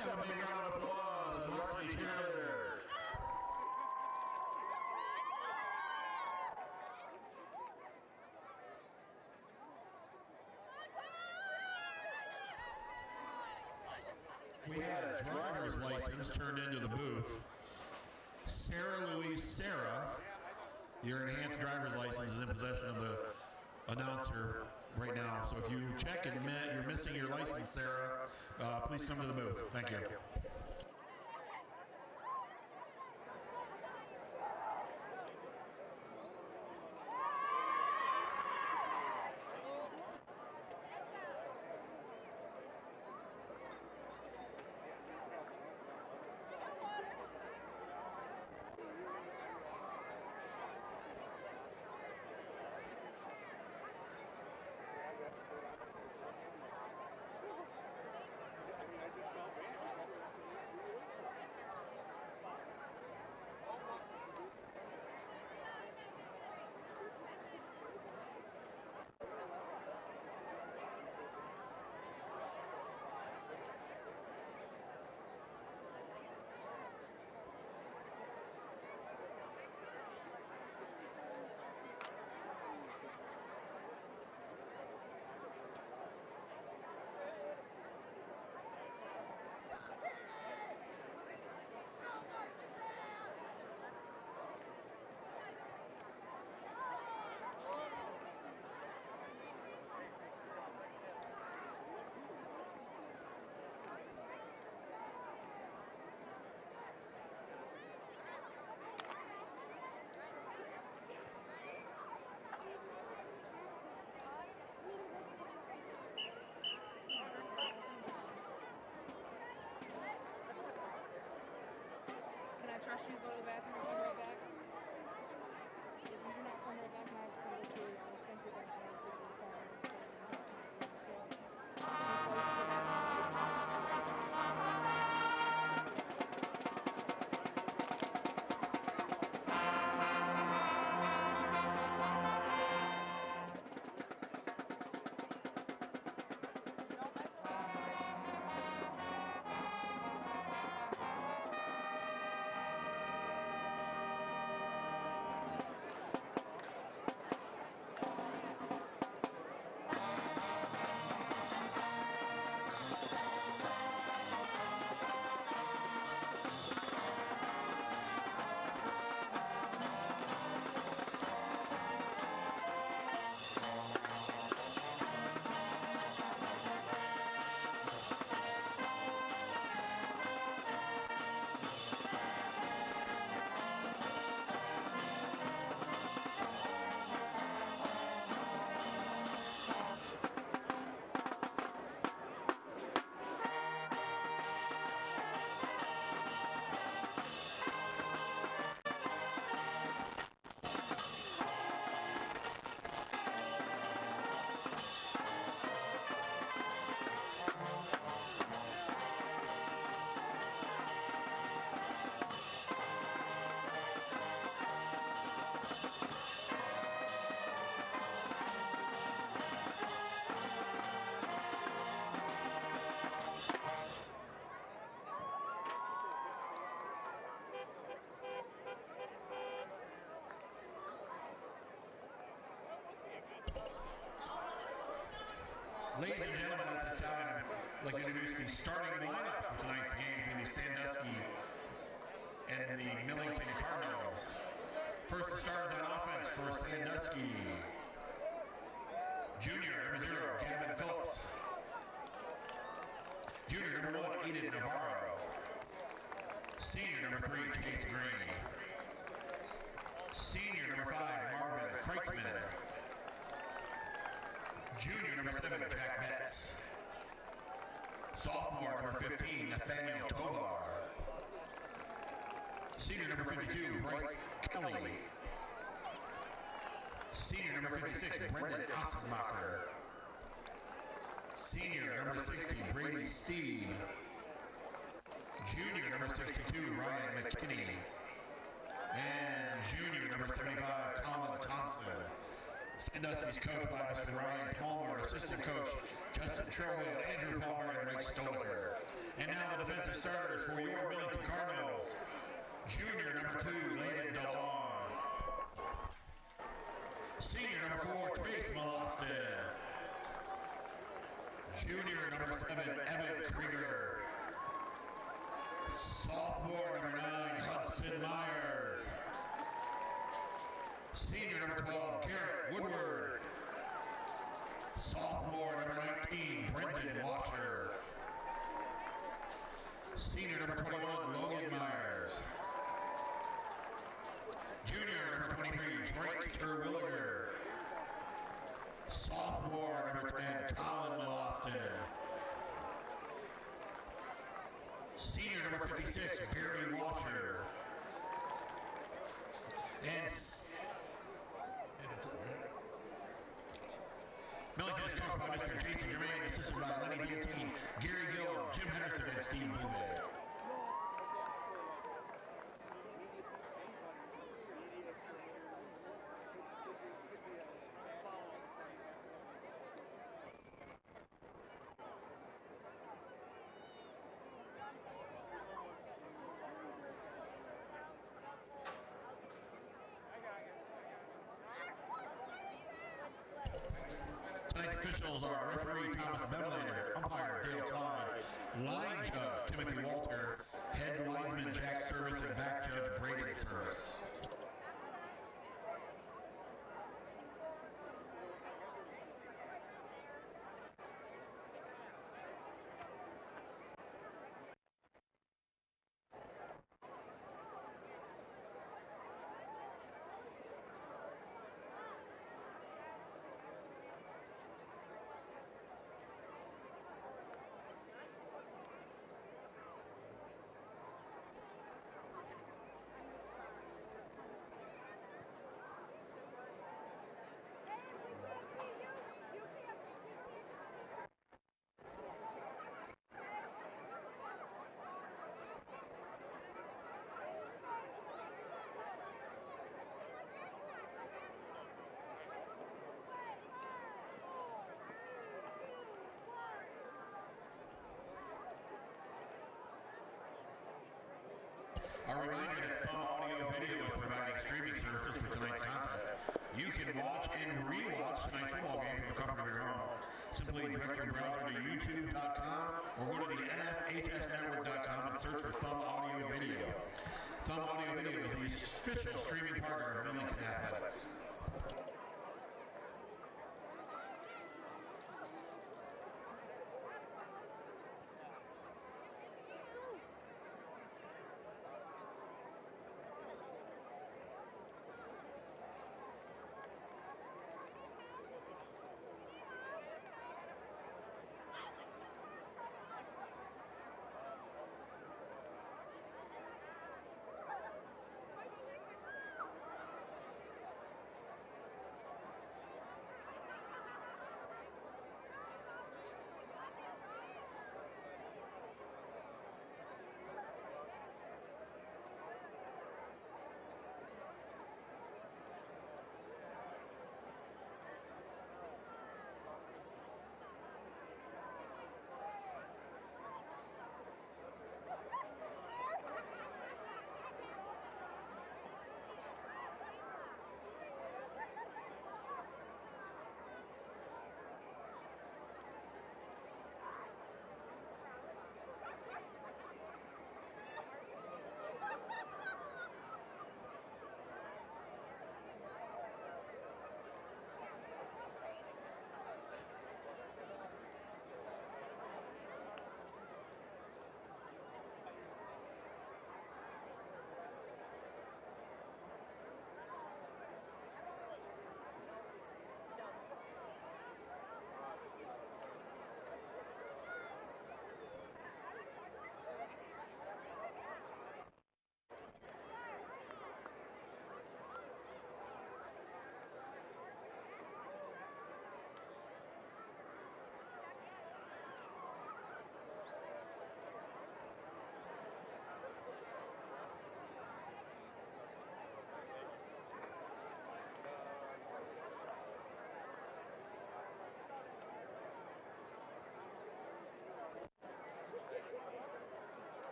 have a big round of applause for the Varsity cheerleaders. We had a driver's license turned into the booth. Sarah Louise Sarah, your enhanced driver's license is in possession of the announcer right now. So if you check and you're missing your license, Sarah, please come to the booth. Thank you. Trust you to go to the bathroom and come right back. If you do not come right back, and I have to come to you, I'll spend your back and I'll take your car and sit down and talk to you. Ladies and gentlemen, at this time, I'd like to introduce the starting lineup for tonight's game between the Sandusky and the Millington Cardinals. First to start is on offense for Sandusky. Junior, number 0, Gavin Phillips. Junior, number 1, Aiden Navarro. Senior, number 3, Chase Green. Senior, number 5, Marvin Kreitzman. Junior, number 7, Jack Betts. Sophomore, number 15, Nathaniel Tovar. Senior, number 52, Bryce Kelly. Senior, number 56, Brendan Ossenmacher. Senior, number 60, Brady Steve. Junior, number 62, Ryan McKinney. And junior, number 75, Colin Thompson. Sandusky's coached by Mr. Ryan Palmer, assistant coach Justin Trohill, Andrew Palmer, and Mike Stoliker. And now the defensive starters for your Millington Cardinals. Junior number 2, Layden DeLong. Senior number 4, Trace Molostin. Junior number 7, Evan Krieger. Sophomore number 9, Hudson Myers. Senior number 12, Garrett Woodward. Sophomore number 19, Brendan Washer. Senior number 21, Logan Myers. Junior number 23, Drake Terwilliger. Sophomore number 10, Colin Molostin. Senior number 56, Barry Washer. And that's it, right? Millington is coached by Mr. Jason Germain, assisted by Lenny Diantine, Gary Gillum, Jim Henderson, and Steve Bouvet. Tonight's officials are referee Thomas Bevelander, umpire Dale Clyde, line judge Timothy Walter, head linesman Jack Service, and back judge Braden Service. A reminder that Thumb Audio Video is providing streaming services for tonight's contest. You can watch and re-watch tonight's football game from the comfort of your home. Simply direct your browser to youtube.com or go to the nfhsnetwork.com and search for Thumb Audio Video. Thumb Audio Video is the official streaming partner of Millington Athletics.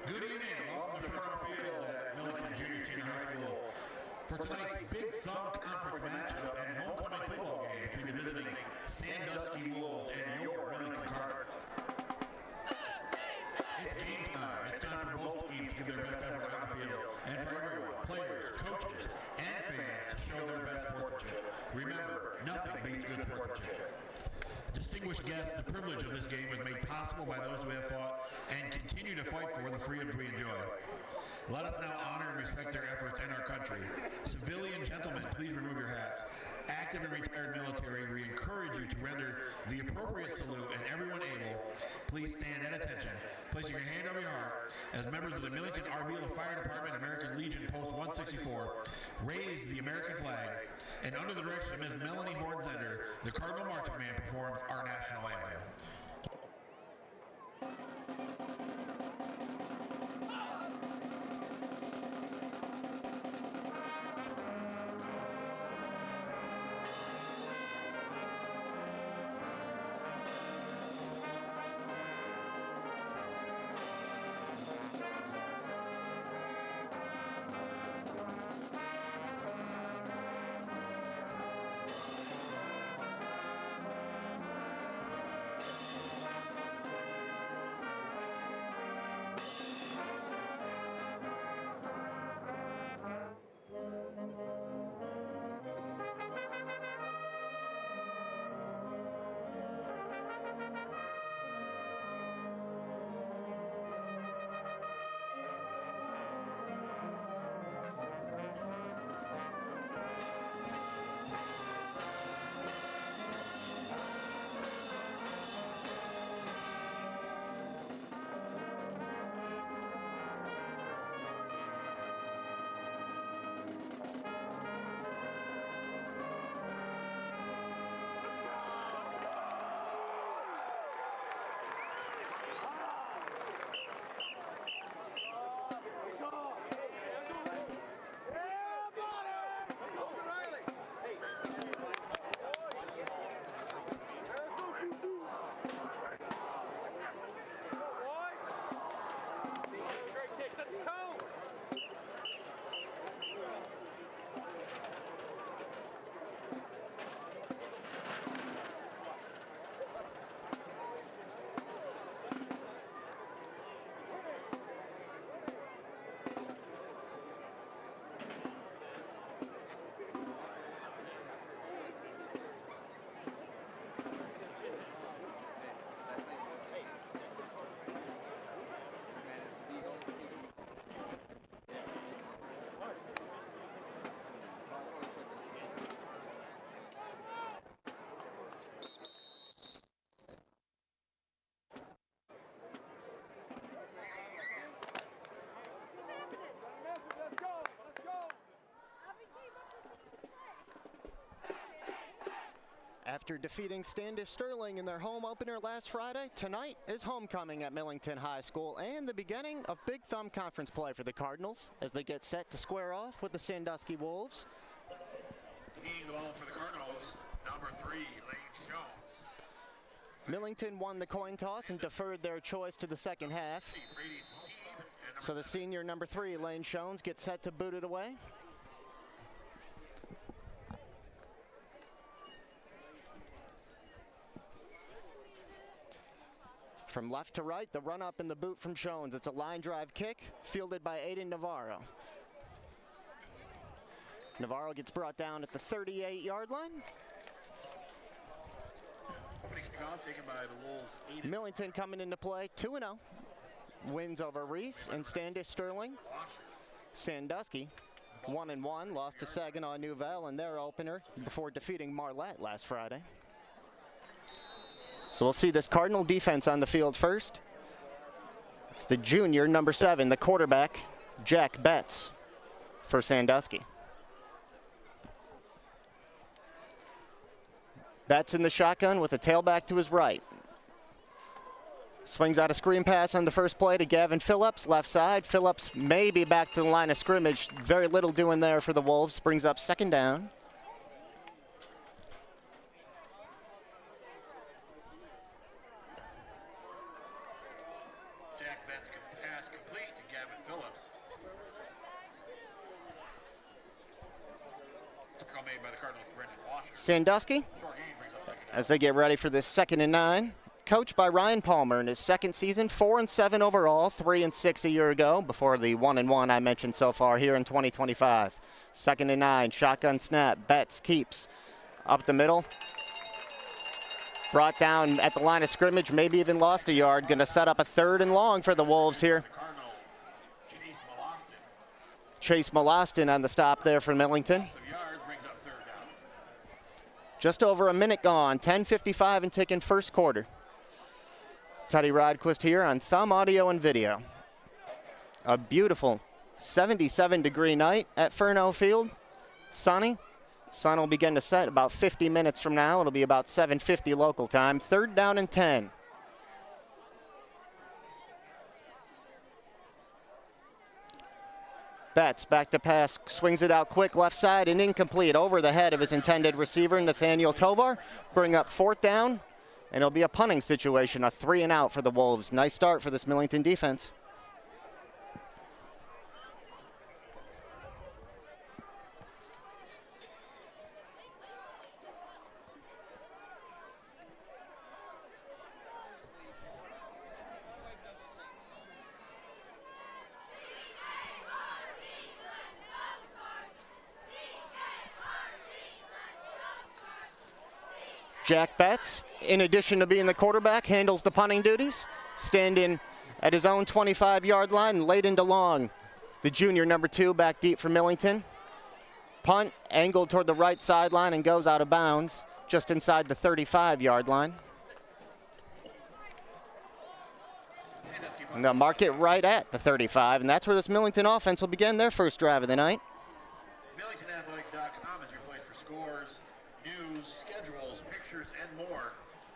Good evening. Welcome to Front Field at Millington Junior Senior High School for tonight's Big Thumb Conference matchup and homecoming football game between the visiting Sandusky Wolves and your Millington Cardinals. It's game time. It's time for both teams to give their best effort on the field and for everyone, players, coaches, and fans to show their best sportsmanship. Remember, nothing beats good sportsmanship. Distinguished guests, the privilege of this game was made possible by those who have fought and continue to fight for the freedoms we enjoy. Let us now honor and respect their efforts and our country. Civilian gentlemen, please remove your hats. Active and retired military, we encourage you to render the appropriate salute, and everyone able, please stand at attention, placing your hand over your heart as members of the Millington Arbela Fire Department, American Legion Post 164, raise the American flag, and under the direction of Ms. Melanie Hornzender, the Cardinal Marching Band performs our national anthem. After defeating Sandusky Sterling in their home opener last Friday, tonight is homecoming at Millington High School and the beginning of Big Thumb Conference play for the Cardinals as they get set to square off with the Sandusky Wolves. Keying the ball for the Cardinals, number 3, Lane Jones. Millington won the coin toss and deferred their choice to the second half. So the senior number 3, Lane Jones, gets set to boot it away. From left to right, the run up and the boot from Jones. It's a line drive kick fielded by Aiden Navarro. Navarro gets brought down at the 38-yard line. Taken by the Wolves. Millington coming into play 2-0. Wins over Reese and Sandusky Sterling. Sandusky 1-1, lost to Saginaw Nouvelle in their opener before defeating Marlette last Friday. So we'll see this Cardinal defense on the field first. It's the junior, number 7, the quarterback, Jack Betts, for Sandusky. Betts in the shotgun with a tailback to his right. Swings out a screen pass on the first play to Gavin Phillips, left side. Phillips may be back to the line of scrimmage. Very little doing there for the Wolves. Brings up second down. Jack Betts can pass complete to Sandusky, as they get ready for this 2nd and 9. Coached by Ryan Palmer in his 2nd season, 4-7 overall, 3-6 a year ago, before the 1-1 I mentioned so far here in 2025. 2nd and 9, shotgun snap, Betts keeps up the middle. Brought down at the line of scrimmage, maybe even lost a yard. Going to set up a 3rd and long for the Wolves here. Chase Molostin on the stop there for Millington. Just over a minute gone, 10:55 and ticking first quarter. Teddy Rodquist here on Thumb Audio and Video. A beautiful 77-degree night at Furno Field. Sunny. Sun will begin to set about 50 minutes from now. It'll be about 7:50 local time. 3rd down and 10. Betts back to pass, swings it out quick left side and incomplete over the head of his intended receiver, Nathaniel Tovar. Bring up 4th down, and it'll be a punting situation, a 3 and out for the Wolves. Nice start for this Millington defense. Jack Betts, in addition to being the quarterback, handles the punting duties, standing at his own 25-yard line. Layden DeLong, the junior number 2, back deep for Millington. Punt angled toward the right sideline and goes out of bounds just inside the 35-yard line. And they'll mark it right at the 35, and that's where this Millington offense will begin their first drive of the night. MillingtonAthletics.com is your place for scores, news, schedules, pictures, and more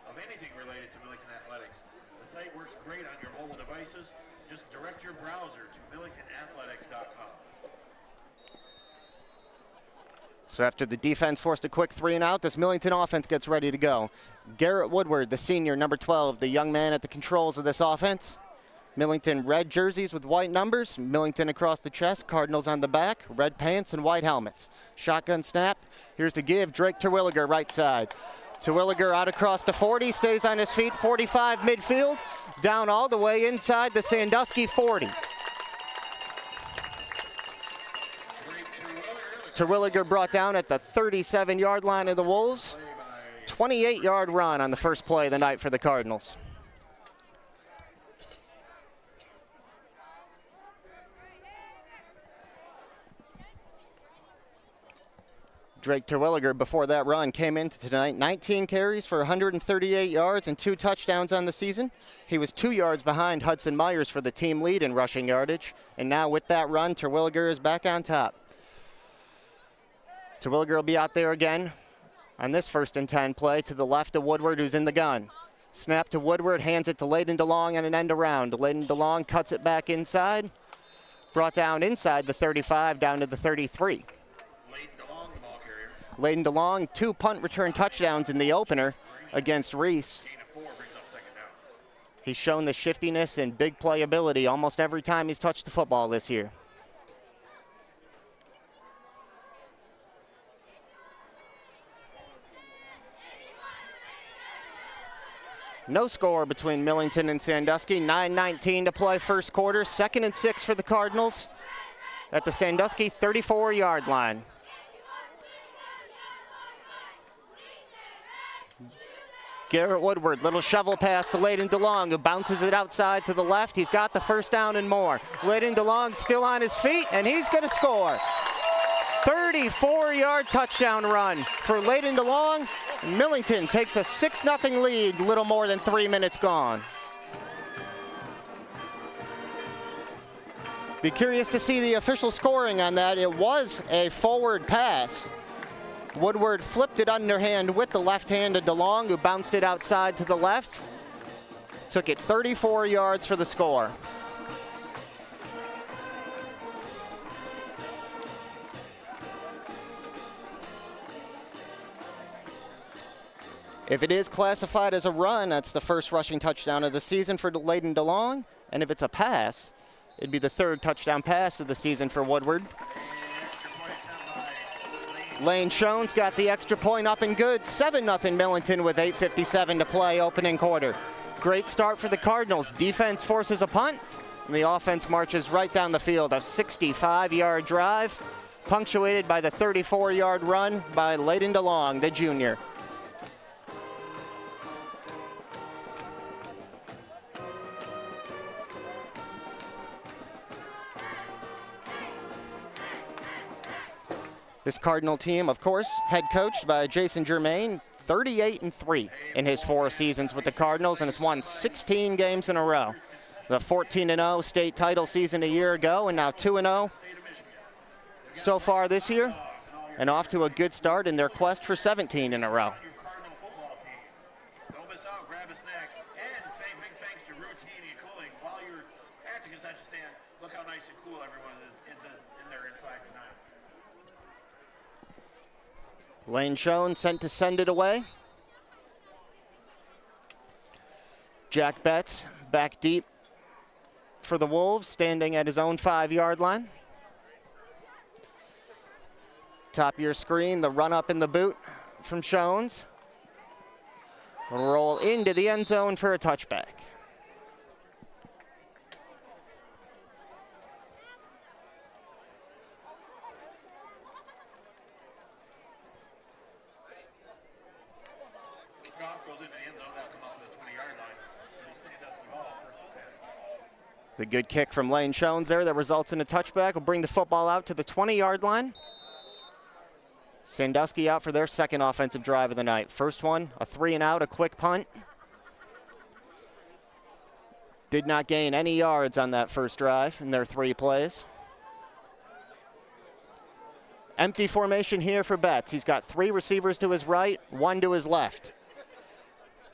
of anything related to Millington Athletics. The site works great on your mobile devices. Just direct your browser to MillingtonAthletics.com. So after the defense forced a quick 3 and out, this Millington offense gets ready to go. Garrett Woodward, the senior, number 12, the young man at the controls of this offense. Millington red jerseys with white numbers, Millington across the chest, Cardinals on the back, red pants and white helmets. Shotgun snap, here's the give, Drake Terwilliger right side. Terwilliger out across the 40, stays on his feet, 45 midfield, down all the way inside the Sandusky 40. Terwilliger brought down at the 37-yard line of the Wolves. 28-yard run on the first play of the night for the Cardinals. Drake Terwilliger, before that run, came into tonight 19 carries for 138 yards and 2 touchdowns on the season. He was 2 yards behind Hudson Myers for the team lead in rushing yardage. And now with that run, Terwilliger is back on top. Terwilliger will be out there again on this 1st and 10 play to the left of Woodward, who's in the gun. Snap to Woodward, hands it to Layden DeLong on an end around. Layden DeLong cuts it back inside. Brought down inside the 35, down to the 33. Layden DeLong, 2 punt return touchdowns in the opener against Reese. He's shown the shiftiness and big playability almost every time he's touched the football this year. No score between Millington and Sandusky. 9:19 to play first quarter. 2nd and 6 for the Cardinals at the Sandusky 34-yard line. Garrett Woodward, little shovel pass to Layden DeLong, who bounces it outside to the left. He's got the 1st down and more. Layden DeLong still on his feet, and he's going to score. 34-yard touchdown run for Layden DeLong. Millington takes a 6-0 lead, little more than 3 minutes gone. Be curious to see the official scoring on that. It was a forward pass. Woodward flipped it underhand with the left hand to DeLong, who bounced it outside to the left. Took it 34 yards for the score. If it is classified as a run, that's the 1st rushing touchdown of the season for Layden DeLong. And if it's a pass, it'd be the 3rd touchdown pass of the season for Woodward. Lane Schoen's got the extra point up and good. 7-0 Millington with 8:57 to play, opening quarter. Great start for the Cardinals. Defense forces a punt, and the offense marches right down the field. A 65-yard drive, punctuated by the 34-yard run by Layden DeLong, the junior. This Cardinal team, of course, head coached by Jason Germain, 38-3 in his 4 seasons with the Cardinals, and has won 16 games in a row. The 14-0 state title season a year ago, and now 2-0 so far this year, and off to a good start in their quest for 17 in a row. Don't miss out, grab a snack, and big thanks to Routine and Cooling. While you're at the concession stand, look how nice and cool everyone is in there inside tonight. Lane Schoen sent to send it away. Jack Betts back deep for the Wolves, standing at his own 5-yard line. Top of your screen, the run up in the boot from Schoen's. Will roll into the end zone for a touchback. The good kick from Lane Schoen's there that results in a touchback will bring the football out to the 20-yard line. Sandusky out for their second offensive drive of the night. First one, a 3-and-out, a quick punt. Did not gain any yards on that first drive in their 3 plays. Empty formation here for Betts. He's got 3 receivers to his right, 1 to his left.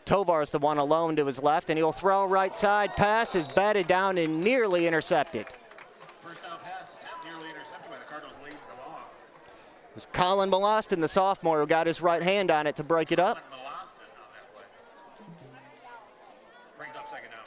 Tovar's the one alone to his left, and he'll throw right side. Pass is batted down and nearly intercepted. First down pass attempt nearly intercepted by the Cardinals leading along. It was Colin Molostin, the sophomore, who got his right hand on it to break it up. Molostin on that play. Brings up second down.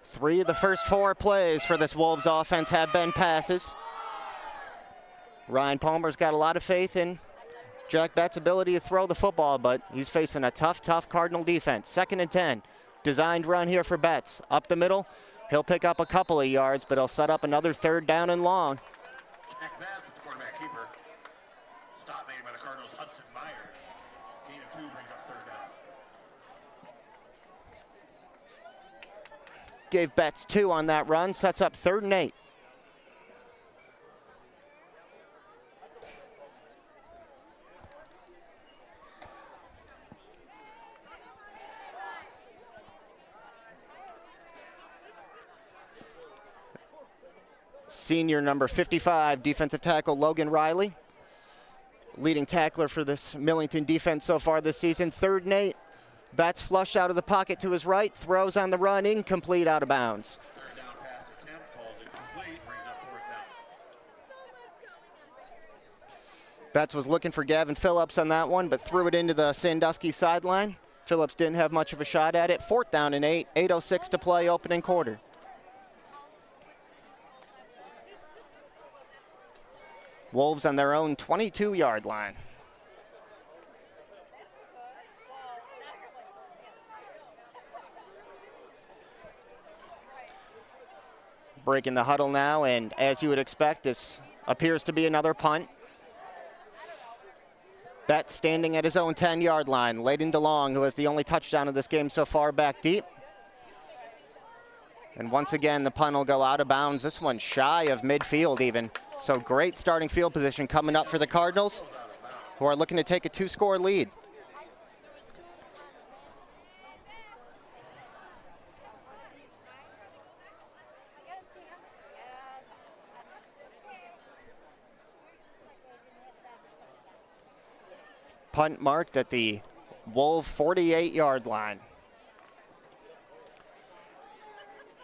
Three of the first 4 plays for this Wolves offense have been passes. Ryan Palmer's got a lot of faith in Jack Betts' ability to throw the football, but he's facing a tough Cardinal defense. 2nd and 10. Designed run here for Betts. Up the middle. He'll pick up a couple of yards, but he'll set up another 3rd down and long. Jack Betts, the quarterback keeper. Stop made by the Cardinals' Hudson Myers. Gain of 2 brings up 3rd down. Gave Betts 2 on that run. Sets up 3rd and 8. Senior number 55, defensive tackle Logan Riley, leading tackler for this Millington defense so far this season. 3rd and 8. Betts flushed out of the pocket to his right, throws on the run, incomplete, out of bounds. 3rd down pass attempt, falls incomplete, brings up 4th down. Betts was looking for Gavin Phillips on that one, but threw it into the Sandusky sideline. Phillips didn't have much of a shot at it. 4th down and 8, 8:06 to play, opening quarter. Wolves on their own 22-yard line. Breaking the huddle now, and as you would expect, this appears to be another punt. Betts standing at his own 10-yard line. Layden DeLong, who has the only touchdown of this game so far, back deep. And once again, the punt will go out of bounds. This one shy of midfield even. So great starting field position coming up for the Cardinals, who are looking to take a 2-score lead. Punt marked at the Wolf 48-yard line.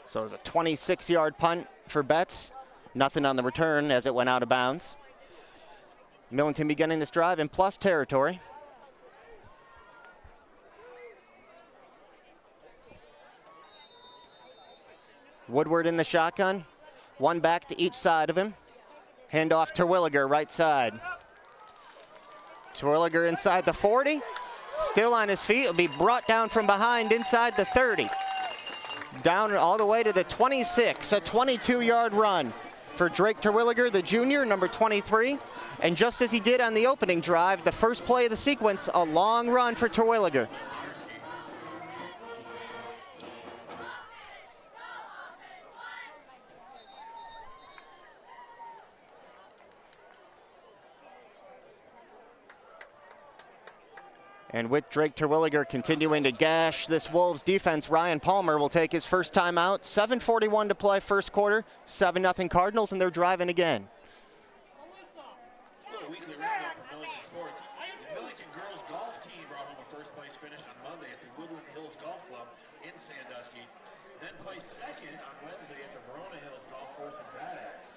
So it was a 26-yard punt for Betts. Nothing on the return as it went out of bounds. Millington beginning this drive in plus territory. Woodward in the shotgun. One back to each side of him. Handoff to Terwilliger, right side. Terwilliger inside the 40. Still on his feet. Will be brought down from behind inside the 30. Down all the way to the 26. A 22-yard run for Drake Terwilliger, the junior, number 23. And just as he did on the opening drive, the first play of the sequence, a long run for Terwilliger. And with Drake Terwilliger continuing to gash this Wolves defense, Ryan Palmer will take his first time out. 7:41 to play first quarter, 7-0 Cardinals, and they're driving again. Weekly roundup for Millington Sports. The Millington girls golf team brought home a first-place finish on Monday at the Woodland Hills Golf Club in Sandusky, then placed second on Wednesday at the Verona Hills Golf Course in Bad Axe.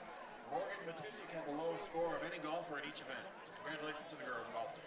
Morgan Matusik had the lowest score of any golfer in each event. Congratulations to the girls golf team.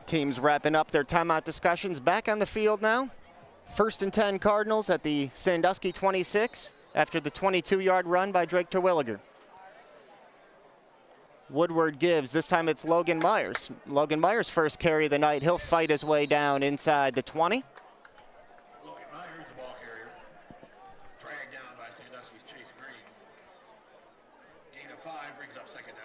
Teams wrapping up their timeout discussions. Back on the field now. 1st and 10 Cardinals at the Sandusky 26 after the 22-yard run by Drake Terwilliger. Woodward gives. This time it's Logan Myers. Logan Myers' first carry of the night. He'll fight his way down inside the 20. Logan Myers, the ball carrier, dragged down by Sandusky's Chase Green. Gain of 5 brings up second down.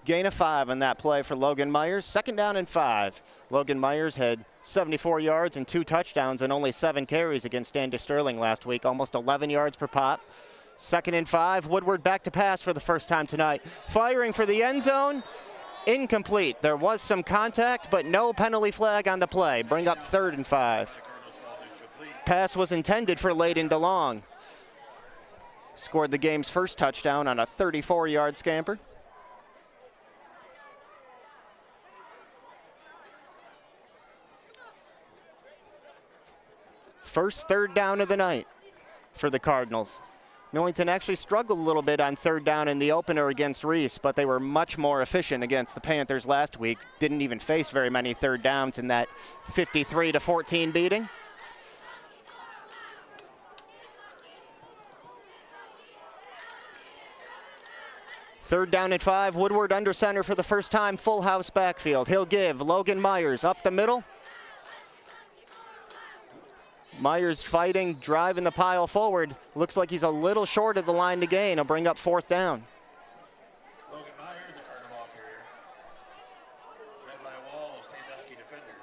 Gain of 5 on that play for Logan Myers. 2nd down and 5. Logan Myers had 74 yards and 2 touchdowns and only 7 carries against Sandusky Sterling last week, almost 11 yards per pop. 2nd and 5. Woodward back to pass for the first time tonight. Firing for the end zone. Incomplete. There was some contact, but no penalty flag on the play. Bring up 3rd and 5. Pass was intended for Layden DeLong. Scored the game's first touchdown on a 34-yard scamper. First 3rd down of the night for the Cardinals. Millington actually struggled a little bit on 3rd down in the opener against Reese, but they were much more efficient against the Panthers last week. Didn't even face very many 3rd downs in that 53-14 beating. Third down and 5. Woodward under center for the first time. Full house backfield. He'll give Logan Myers up the middle. Myers fighting, driving the pile forward. Looks like he's a little short of the line to gain. He'll bring up 4th down. Logan Myers, the Cardinal ball carrier, led by a wall of Sandusky defenders.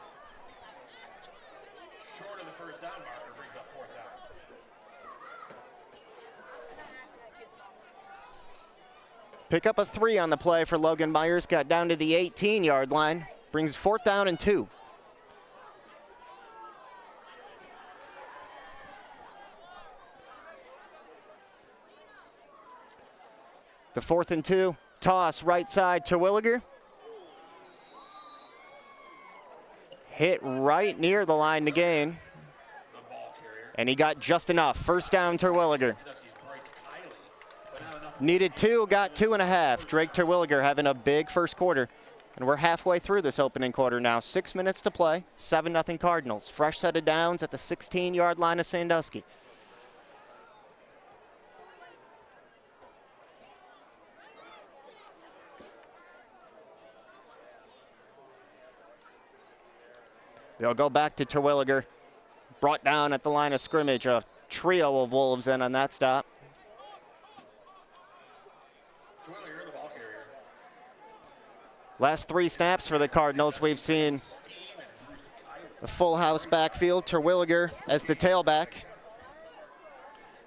Short of the first down marker, brings up 4th down. Pick up a 3 on the play for Logan Myers. Got down to the 18-yard line. Brings 4th down and 2. The 4th and 2, toss right side to Terwilliger. Hit right near the line to gain. And he got just enough. First down, Terwilliger. Needed 2, got 2.5. Drake Terwilliger having a big first quarter. And we're halfway through this opening quarter now. 6 minutes to play, 7-0 Cardinals. Fresh set of downs at the 16-yard line of Sandusky. They'll go back to Terwilliger. Brought down at the line of scrimmage. A trio of Wolves in on that stop. Terwilliger, the ball carrier. Last 3 snaps for the Cardinals, we've seen A full house backfield, Terwilliger as the tailback.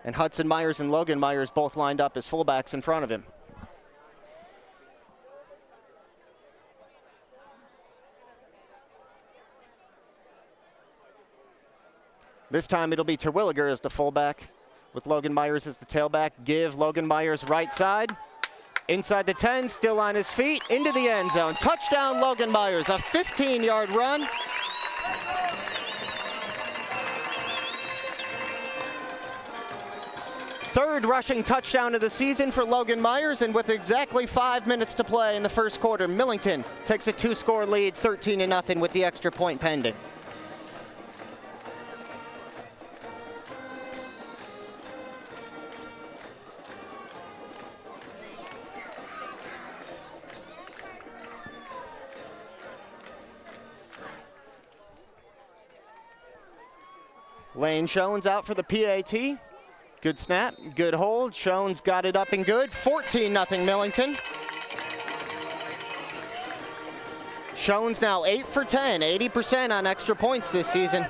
And Hudson Myers and Logan Myers both lined up as fullbacks in front of him. This time it'll be Terwilliger as the fullback with Logan Myers as the tailback. Give Logan Myers right side. Inside the 10, still on his feet, into the end zone. Touchdown Logan Myers, a 15-yard run. Third rushing touchdown of the season for Logan Myers, and with exactly 5 minutes to play in the first quarter, Millington takes a 2-score lead, 13-0 with the extra point pending. Lane Schoen's out for the PAT. Good snap, good hold. Schoen's got it up and good. 14-0 Millington. Schoen's now 8 for 10, 80% on extra points this season.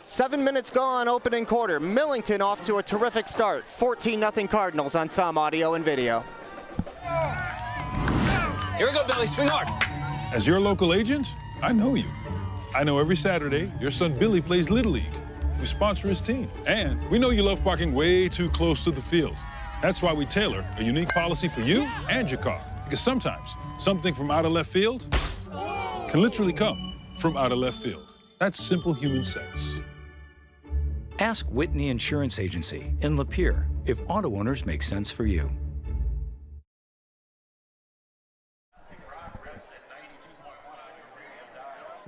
7 minutes gone, opening quarter. Millington off to a terrific start. 14-0 Cardinals on Thumb Audio and Video. Here we go, Billy. Swing hard. As your local agent, I know you. I know every Saturday your son Billy plays Little League. We sponsor his team. And we know you love parking way too close to the field. That's why we tailor a unique policy for you and your car. Because sometimes something from out of left field can literally come from out of left field. That's simple human sense. Ask Whitney Insurance Agency in Lapeer if auto owners make sense for you.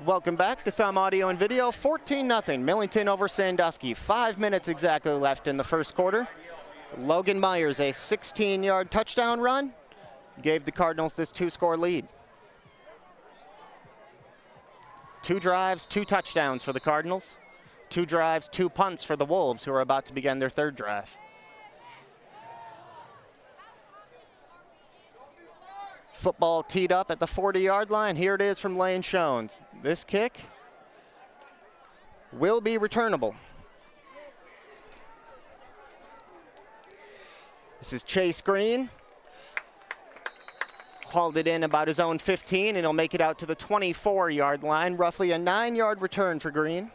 Welcome back to Thumb Audio and Video. 14-0 Millington over Sandusky. 5 minutes exactly left in the first quarter. Logan Myers, a 16-yard touchdown run, gave the Cardinals this 2-score lead. 2 drives, 2 touchdowns for the Cardinals. 2 drives, 2 punts for the Wolves, who are about to begin their third drive. Football teed up at the 40-yard line. Here it is from Lane Schoens. This kick will be returnable. This is Chase Green. Hauled it in about his own 15, and he'll make it out to the 24-yard line. Roughly a 9-yard return for Green.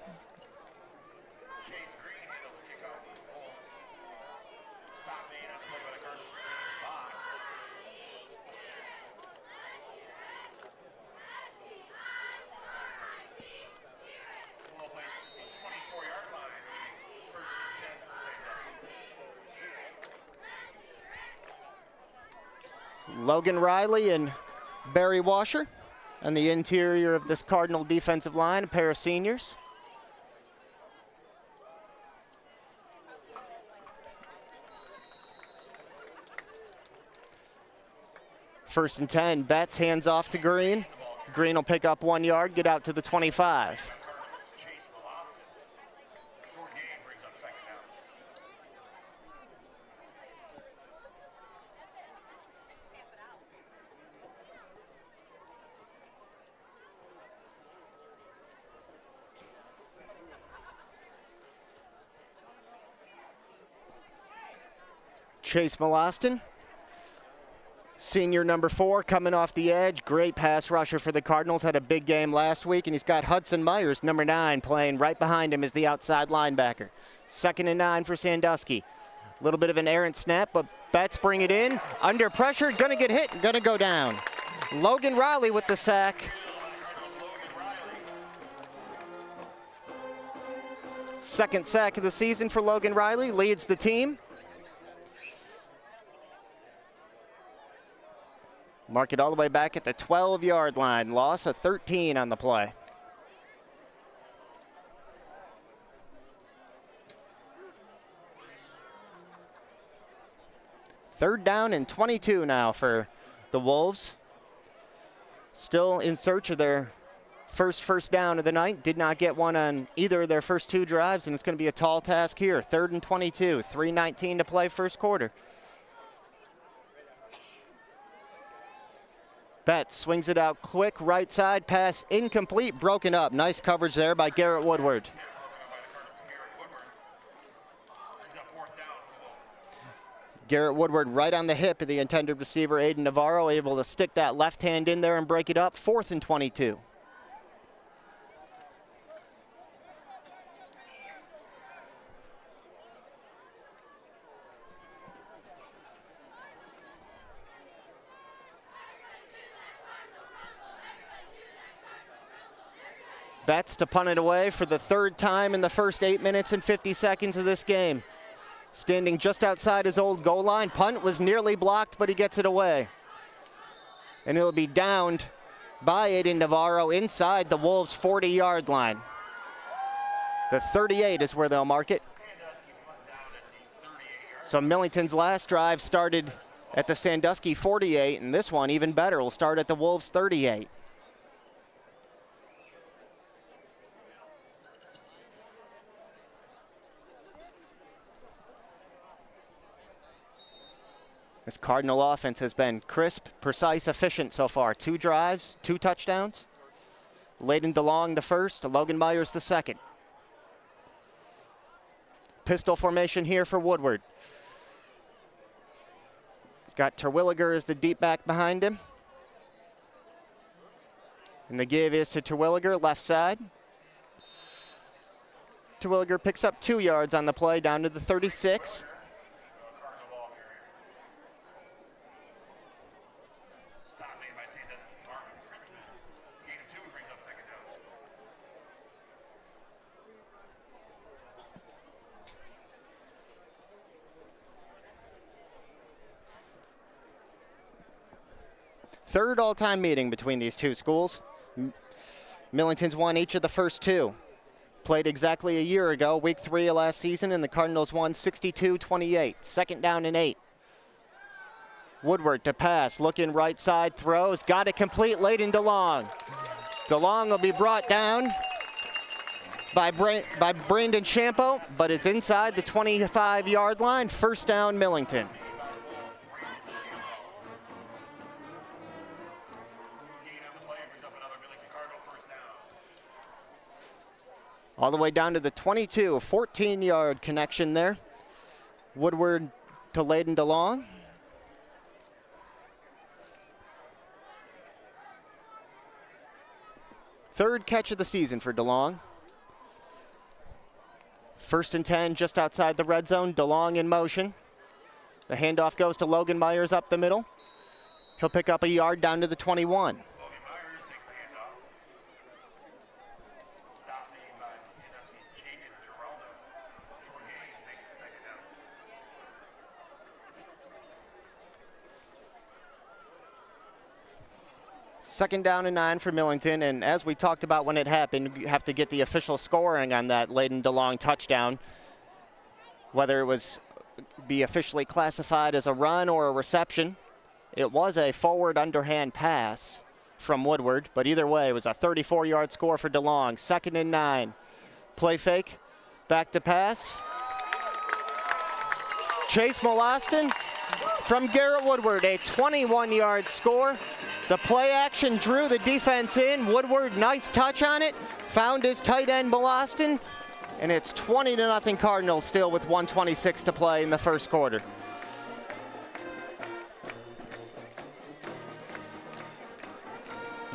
Logan Riley and Barry Washer on the interior of this Cardinal defensive line, a pair of seniors. First and 10, Betts hands off to Green. Green will pick up 1 yard, get out to the 25. Chase Molostin, senior number 4, coming off the edge. Great pass rusher for the Cardinals. Had a big game last week, and he's got Hudson Myers, number 9, playing right behind him as the outside linebacker. 2nd and 9 for Sandusky. A little bit of an errant snap, but Betts bring it in. Under pressure, gonna get hit, gonna go down. Logan Riley with the sack. Second sack of the season for Logan Riley, leads the team. Mark it all the way back at the 12-yard line. Loss of 13 on the play. Third down and 22 now for the Wolves. Still in search of their first down of the night. Did not get one on either of their first 2 drives, and it's going to be a tall task here. 3rd and 22, 3:19 to play first quarter. Betts swings it out quick, right side, pass incomplete, broken up. Nice coverage there by Garrett Woodward. Garrett Woodward right on the hip of the intended receiver, Aiden Navarro, able to stick that left hand in there and break it up. 4th and 22. Betts to punt it away for the 3rd time in the first 8 minutes and 50 seconds of this game. Standing just outside his old goal line. Punt was nearly blocked, but he gets it away. And it'll be downed by Aiden Navarro inside the Wolves' 40-yard line. The 38 is where they'll mark it. So Millington's last drive started at the Sandusky 48, and this one, even better, will start at the Wolves' 38. This Cardinal offense has been crisp, precise, efficient so far. 2 drives, 2 touchdowns. Layden DeLong the first, Logan Myers the second. Pistol formation here for Woodward. He's got Terwilliger as the deep back behind him. And the give is to Terwilliger, left side. Terwilliger picks up 2 yards on the play, down to the 36. Third all-time meeting between these two schools. Millington's won each of the first 2. Played exactly a year ago, week 3 of last season, and the Cardinals won 62-28. 2nd down and 8. Woodward to pass, looking right side, throws, got it complete, Layden DeLong. DeLong will be brought down by Brandon Champo, but it's inside the 25-yard line. 1st down, Millington. All the way down to the 22, a 14-yard connection there. Woodward to Layden DeLong. Third catch of the season for DeLong. 1st and 10 just outside the red zone. DeLong in motion. The handoff goes to Logan Myers up the middle. He'll pick up a yard down to the 21. Second down and 9 for Millington, and as we talked about when it happened, you have to get the official scoring on that Layden DeLong touchdown, whether it was be officially classified as a run or a reception. It was a forward underhand pass from Woodward, but either way, it was a 34-yard score for DeLong. 2nd and 9. Play fake, back to pass. Chase Molostin from Garrett Woodward, a 21-yard score. The play action drew the defense in. Woodward, nice touch on it. Found his tight end, Molostin. And it's 20-0 Cardinals still with 1:26 to play in the first quarter.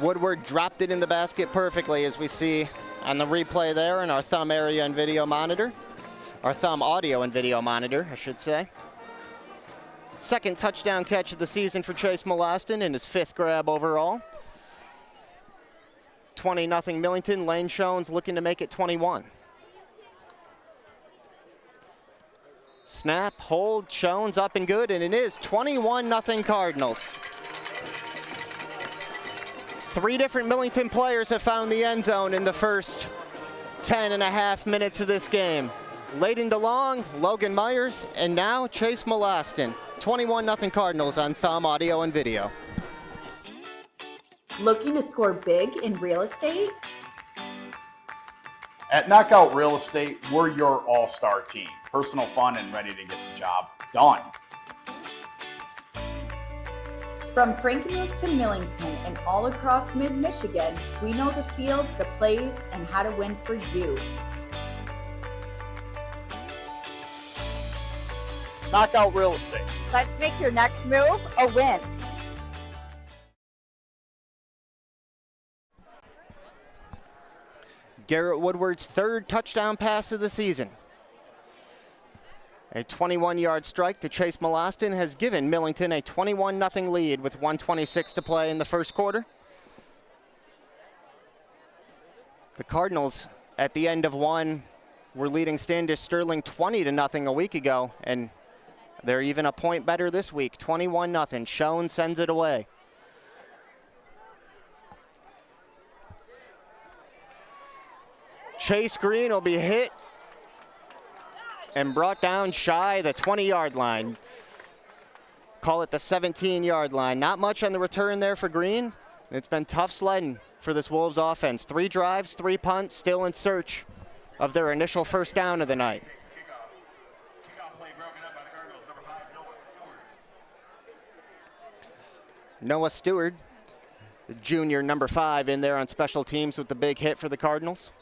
Woodward dropped it in the basket perfectly, as we see on the replay there in our thumb area and video monitor. Our thumb audio and video monitor, I should say. 2nd touchdown catch of the season for Chase Molostin and his 5th grab overall. 20-0 Millington. Lane Shones looking to make it 21. Snap, hold, Shones up and good, and it is 21-0 Cardinals. 3 different Millington players have found the end zone in the first 10.5 minutes of this game. Layden DeLong, Logan Myers, and now Chase Molostin. 21-0 Cardinals on thumb audio and video. Looking to score big in real estate? At Knockout Real Estate, we're your all-star team. Personal, fun, and ready to get the job done. From Frankenmuth to Millington and all across mid-Michigan, we know the field, the plays, and how to win for you. Knockout Real Estate. Let's make your next move a win. Garrett Woodward's third touchdown pass of the season. A 21-yard strike to Chase Molostin has given Millington a 21-0 lead with 1:26 to play in the first quarter. The Cardinals, at the end of one, were leading Standish Sterling 20-0 a week ago, and they're even a point better this week, 21-0. Schoen sends it away. Chase Green will be hit and brought down shy the 20-yard line. Call it the 17-yard line. Not much on the return there for Green. It's been tough sledding for this Wolves offense. 3 drives, 3 punts, still in search of their initial first down of the night. Kickoff play broken up by the Cardinals. Number 5, Noah Stewart, the junior number 5, in there on special teams with the big hit for the Cardinals.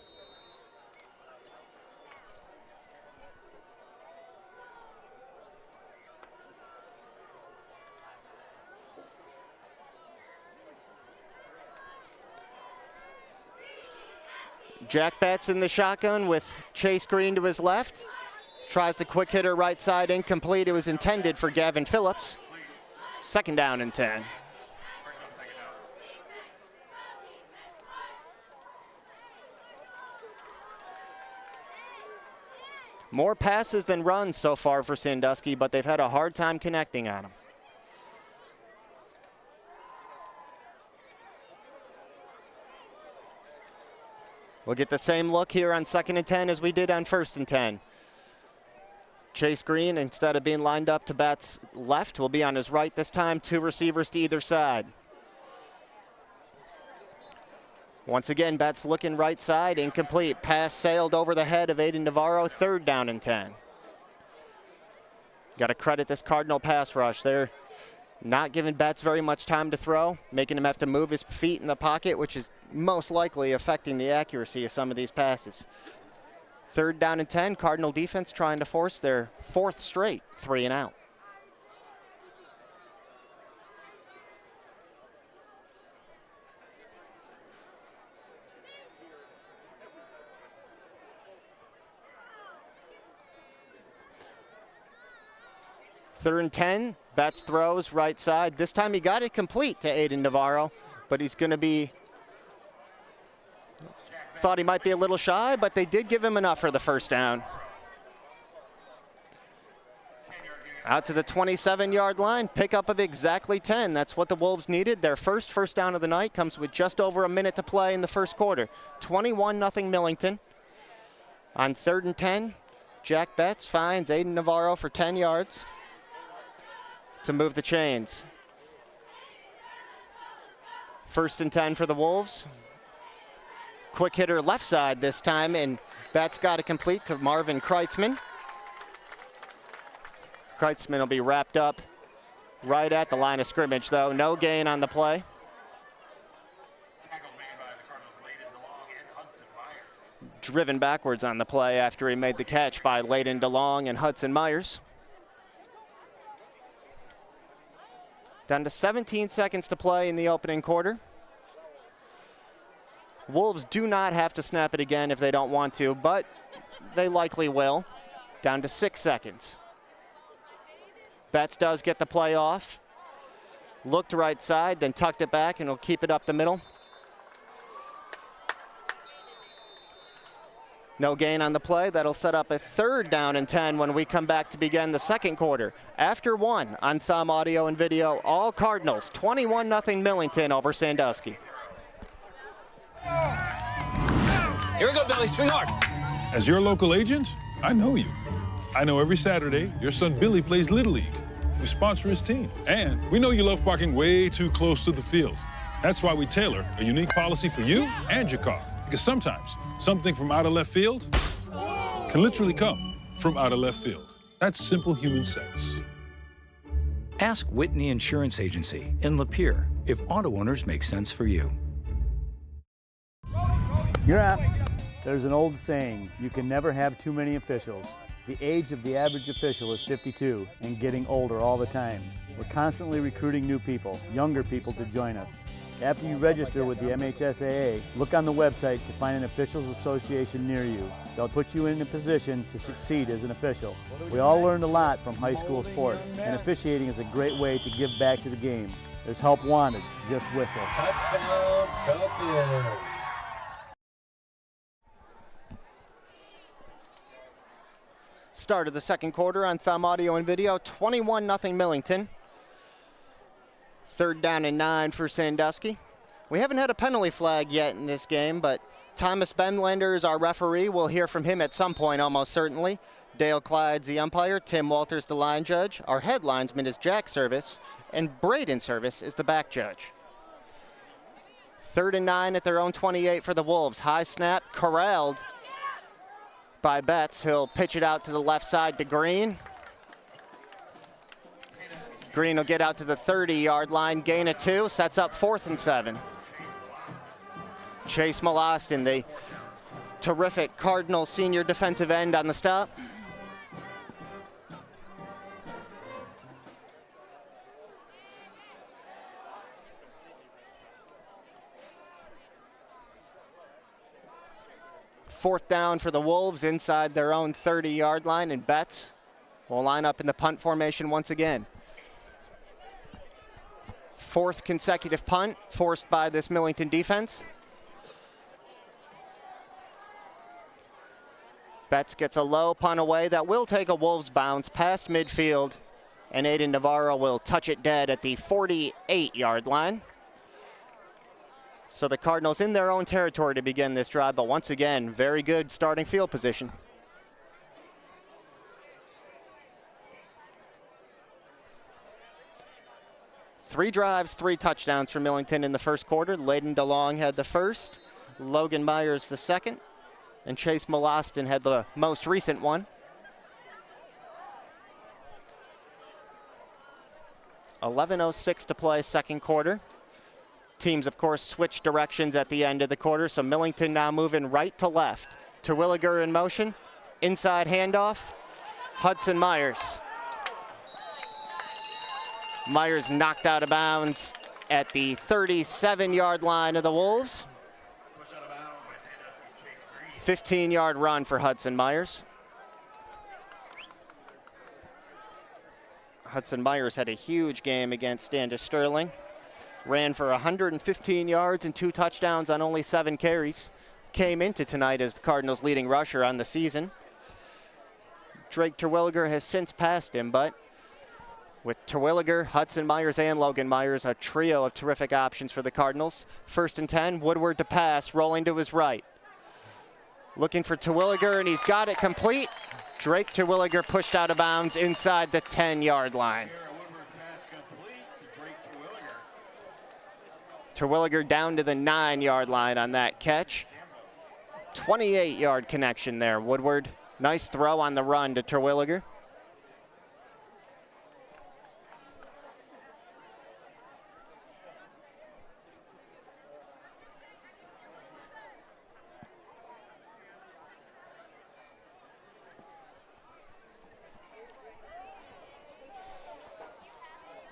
Jack Betts in the shotgun with Chase Green to his left. Tries the quick hitter right side, incomplete. It was intended for Gavin Phillips. 2nd down and 10. More passes than runs so far for Sandusky, but they've had a hard time connecting on them. We'll get the same look here on 2nd and 10 as we did on 1st and 10. Chase Green, instead of being lined up to Betts' left, will be on his right this time. 2 receivers to either side. Once again, Betts looking right side, incomplete. Pass sailed over the head of Aiden Navarro, 3rd down and 10. Got to credit this Cardinal pass rush. They're not giving Betts very much time to throw, making him have to move his feet in the pocket, which is most likely affecting the accuracy of some of these passes. 3rd down and 10, Cardinal defense trying to force their 4th straight 3 and out. Third and 10, Betts throws right side. This time he got it complete to Aiden Navarro, but he's going to be, thought he might be a little shy, but they did give him enough for the 1st down. Out to the 27-yard line, pickup of exactly 10. That's what the Wolves needed. Their first down of the night comes with just over a minute to play in the first quarter. 21-0 Millington. On 3rd and 10, Jack Betts finds Aiden Navarro for 10 yards to move the chains. 1st and 10 for the Wolves. Quick hitter left side this time, and Betts got it complete to Marvin Kreitzman. Kreitzman will be wrapped up right at the line of scrimmage, though. No gain on the play. Driven backwards on the play after he made the catch by Layden DeLong and Hudson Myers. Down to 17 seconds to play in the opening quarter. Wolves do not have to snap it again if they don't want to, but they likely will. Down to 6 seconds. Betts does get the play off. Looked right side, then tucked it back, and will keep it up the middle. No gain on the play. That'll set up a 3rd down and 10 when we come back to begin the second quarter. After 1 on Thumb Audio and Video, all Cardinals, 21-0 Millington over Sandusky. Here we go, Billy. Swing hard. As your local agent, I know you. I know every Saturday your son Billy plays Little League. We sponsor his team. And we know you love parking way too close to the field. That's why we tailor a unique policy for you and your car. Because sometimes something from out of left field can literally come from out of left field. That's simple human sense. Ask Whitney Insurance Agency in Lapeer if auto owners make sense for you. You're up. There's an old saying, you can never have too many officials. The age of the average official is 52 and getting older all the time. We're constantly recruiting new people, younger people to join us. After you register with the MHSAA, look on the website to find an officials association near you. They'll put you in a position to succeed as an official. We all learned a lot from high school sports, and officiating is a great way to give back to the game. There's help wanted, just whistle. Touchdown, Champions. Start of the second quarter on Thumb Audio and Video, 21-0 Millington. 3rd down and 9 for Sandusky. We haven't had a penalty flag yet in this game, but Thomas Benlander is our referee. We'll hear from him at some point, almost certainly. Dale Clyde's the umpire, Tim Walters the line judge. Our head linesman is Jack Service, and Braden Service is the back judge. 3rd and 9 at their own 28 for the Wolves. High snap, corralled by Betts. He'll pitch it out to the left side to Green. Green will get out to the 30-yard line, gain of 2, sets up 4th and 7. Chase Molostin, the terrific Cardinals senior defensive end on the stop. Fourth down for the Wolves inside their own 30-yard line, and Betts will line up in the punt formation once again. 4th consecutive punt forced by this Millington defense. Betts gets a low punt away that will take a Wolves bounce past midfield, and Aiden Navarro will touch it dead at the 48-yard line. So the Cardinals in their own territory to begin this drive, but once again, very good starting field position. Three drives, 3 touchdowns for Millington in the first quarter. Layden DeLong had the first, Logan Myers the second, and Chase Molostin had the most recent one. 11:06 to play second quarter. Teams, of course, switch directions at the end of the quarter, so Millington now moving right to left. Terwilliger in motion, inside handoff, Hudson Myers. Myers knocked out of bounds at the 37-yard line of the Wolves. 15-yard run for Hudson Myers. Hudson Myers had a huge game against Sandusky Sterling. Ran for 115 yards and 2 touchdowns on only 7 carries. Came into tonight as the Cardinals' leading rusher on the season. Drake Terwilliger has since passed him, but with Terwilliger, Hudson Myers, and Logan Myers, a trio of terrific options for the Cardinals. 1st and 10, Woodward to pass, rolling to his right. Looking for Terwilliger, and he's got it complete. Drake Terwilliger pushed out of bounds inside the 10-yard line. Terwilliger down to the 9-yard line on that catch. 28-yard connection there, Woodward. Nice throw on the run to Terwilliger.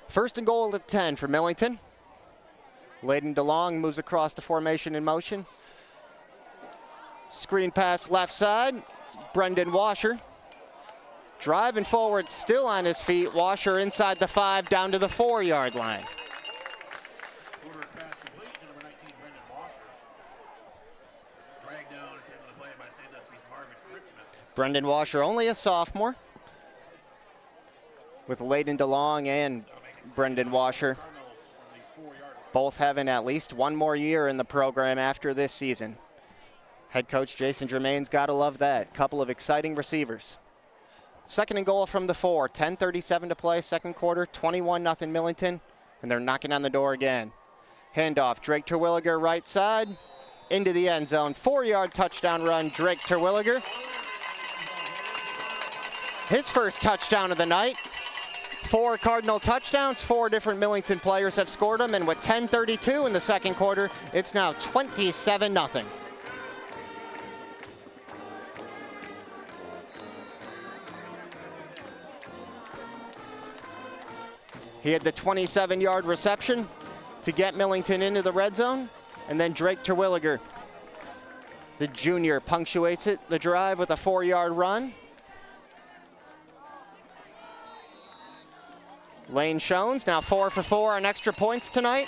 First and goal at 10 for Millington. Layden DeLong moves across the formation in motion. Screen pass left side. It's Brendan Washer. Driving forward, still on his feet. Washer inside the 5, down to the 4-yard line. Brendan Washer, only a sophomore. With Layden DeLong and Brendan Washer both having at least one more year in the program after this season. Head coach Jason Germain's got to love that. Couple of exciting receivers. Second and goal from the 4. 10:37 to play, second quarter. 21-0 Millington, and they're knocking on the door again. Handoff, Drake Terwilliger right side, into the end zone. 4-yard touchdown run, Drake Terwilliger. His first touchdown of the night. 4 Cardinal touchdowns, 4 different Millington players have scored them, and with 10:32 in the second quarter, it's now 27-0. He had the 27-yard reception to get Millington into the red zone, and then Drake Terwilliger, the junior, punctuates the drive with a 4-yard run. Lane Shones now 4 for 4 on extra points tonight.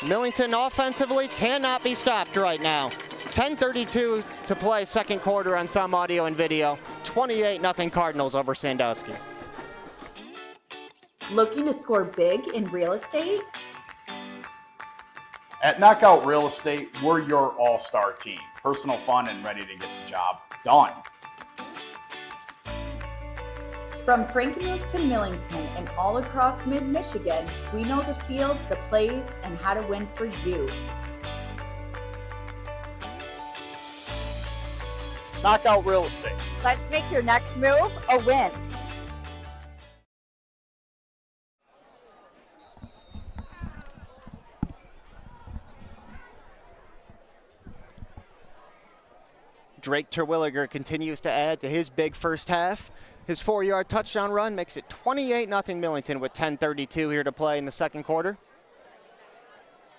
Millington offensively cannot be stopped right now. 10:32 to play second quarter on Thumb Audio and Video. 28-0 Cardinals over Sandusky. Looking to score big in real estate? At Knockout Real Estate, we're your all-star team. Personal, fun, and ready to get the job done. From Frankenmuth to Millington and all across mid-Michigan, we know the field, the plays, and how to win for you. Knockout Real Estate. Let's make your next move a win. Drake Terwilliger continues to add to his big first half. His 4-yard touchdown run makes it 28-0 Millington with 10:32 here to play in the second quarter.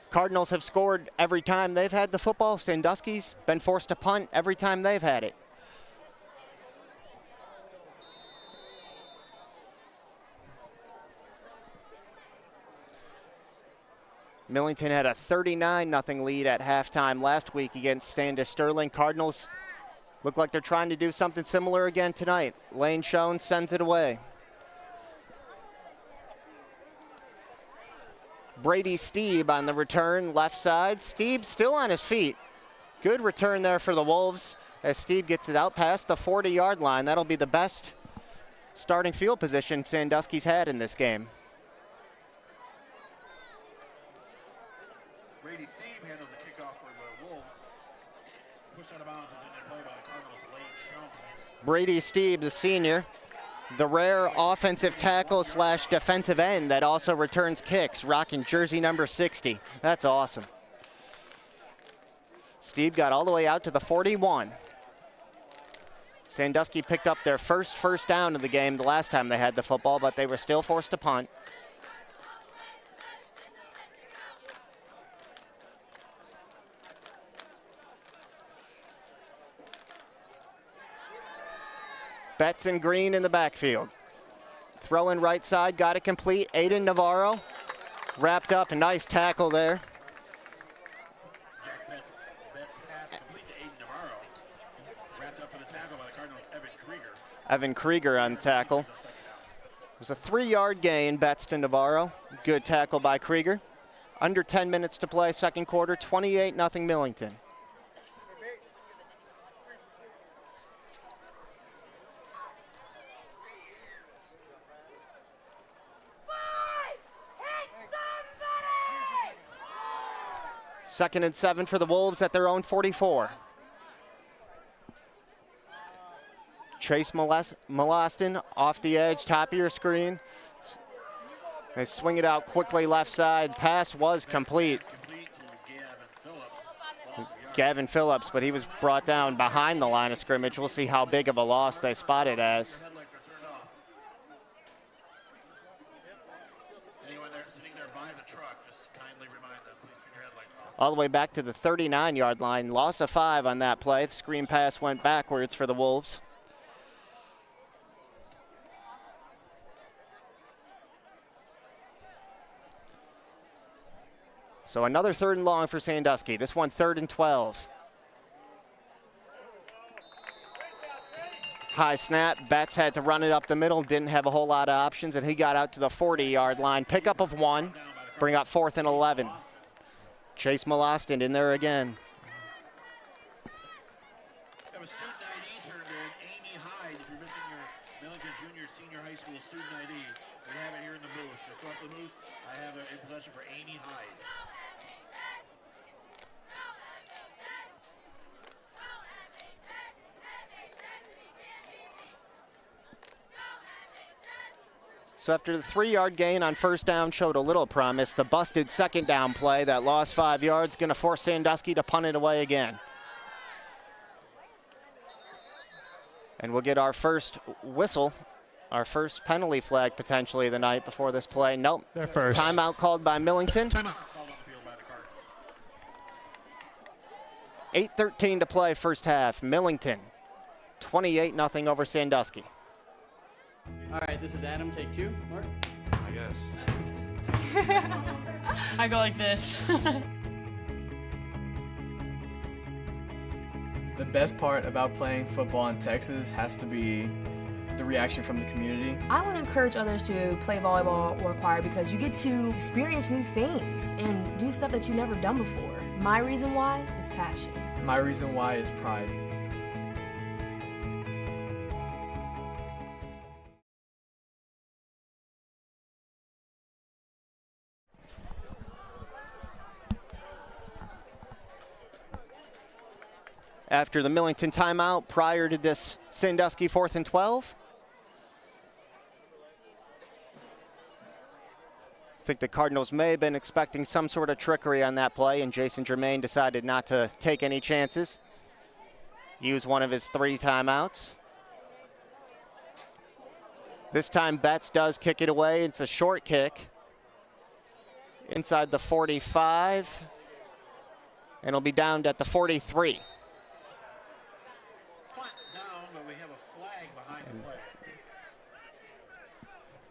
Cardinals have scored every time they've had the football. Sandusky's been forced to punt every time they've had it. Millington had a 39-0 lead at halftime last week against Sandusky Sterling. Cardinals look like they're trying to do something similar again tonight. Lane Schoen sends it away. Brady Steeb on the return, left side. Steeb still on his feet. Good return there for the Wolves as Steeb gets it out past the 40-yard line. That'll be the best starting field position Sandusky's had in this game. Brady Steeb handles a kickoff for the Wolves. Pushed out of bounds and didn't play by the Cardinals. Lane Schoen. Brady Steeb, the senior, the rare offensive tackle / defensive end that also returns kicks, rocking jersey number 60. That's awesome. Steeb got all the way out to the 41. Sandusky picked up their first down of the game the last time they had the football, but they were still forced to punt. Betts and Green in the backfield. Throw in right side, got it complete. Aiden Navarro wrapped up, a nice tackle there. Betts pass complete to Aiden Navarro. Wrapped up for the tackle by the Cardinals, Evan Krieger. Evan Krieger on tackle. It was a 3-yard gain, Betts to Navarro. Good tackle by Krieger. Under 10 minutes to play, second quarter, 28-0 Millington. Second and 7 for the Wolves at their own 44. Chase Molostin off the edge, top of your screen. They swing it out quickly left side. Pass was complete. Gavin Phillips, but he was brought down behind the line of scrimmage. We'll see how big of a loss they spot it as. Anyone there sitting there by the truck, just kindly remind them, please turn your headlights off. All the way back to the 39-yard line. Loss of 5 on that play. The screen pass went backwards for the Wolves. So another 3rd and long for Sandusky. This one 3rd and 12. High snap. Betts had to run it up the middle. Didn't have a whole lot of options, and he got out to the 40-yard line. Pickup of 1. Bring up 4th and 11. Chase Molostin in there again. Have a student ID turned in, Amy Hyde. If you're missing your Millington Junior Senior High School student ID, we have it here in the booth. Just go up to the booth. I have it in possession for Amy Hyde. So after the 3-yard gain on first down showed a little promise, the busted second down play that lost 5 yards going to force Sandusky to punt it away again. And we'll get our first whistle, our first penalty flag potentially of the night before this play. Nope. They're first. Timeout called by Millington. 8:13 to play first half. Millington, 28-0 over Sandusky. All right, this is Adam, take 2. Mark? I guess. I go like this. The best part about playing football in Texas has to be the reaction from the community. I want to encourage others to play volleyball or choir because you get to experience new things and do stuff that you've never done before. My reason why is passion. My reason why is pride. After the Millington timeout prior to this Sandusky 4th and 12. I think the Cardinals may have been expecting some sort of trickery on that play, and Jason Germain decided not to take any chances. Use one of his 3 timeouts. This time Betts does kick it away. It's a short kick. Inside the 45. And it'll be downed at the 43.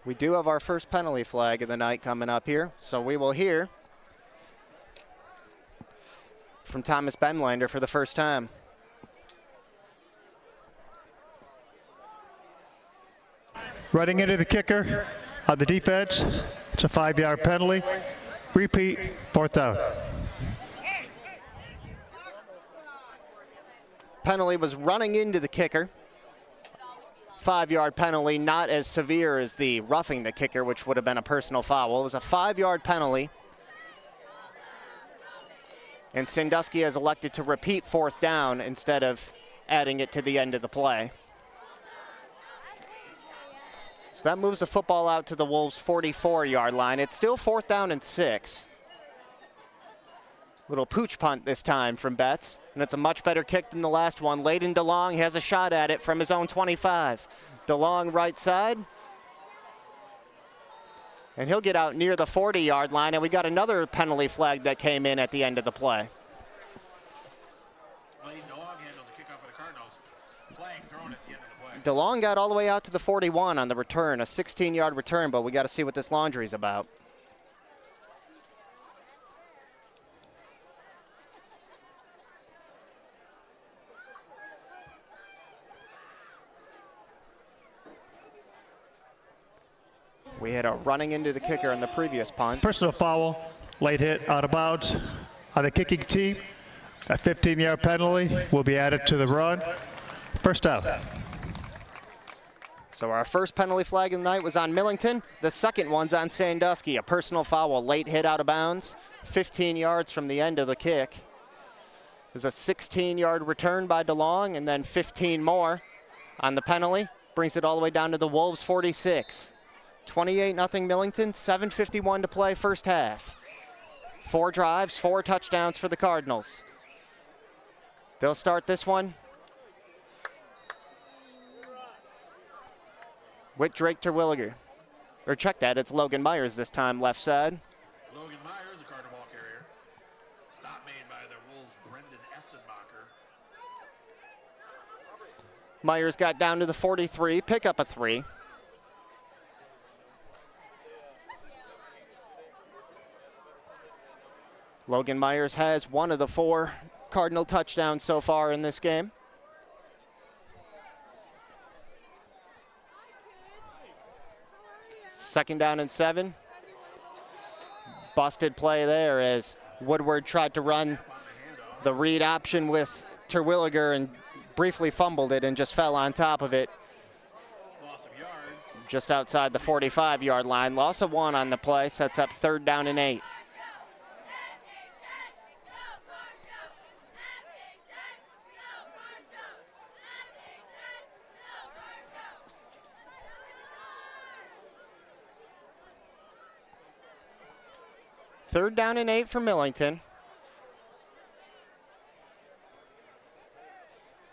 We do have our first penalty flag of the night coming up here, so we will hear from Thomas Bemlander for the first time. Running into the kicker on the defense. It's a 5-yard penalty. Repeat, 4th down. Penalty was running into the kicker. 5-yard penalty, not as severe as the roughing the kicker, which would have been a personal foul. It was a 5-yard penalty. And Sandusky has elected to repeat 4th down instead of adding it to the end of the play. So that moves the football out to the Wolves' 44-yard line. It's still 4th down and 6. Little pooch punt this time from Betts, and it's a much better kick than the last one. Layden DeLong has a shot at it from his own 25. DeLong right side. And he'll get out near the 40-yard line, and we got another penalty flag that came in at the end of the play. DeLong got all the way out to the 41 on the return, a 16-yard return, but we got to see what this laundry's about. We had a running into the kicker on the previous punt. Personal foul, late hit, out of bounds on the kicking team. A 15-yard penalty will be added to the run. First down. So our first penalty flag of the night was on Millington. The second one's on Sandusky. A personal foul, late hit out of bounds, 15 yards from the end of the kick. There's a 16-yard return by DeLong, and then 15 more on the penalty. Brings it all the way down to the Wolves' 46. 28-0 Millington, 7:51 to play first half. 4 drives, 4 touchdowns for the Cardinals. They'll start this one with Drake Terwilliger. Or check that, it's Logan Myers this time, left side. Logan Myers, a Cardinal ball carrier. Stop made by the Wolves' Brendan Essenbacher. Myers got down to the 43, pick up a 3. Logan Myers has one of the 4 Cardinal touchdowns so far in this game. Second down and 7. Busted play there as Woodward tried to run the read option with Terwilliger and briefly fumbled it and just fell on top of it. Just outside the 45-yard line. Loss of 1 on the play, sets up 3rd down and 8. 3rd down and 8 for Millington.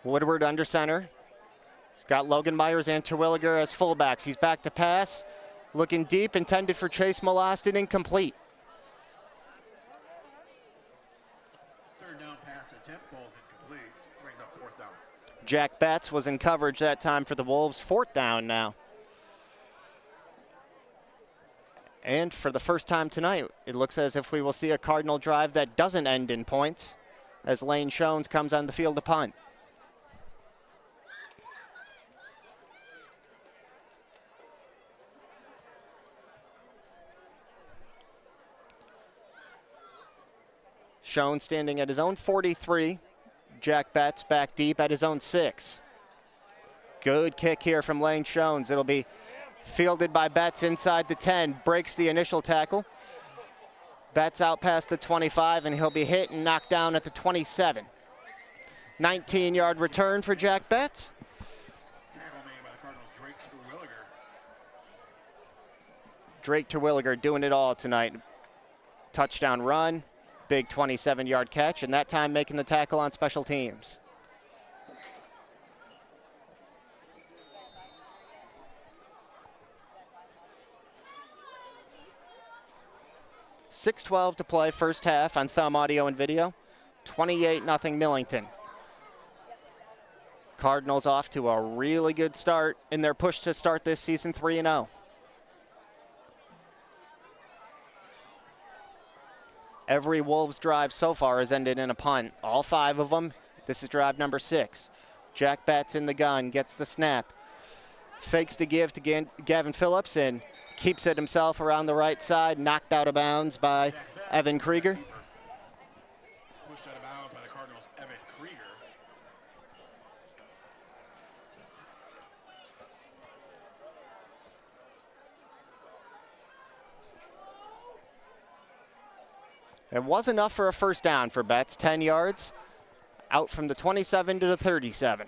Woodward under center. He's got Logan Myers and Terwilliger as fullbacks. He's back to pass. Looking deep, intended for Chase Molostin, incomplete. 3rd down pass attempt, both incomplete. Brings up 4th down. Jack Betts was in coverage that time for the Wolves. 4th down now. And for the first time tonight, it looks as if we will see a Cardinal drive that doesn't end in points as Lane Shones comes on the field to punt. Shones standing at his own 43. Jack Betts back deep at his own 6. Good kick here from Lane Shones. It'll be fielded by Betts inside the 10. Breaks the initial tackle. Betts out past the 25, and he'll be hit and knocked down at the 27. 19-yard return for Jack Betts. Tackle made by the Cardinals, Drake Terwilliger. Drake Terwilliger doing it all tonight. Touchdown run. Big 27-yard catch, and that time making the tackle on special teams. .6:12 to play first half on Thumb Audio and Video. 28-0 Millington. Cardinals off to a really good start in their push to start this season 3-0. Every Wolves drive so far has ended in a punt. All 5 of them. This is drive number 6. Jack Betts in the gun, gets the snap. Fakes to give to Gavin Phillips and keeps it himself around the right side. Knocked out of bounds by Evan Krieger. Pushed out of bounds by the Cardinals, Evan Krieger. It was enough for a first down for Betts, 10 yards, out from the 27 to the 37.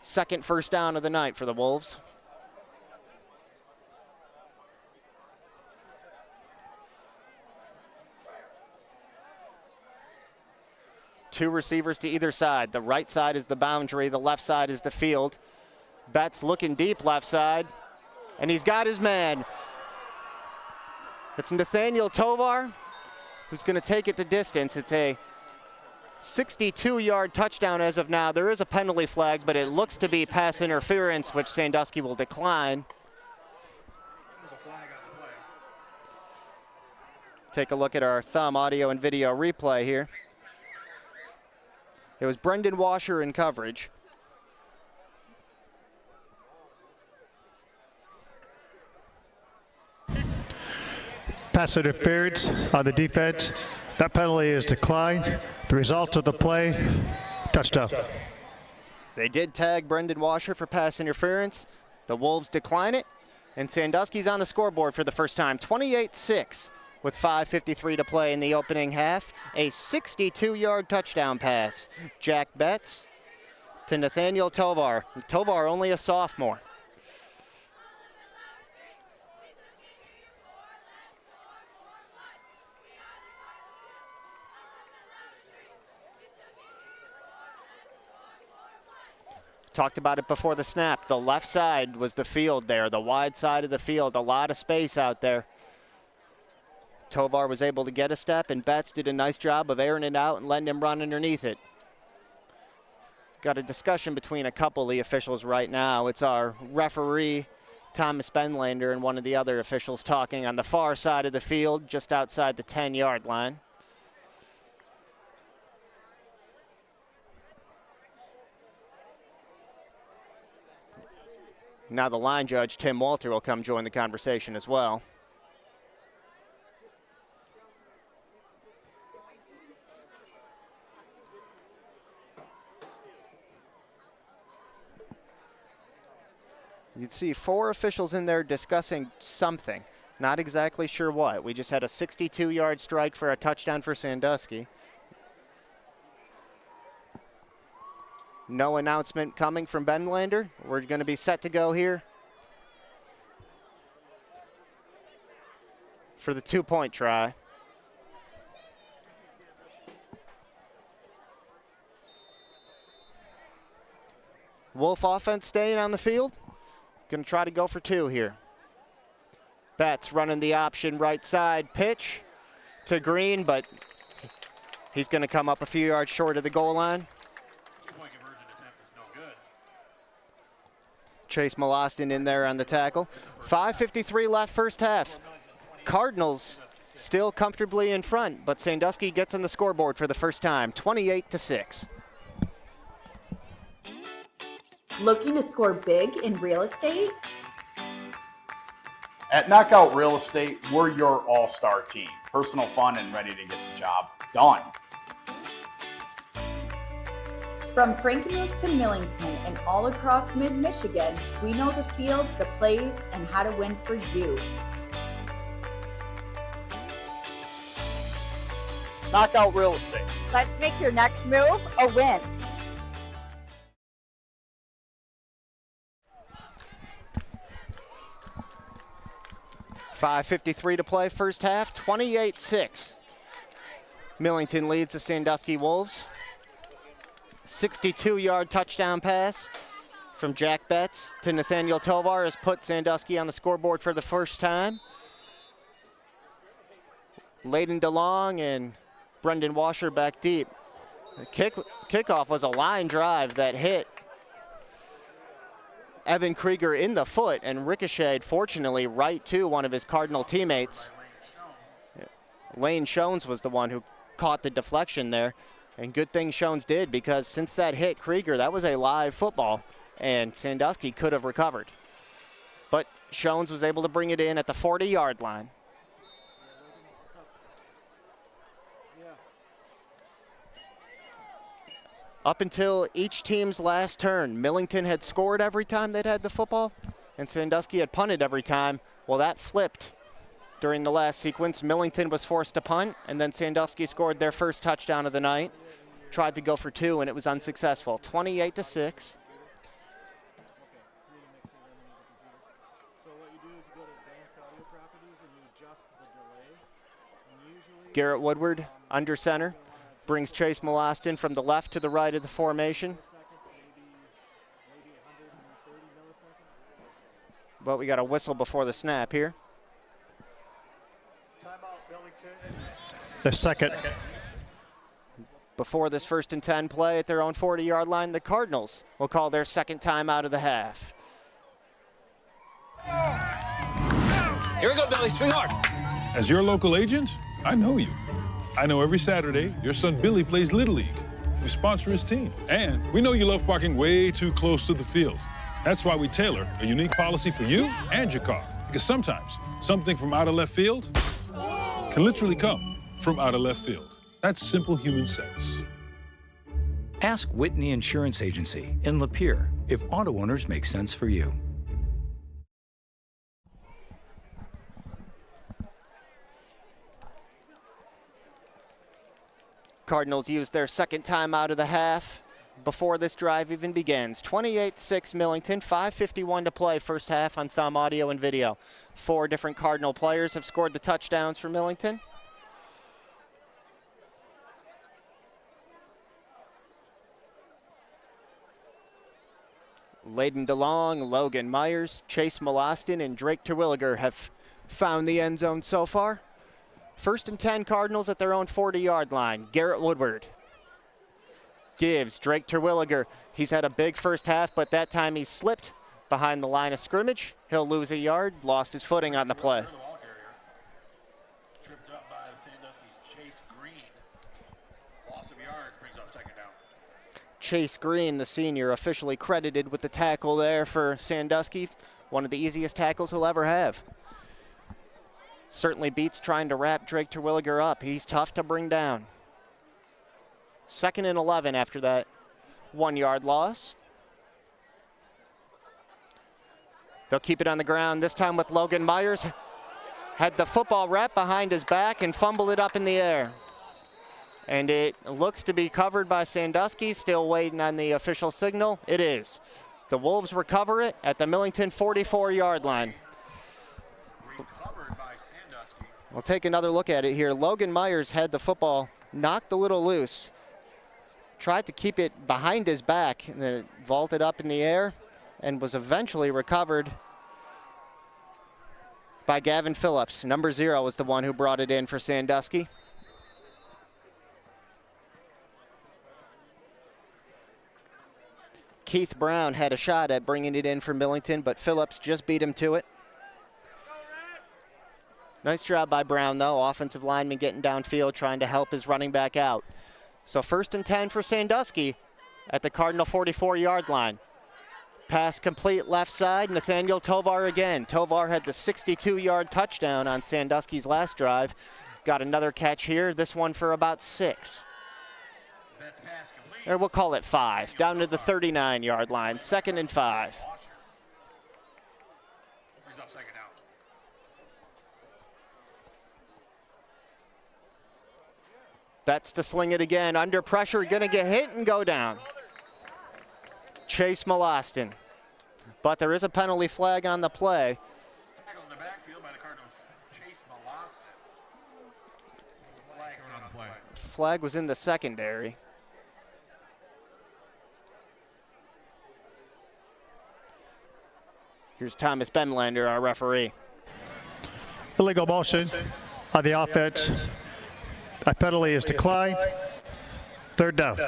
Second first down of the night for the Wolves. Two receivers to either side. The right side is the boundary, the left side is the field. Betts looking deep left side, and he's got his man. It's Nathaniel Tovar, who's going to take it the distance. It's a 62-yard touchdown as of now. There is a penalty flag, but it looks to be pass interference, which Sandusky will decline. There's a flag on the play. Take a look at our Thumb Audio and Video replay here. It was Brendan Washer in coverage. Pass interference on the defense. That penalty is declined. The result of the play, touchdown. They did tag Brendan Washer for pass interference. The Wolves decline it, and Sandusky's on the scoreboard for the first time. 28-6 with 5:53 to play in the opening half. A 62-yard touchdown pass. Jack Betts to Nathaniel Tovar. Tovar only a sophomore. Talked about it before the snap. The left side was the field there, the wide side of the field, a lot of space out there. Tovar was able to get a step, and Betts did a nice job of airing it out and letting him run underneath it. Got a discussion between a couple of the officials right now. It's our referee, Thomas Benlander, and one of the other officials talking on the far side of the field, just outside the 10-yard line. Now the line judge, Tim Walter, will come join the conversation as well. You'd see 4 officials in there discussing something. Not exactly sure what. We just had a 62-yard strike for a touchdown for Sandusky. No announcement coming from Benlander. We're going to be set to go here for the 2-point try. Wolf offense staying on the field. Going to try to go for 2 here. Betts running the option right side pitch to Green, but he's going to come up a few yards short of the goal line. Chase Molostin in there on the tackle. 5:53 left first half. Cardinals still comfortably in front, but Sandusky gets on the scoreboard for the first time, 28-6. Looking to score big in real estate? At Knockout Real Estate, we're your all-star team. Personal, fun, and ready to get the job done. From Frankenmuth to Millington and all across mid-Michigan, we know the field, the plays, and how to win for you. Knockout Real Estate. Let's make your next move a win. .553 to play first half, 28-6. Millington leads the Sandusky Wolves. 62-yard touchdown pass from Jack Betts to Nathaniel Tovar has put Sandusky on the scoreboard for the first time. Layden DeLong and Brendan Washer back deep. The kickoff was a line drive that hit Evan Krieger in the foot and ricocheted, fortunately, right to one of his Cardinal teammates. Lane Shones was the one who caught the deflection there. And good thing Shones did, because since that hit Krieger, that was a live football, and Sandusky could have recovered. But Shones was able to bring it in at the 40-yard line. Up until each team's last turn, Millington had scored every time they'd had the football, and Sandusky had punted every time. Well, that flipped during the last sequence. Millington was forced to punt, and then Sandusky scored their first touchdown of the night. Tried to go for 2, and it was unsuccessful. 28-6. Garrett Woodward under center. Brings Chase Molostin from the left to the right of the formation. But we got a whistle before the snap here. The second. Before this 1st and 10 play at their own 40-yard line, the Cardinals will call their second time out of the half. Here we go, Billy. Swing hard. As your local agent, I know you. I know every Saturday your son Billy plays Little League. We sponsor his team. And we know you love parking way too close to the field. That's why we tailor a unique policy for you and your car. Because sometimes something from out of left field can literally come from out of left field. That's simple human sense. Ask Whitney Insurance Agency in Lapeer if auto owners make sense for you. Cardinals used their second time out of the half before this drive even begins. 28-6 Millington, 5:51 to play first half on Thumb Audio and Video. 4 different Cardinal players have scored the touchdowns for Millington. Layden DeLong, Logan Myers, Chase Molostin, and Drake Terwilliger have found the end zone so far. 1st and 10 Cardinals at their own 40-yard line. Garrett Woodward gives Drake Terwilliger. He's had a big first half, but that time he slipped behind the line of scrimmage. He'll lose a yard, lost his footing on the play. Tripped up by Sandusky's Chase Green. Loss of yards brings up second down. Chase Green, the senior, officially credited with the tackle there for Sandusky. One of the easiest tackles he'll ever have. Certainly beats trying to wrap Drake Terwilliger up. He's tough to bring down. 2nd and 11 after that 1-yard loss. They'll keep it on the ground, this time with Logan Myers. Had the football wrapped behind his back and fumbled it up in the air. And it looks to be covered by Sandusky, still waiting on the official signal. It is. The Wolves recover it at the Millington 44-yard line. We'll take another look at it here. Logan Myers had the football knocked a little loose. tried to keep it behind his back, and then it vaulted up in the air and was eventually recovered by Gavin Phillips. Number 0 was the one who brought it in for Sandusky. Keith Brown had a shot at bringing it in for Millington, but Phillips just beat him to it. Nice job by Brown, though. Offensive lineman getting downfield, trying to help his running back out. So 1st and 10 for Sandusky at the Cardinal 44-yard line. Pass complete left side, Nathaniel Tovar again. Tovar had the 62-yard touchdown on Sandusky's last drive. Got another catch here, this one for about 6. Or we'll call it 5, down to the 39-yard line, 2nd and 5. Betts to sling it again, under pressure, gonna get hit and go down. Chase Molostin. But there is a penalty flag on the play. Tackle in the backfield by the Cardinals. Chase Molostin. Flag on the play. Flag was in the secondary. Here's Thomas Bemlander, our referee. Illegal motion on the offense. A penalty is declined. 3rd down.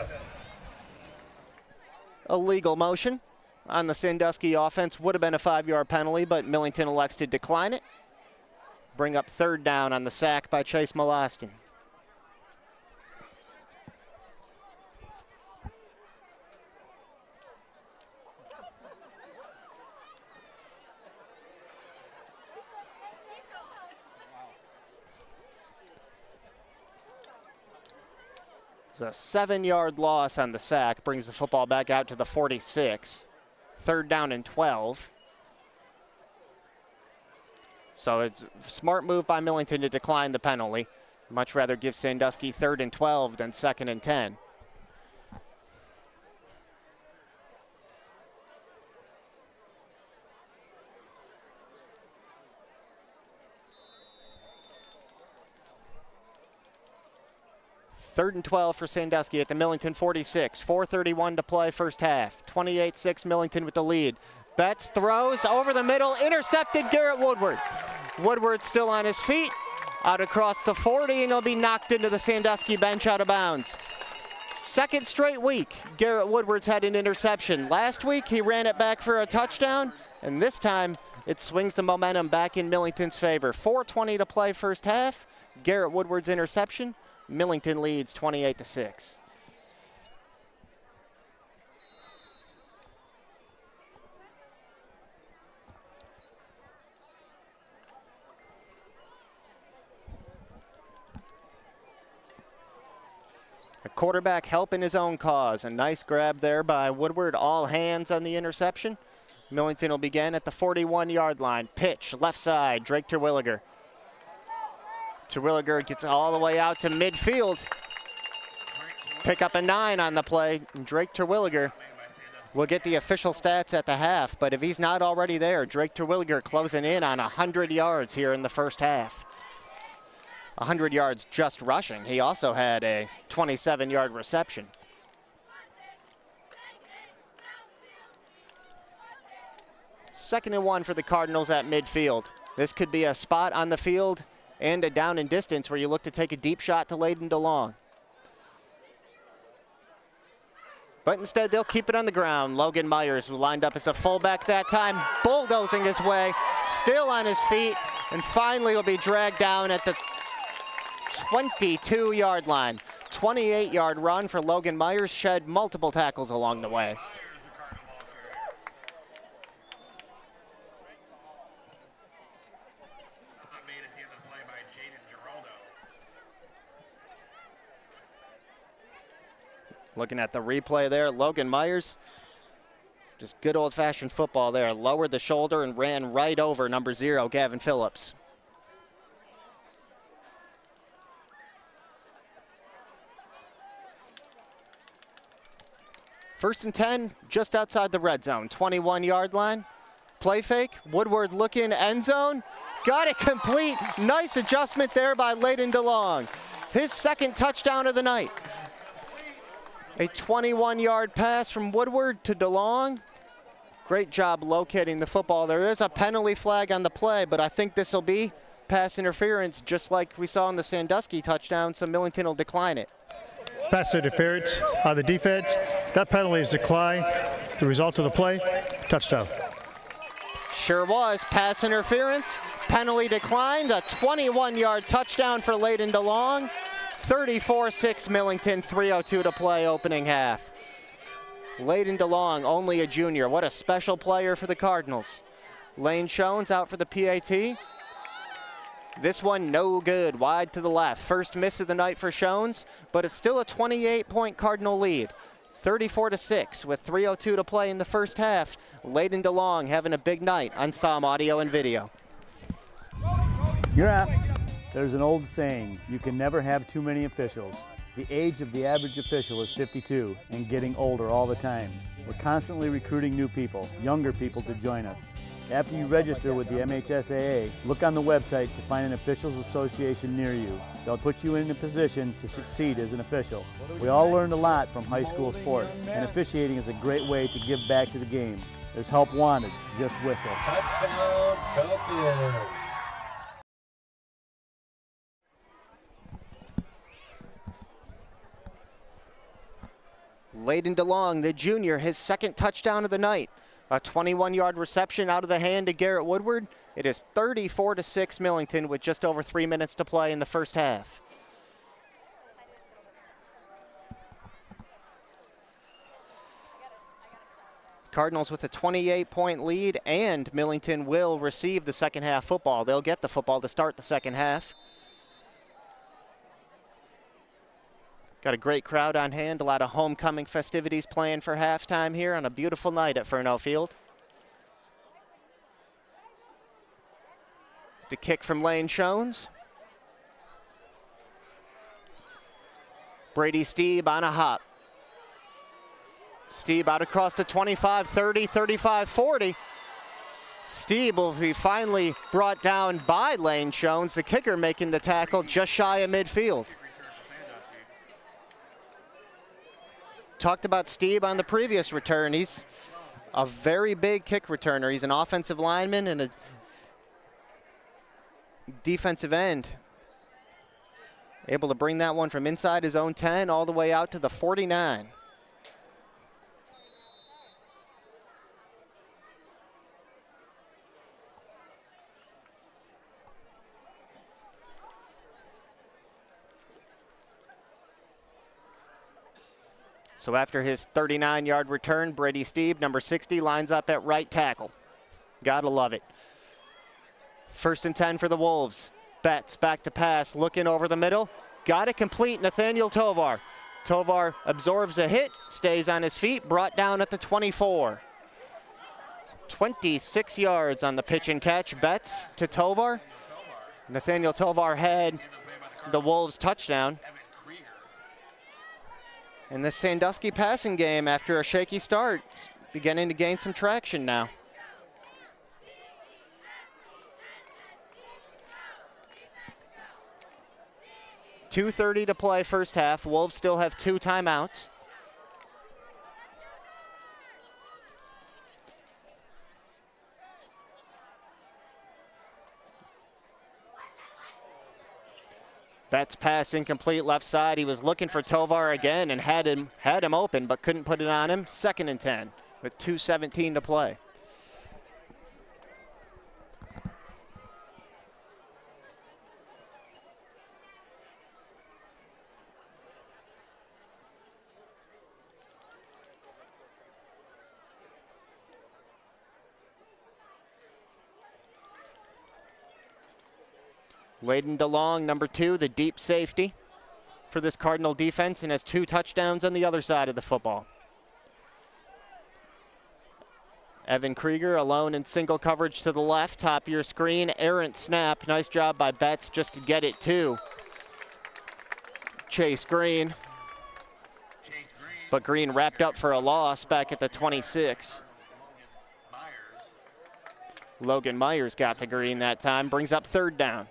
Illegal motion on the Sandusky offense. Would have been a 5-yard penalty, but Millington elects to decline it. Bring up 3rd down on the sack by Chase Molostin. It's a 7-yard loss on the sack, brings the football back out to the 46. 3rd down and 12. So it's a smart move by Millington to decline the penalty. Much rather give Sandusky 3rd and 12 than 2nd and 10. Third and 12 for Sandusky at the Millington 46. 4:31 to play, first half. 28-6 Millington with the lead. Betts throws over the middle, intercepted Garrett Woodward. Woodward still on his feet, out across the 40, and he'll be knocked into the Sandusky bench out of bounds. 2nd straight week, Garrett Woodward's had an interception. Last week, he ran it back for a touchdown, and this time, it swings the momentum back in Millington's favor. 4:20 to play, first half. Garrett Woodward's interception. Millington leads 28-6. A quarterback helping his own cause. A nice grab there by Woodward. All hands on the interception. Millington will begin at the 41-yard line. Pitch, left side, Drake Terwilliger. Terwilliger gets all the way out to midfield. Pick up a 9 on the play. Drake Terwilliger will get the official stats at the half, but if he's not already there, Drake Terwilliger closing in on 100 yards here in the first half. 100 yards just rushing. He also had a 27-yard reception. Second and 1 for the Cardinals at midfield. This could be a spot on the field and a down and distance where you look to take a deep shot to Layden DeLong. But instead, they'll keep it on the ground. Logan Myers, who lined up as a fullback that time, bulldozing his way, still on his feet, and finally will be dragged down at the 22-yard line. 28-yard run for Logan Myers, shed multiple tackles along the way. Looking at the replay there, Logan Myers, just good old-fashioned football there. Lowered the shoulder and ran right over number 0, Gavin Phillips. First and 10, just outside the red zone, 21-yard line. Play fake, Woodward looking end zone. Got it complete. Nice adjustment there by Layden DeLong. His 2nd touchdown of the night. A 21-yard pass from Woodward to DeLong. Great job locating the football. There is a penalty flag on the play, but I think this will be pass interference just like we saw in the Sandusky touchdown, so Millington will decline it. Pass interference on the defense. That penalty is declined. The result of the play, touchdown. Sure was. Pass interference. Penalty declined. A 21-yard touchdown for Layden DeLong. 34-6 Millington, 3:02 to play opening half. Layden DeLong, only a junior. What a special player for the Cardinals. Lane Shones out for the PAT. This one no good, wide to the left. First miss of the night for Shones, but it's still a 28-point Cardinal lead. 34-6 with 3:02 to play in the first half. Layden DeLong having a big night on Thumb Audio and Video. You're up. There's an old saying, you can never have too many officials. The age of the average official is 52 and getting older all the time. We're constantly recruiting new people, younger people to join us. After you register with the MHSAA, look on the website to find an officials association near you. They'll put you in a position to succeed as an official. We all learned a lot from high school sports, and officiating is a great way to give back to the game. There's help wanted, just whistle. Touchdown, Cardinals. Layden DeLong, the junior, his second touchdown of the night. A 21-yard reception out of the hand to Garrett Woodward. It is 34-6 Millington with just over 3 minutes to play in the first half. Cardinals with a 28-point lead, and Millington will receive the second half football. They'll get the football to start the second half. Got a great crowd on hand, a lot of homecoming festivities planned for halftime here on a beautiful night at Furneaux Field. The kick from Lane Shones. Brady Steeb on a hop. Steeb out across to 25, 30, 35, 40. Steeb will be finally brought down by Lane Shones, the kicker making the tackle just shy of midfield. Talked about Steeb on the previous return. He's a very big kick returner. He's an offensive lineman and a defensive end. Able to bring that one from inside his own 10 all the way out to the 49. So after his 39-yard return, Brady Steeb, number 60, lines up at right tackle. Gotta love it. 1st and 10 for the Wolves. Betts back to pass, looking over the middle. Got it complete, Nathaniel Tovar. Tovar absorbs a hit, stays on his feet, brought down at the 24. 26 yards on the pitch and catch. Betts to Tovar. Nathaniel Tovar had the Wolves touchdown. And this Sandusky passing game, after a shaky start, beginning to gain some traction now. .2:30 to play first half. Wolves still have 2 timeouts. Betts pass incomplete left side. He was looking for Tovar again and had him open, but couldn't put it on him. 2nd and 10 with 2:17 to play. Layden DeLong, number 2, the deep safety for this Cardinal defense, and has 2 touchdowns on the other side of the football. Evan Krieger alone in single coverage to the left, top of your screen. Errant snap. Nice job by Betts just to get it to Chase Green. But Green wrapped up for a loss back at the 26. Logan Myers got to Green that time, brings up 3rd down.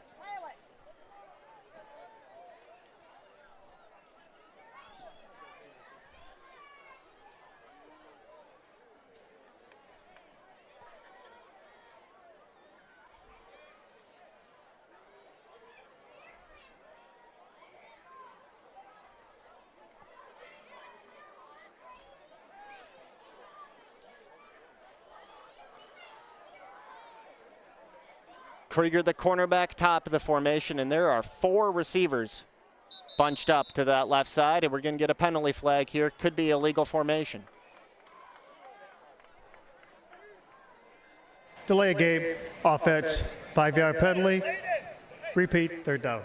Krieger, the cornerback, top of the formation, and there are 4 receivers bunched up to that left side, and we're going to get a penalty flag here. Could be illegal formation. Delay a game, offense, 5-yard penalty. Repeat, 3rd down.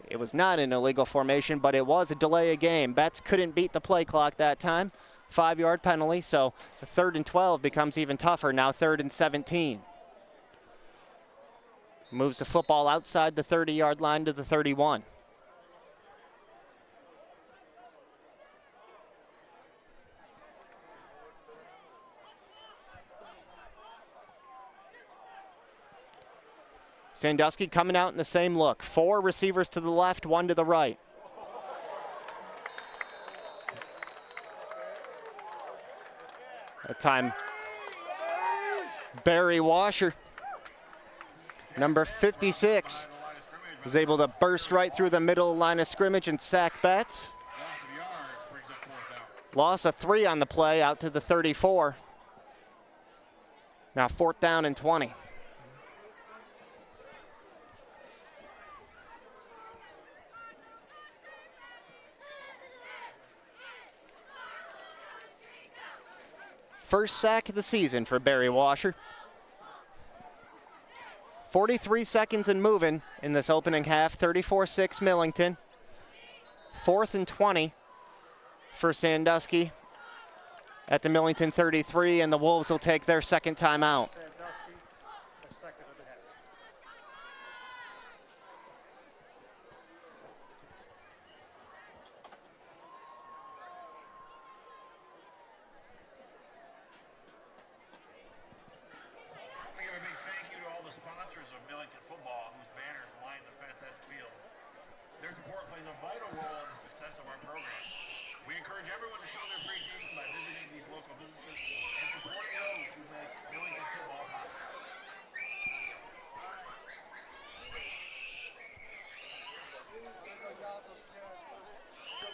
It was not an illegal formation, but it was a delay of game. Betts couldn't beat the play clock that time. 5-yard penalty, so the 3rd and 12 becomes even tougher. Now 3rd and 17. Moves the football outside the 30-yard line to the 31. Sandusky coming out in the same look. 4 receivers to the left, 1 to the right. That time, Barry Washer, number 56, was able to burst right through the middle line of scrimmage and sack Betts. Loss of 3 on the play, out to the 34. Now 4th down and 20. First sack of the season for Barry Washer. 43 seconds and moving in this opening half. 34-6 Millington. 4th and 20 for Sandusky at the Millington 33, and the Wolves will take their second timeout.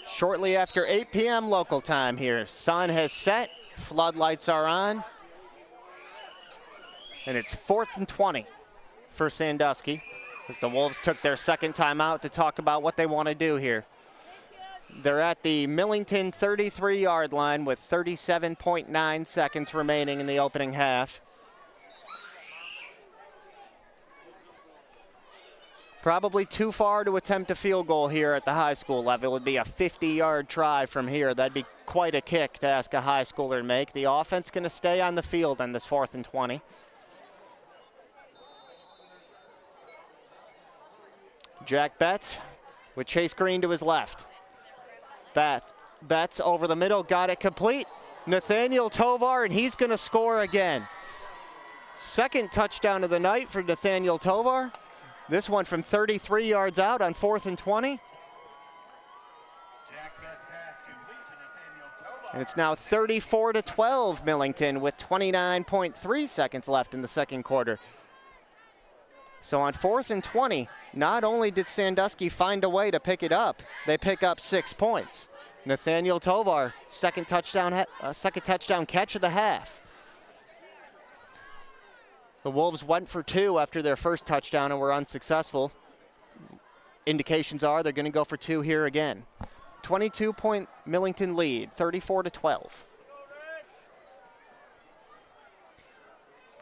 Shortly after 8 p.m. local time here. Sun has set, floodlights are on, and it's 4th and 20 for Sandusky as the Wolves took their second timeout to talk about what they want to do here. They're at the Millington 33-yard line with 37.9 seconds remaining in the opening half. Probably too far to attempt a field goal here at the high school level. It would be a 50-yard try from here. That'd be quite a kick to ask a high schooler to make. The offense going to stay on the field on this 4th and 20. Jack Betts with Chase Green to his left. Betts over the middle, got it complete. Nathaniel Tovar, and he's going to score again. Second touchdown of the night for Nathaniel Tovar. This one from 33 yards out on 4th and 20. And it's now 34-12 Millington with 29.3 seconds left in the second quarter. So on 4th and 20, not only did Sandusky find a way to pick it up, they pick up 6 points. Nathaniel Tovar, second touchdown catch of the half. The Wolves went for 2 after their first touchdown and were unsuccessful. Indications are they're going to go for 2 here again. 22-point Millington lead, 34-12.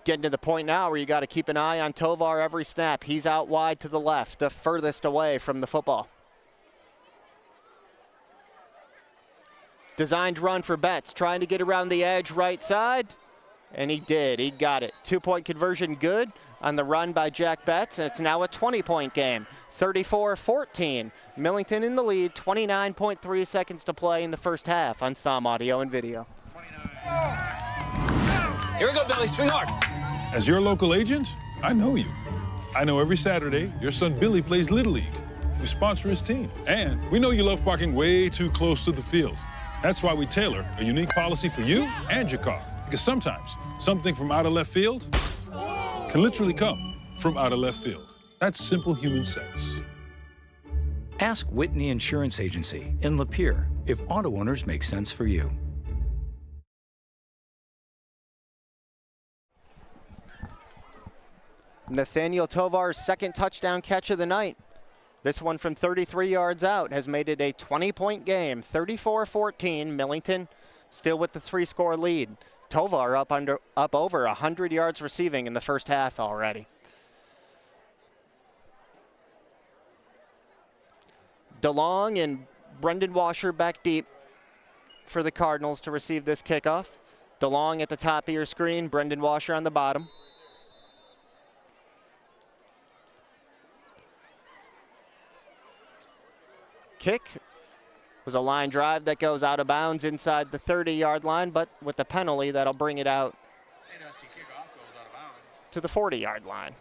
Getting to the point now where you got to keep an eye on Tovar every snap. He's out wide to the left, the furthest away from the football. Designed run for Betts, trying to get around the edge right side. And he did. He got it. 2-point conversion good on the run by Jack Betts, and it's now a 20-point game. 34-14. Millington in the lead. 29.3 seconds to play in the first half on Thumb Audio and Video. Here we go, Billy. Swing hard. As your local agent, I know you. I know every Saturday your son Billy plays Little League. We sponsor his team. And we know you love parking way too close to the field. That's why we tailor a unique policy for you and your car. Because sometimes something from out of left field can literally come from out of left field. That's simple human sense. Ask Whitney Insurance Agency in Lapeer if auto owners make sense for you. Nathaniel Tovar's second touchdown catch of the night. This one from 33 yards out has made it a 20-point game, 34-14. Millington still with the 3-score lead. Tovar up over 100 yards receiving in the first half already. DeLong and Brendan Washer back deep for the Cardinals to receive this kickoff. DeLong at the top of your screen, Brendan Washer on the bottom. Kick was a line drive that goes out of bounds inside the 30-yard line, but with the penalty, that'll bring it out to the 40-yard line.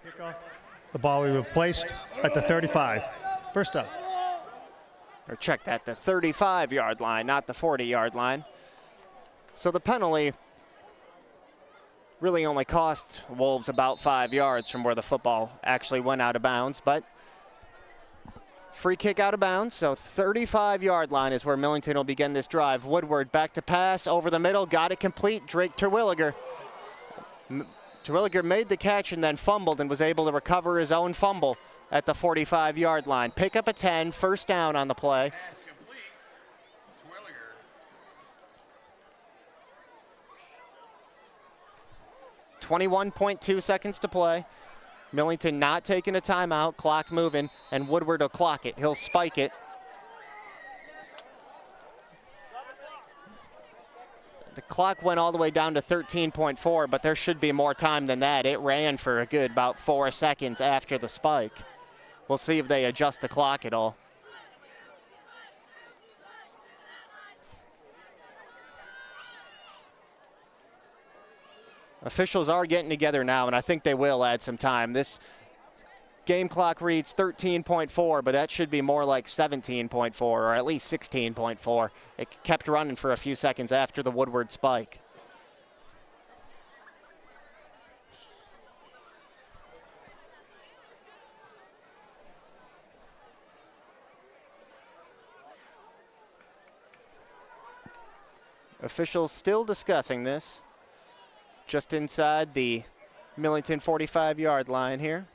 Kickoff. The ball we were placed at the 35. First up. Or check that, the 35-yard line, not the 40-yard line. So the penalty really only cost Wolves about 5 yards from where the football actually went out of bounds, but free kick out of bounds, so 35-yard line is where Millington will begin this drive. Woodward back to pass, over the middle, got it complete, Drake Terwilliger. Terwilliger made the catch and then fumbled and was able to recover his own fumble at the 45-yard line. Pick up a 10, first down on the play. 21.2 seconds to play. Millington not taking a timeout, clock moving, and Woodward will clock it. He'll spike it. The clock went all the way down to 13.4, but there should be more time than that. It ran for a good about 4 seconds after the spike. We'll see if they adjust the clock at all. Officials are getting together now, and I think they will add some time. This game clock reads 13.4, but that should be more like 17.4 or at least 16.4. It kept running for a few seconds after the Woodward spike. Officials still discussing this. Just inside the Millington 45-yard line here.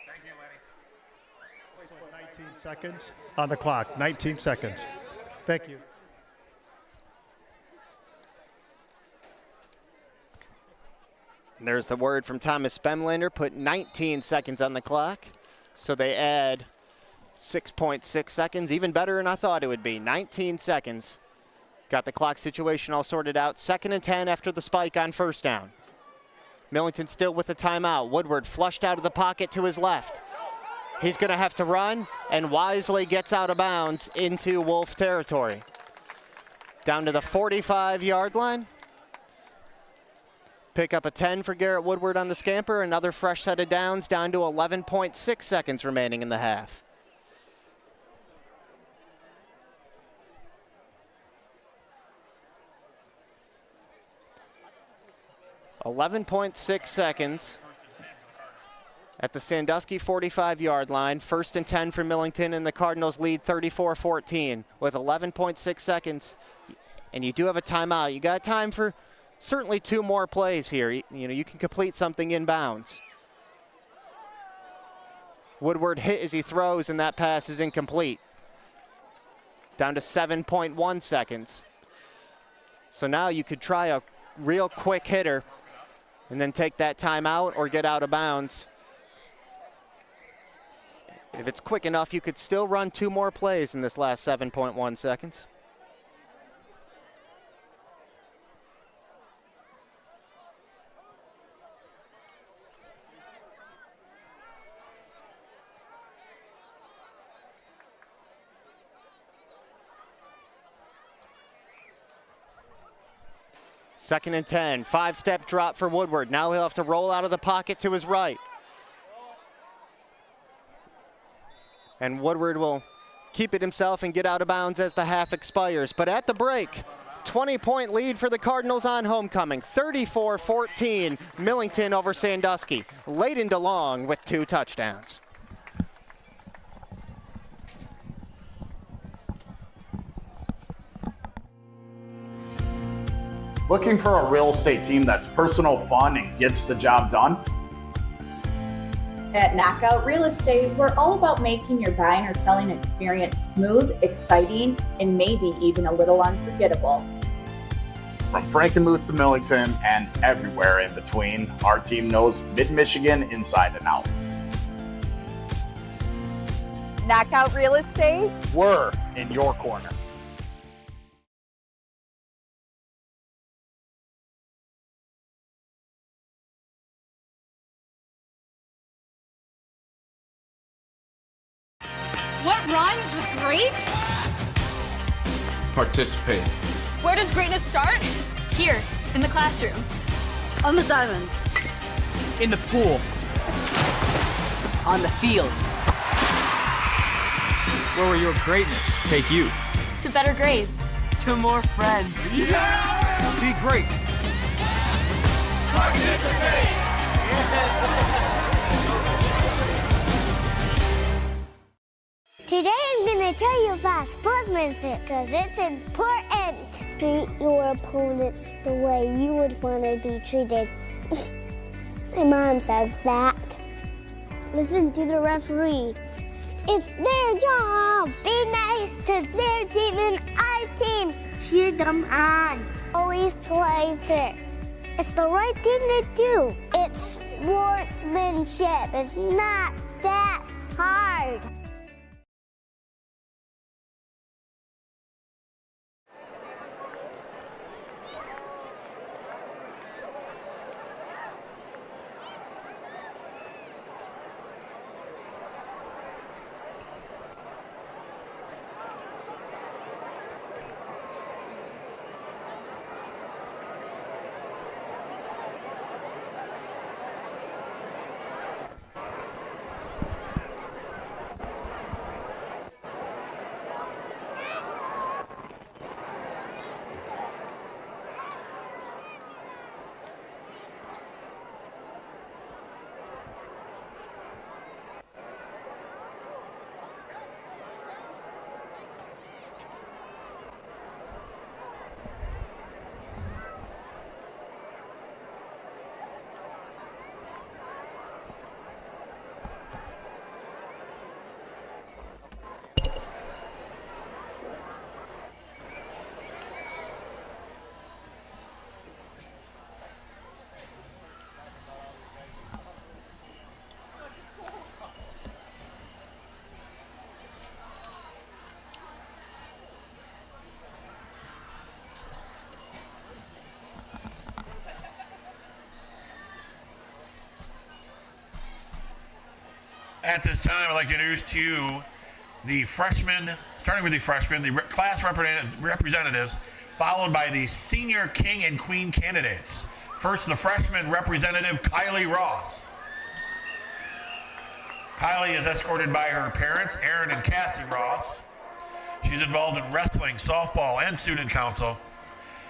Thank you, Lenny. 19 seconds on the clock, 19 seconds. Thank you. And there's the word from Thomas Bemlander, put 19 seconds on the clock. So they add 6.6 seconds, even better than I thought it would be. 19 seconds. Got the clock situation all sorted out. 2nd and 10 after the spike on first down. Millington still with the timeout. Woodward flushed out of the pocket to his left. He's going to have to run, and wisely gets out of bounds into Wolf territory. Down to the 45-yard line. Pick up a 10 for Garrett Woodward on the scamper. Another fresh set of downs, down to 11.6 seconds remaining in the half. .6 seconds at the Sandusky 45-yard line. 1st and 10 for Millington, and the Cardinals lead 34-14 with 11.6 seconds. And you do have a timeout. You got time for certainly 2 more plays here. You know, you can complete something inbounds. Woodward hit as he throws, and that pass is incomplete. Down to 7.1 seconds. So now you could try a real quick hitter and then take that timeout or get out of bounds. If it's quick enough, you could still run 2 more plays in this last 7.1 seconds. 2nd and 10. 5-step drop for Woodward. Now he'll have to roll out of the pocket to his right. And Woodward will keep it himself and get out of bounds as the half expires. But at the break, 20-point lead for the Cardinals on homecoming. 34-14, Millington over Sandusky. Layden DeLong with 2 touchdowns. Looking for a real estate team that's personal, fun, and gets the job done? At Knockout Real Estate, we're all about making your buying or selling experience smooth, exciting, and maybe even a little unforgettable. From Frankenmuth to Millington and everywhere in between, our team knows Mid-Michigan inside and out. Knockout Real Estate, We're in your corner. What rhymes with great? Participate. Where does greatness start? Here, in the classroom. On the diamond. In the pool. On the field. Where will your greatness take you? To better grades. To more friends. Yeah! Be great. Participate! Today I'm going to tell you about sportsmanship because it's important. Treat your opponents the way you would want to be treated. My mom says that. Listen to the referees. It's their job. Be nice to their team and our team. Cheer them on. Always play fair. It's the right thing to do. It's sportsmanship. It's not that hard. At this time, I'd like to introduce to you the freshmen, starting with the freshmen, the class representatives, followed by the senior king and queen candidates. First, the freshman representative, Kylie Ross. Kylie is escorted by her parents, Aaron and Cassie Ross. She's involved in wrestling, softball, and student council.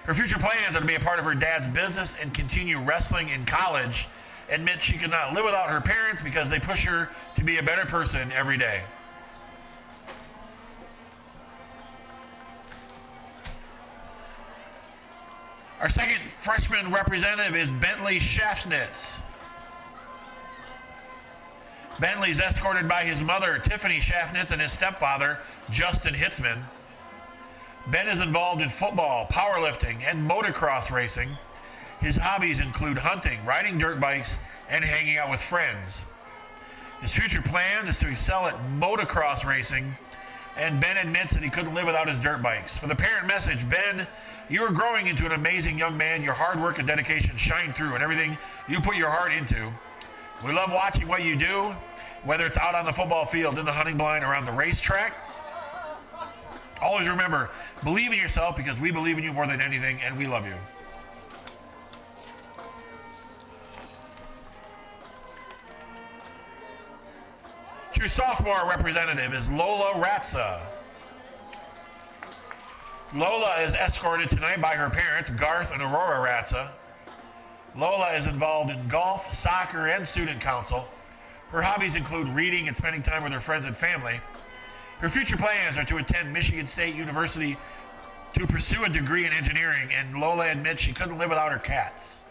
Her future plans are to be a part of her dad's business and continue wrestling in college. Admits she could not live without her parents because they push her to be a better person every day. Our second freshman representative is Bentley Schafnitz. Bentley's escorted by his mother, Tiffany Schafnitz, and his stepfather, Justin Hitzman. Ben is involved in football, powerlifting, and motocross racing. His hobbies include hunting, riding dirt bikes, and hanging out with friends. His future plan is to excel at motocross racing, and Ben admits that he couldn't live without his dirt bikes. For the parent message, Ben, you are growing into an amazing young man. Your hard work and dedication shine through in everything you put your heart into. We love watching what you do, whether it's out on the football field, in the hunting blind, or on the racetrack. Always remember, believe in yourself because we believe in you more than anything, and we love you. Your sophomore representative is Lola Ratza. Lola is escorted tonight by her parents, Garth and Aurora Ratza. Lola is involved in golf, soccer, and student council. Her hobbies include reading and spending time with her friends and family. Her future plans are to attend Michigan State University to pursue a degree in engineering, and Lola admits she couldn't live without her cats.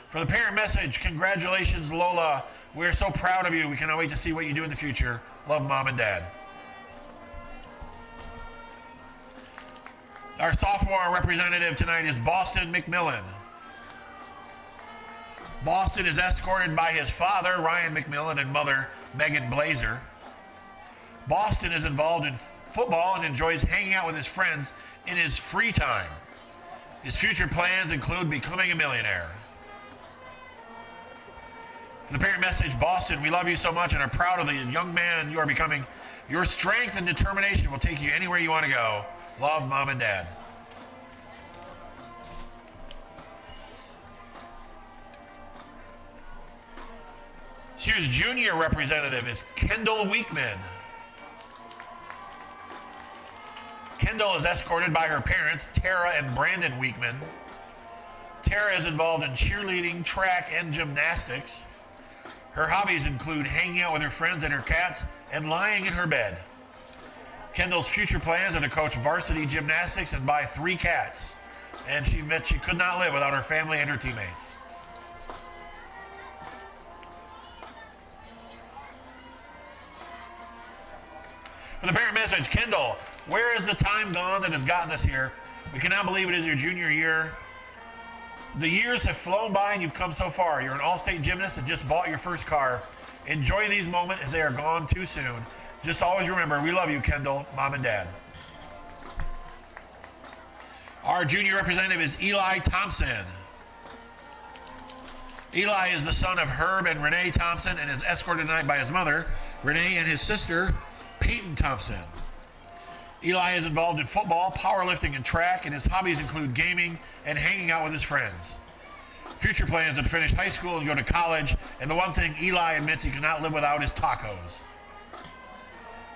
For the parent message, congratulations, Lola. We're so proud of you. We cannot wait to see what you do in the future. Love, Mom and Dad. Our sophomore representative tonight is Boston McMillan. Boston is escorted by his father, Ryan McMillan, and mother, Megan Blazer. Boston is involved in football and enjoys hanging out with his friends in his free time. His future plans include becoming a millionaire. For the parent message, Boston, we love you so much and are proud of the young man you are becoming. Your strength and determination will take you anywhere you want to go. Love, Mom and Dad. Here's junior representative is Kendall Weekman. Kendall is escorted by her parents, Tara and Brandon Weekman. Tara is involved in cheerleading, track, and gymnastics. Her hobbies include hanging out with her friends and her cats and lying in her bed. Kendall's future plans are to coach varsity gymnastics and buy 3 cats. And she admits she could not live without her family and her teammates. For the parent message, Kendall, where is the time gone that has gotten us here? We cannot believe it is your junior year. The years have flown by and you've come so far. You're an all-state gymnast and just bought your first car. Enjoy these moments as they are gone too soon. Just always remember, we love you, Kendall, Mom and Dad. Our junior representative is Eli Thompson. Eli is the son of Herb and Renee Thompson and is escorted tonight by his mother, Renee, and his sister, Peyton Thompson. Eli is involved in football, powerlifting, and track, and his hobbies include gaming and hanging out with his friends. Future plans are to finish high school and go to college, and the one thing Eli admits he cannot live without is tacos.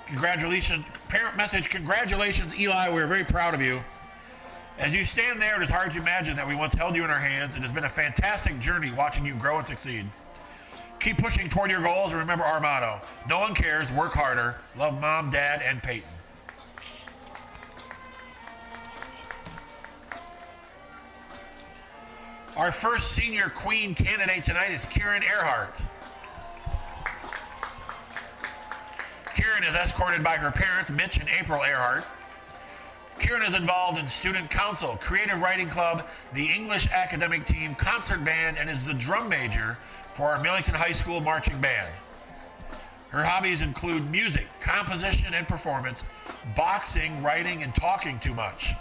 Congratulations, parent message, congratulations, Eli, we're very proud of you. As you stand there, it is hard to imagine that we once held you in our hands. It has been a fantastic journey watching you grow and succeed. Keep pushing toward your goals and remember our motto, no one cares, work harder, love Mom, Dad, and Peyton. Our first senior queen candidate tonight is Kieran Earhart. Kieran is escorted by her parents, Mitch and April Earhart. Kieran is involved in student council, creative writing club, the English academic team, concert band, and is the drum major for our Millington High School marching band. Her hobbies include music, composition and performance, boxing, writing, and talking too much.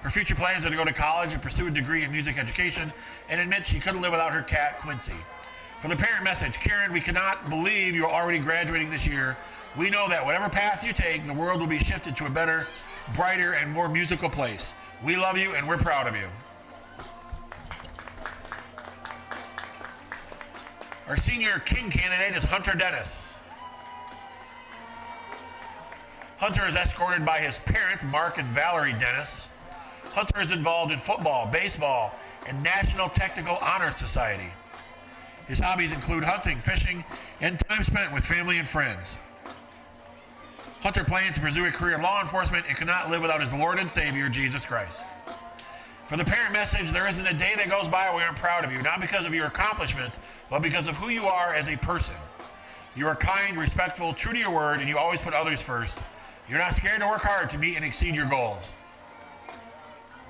Her future plans are to go to college and pursue a degree in music education and admits she couldn't live without her cat, Quincy. For the parent message, Karen, we cannot believe you're already graduating this year. We know that whatever path you take, the world will be shifted to a better, brighter, and more musical place. We love you and we're proud of you. Our senior king candidate is Hunter Dennis. Hunter is escorted by his parents, Mark and Valerie Dennis. Hunter is involved in football, baseball, and National Technical Honor Society. His hobbies include hunting, fishing, and time spent with family and friends. Hunter plans to pursue a career in law enforcement and cannot live without his Lord and Savior, Jesus Christ. For the parent message, there isn't a day that goes by where we aren't proud of you, not because of your accomplishments, but because of who you are as a person. You are kind, respectful, true to your word, and you always put others first. You're not scared to work hard to meet and exceed your goals.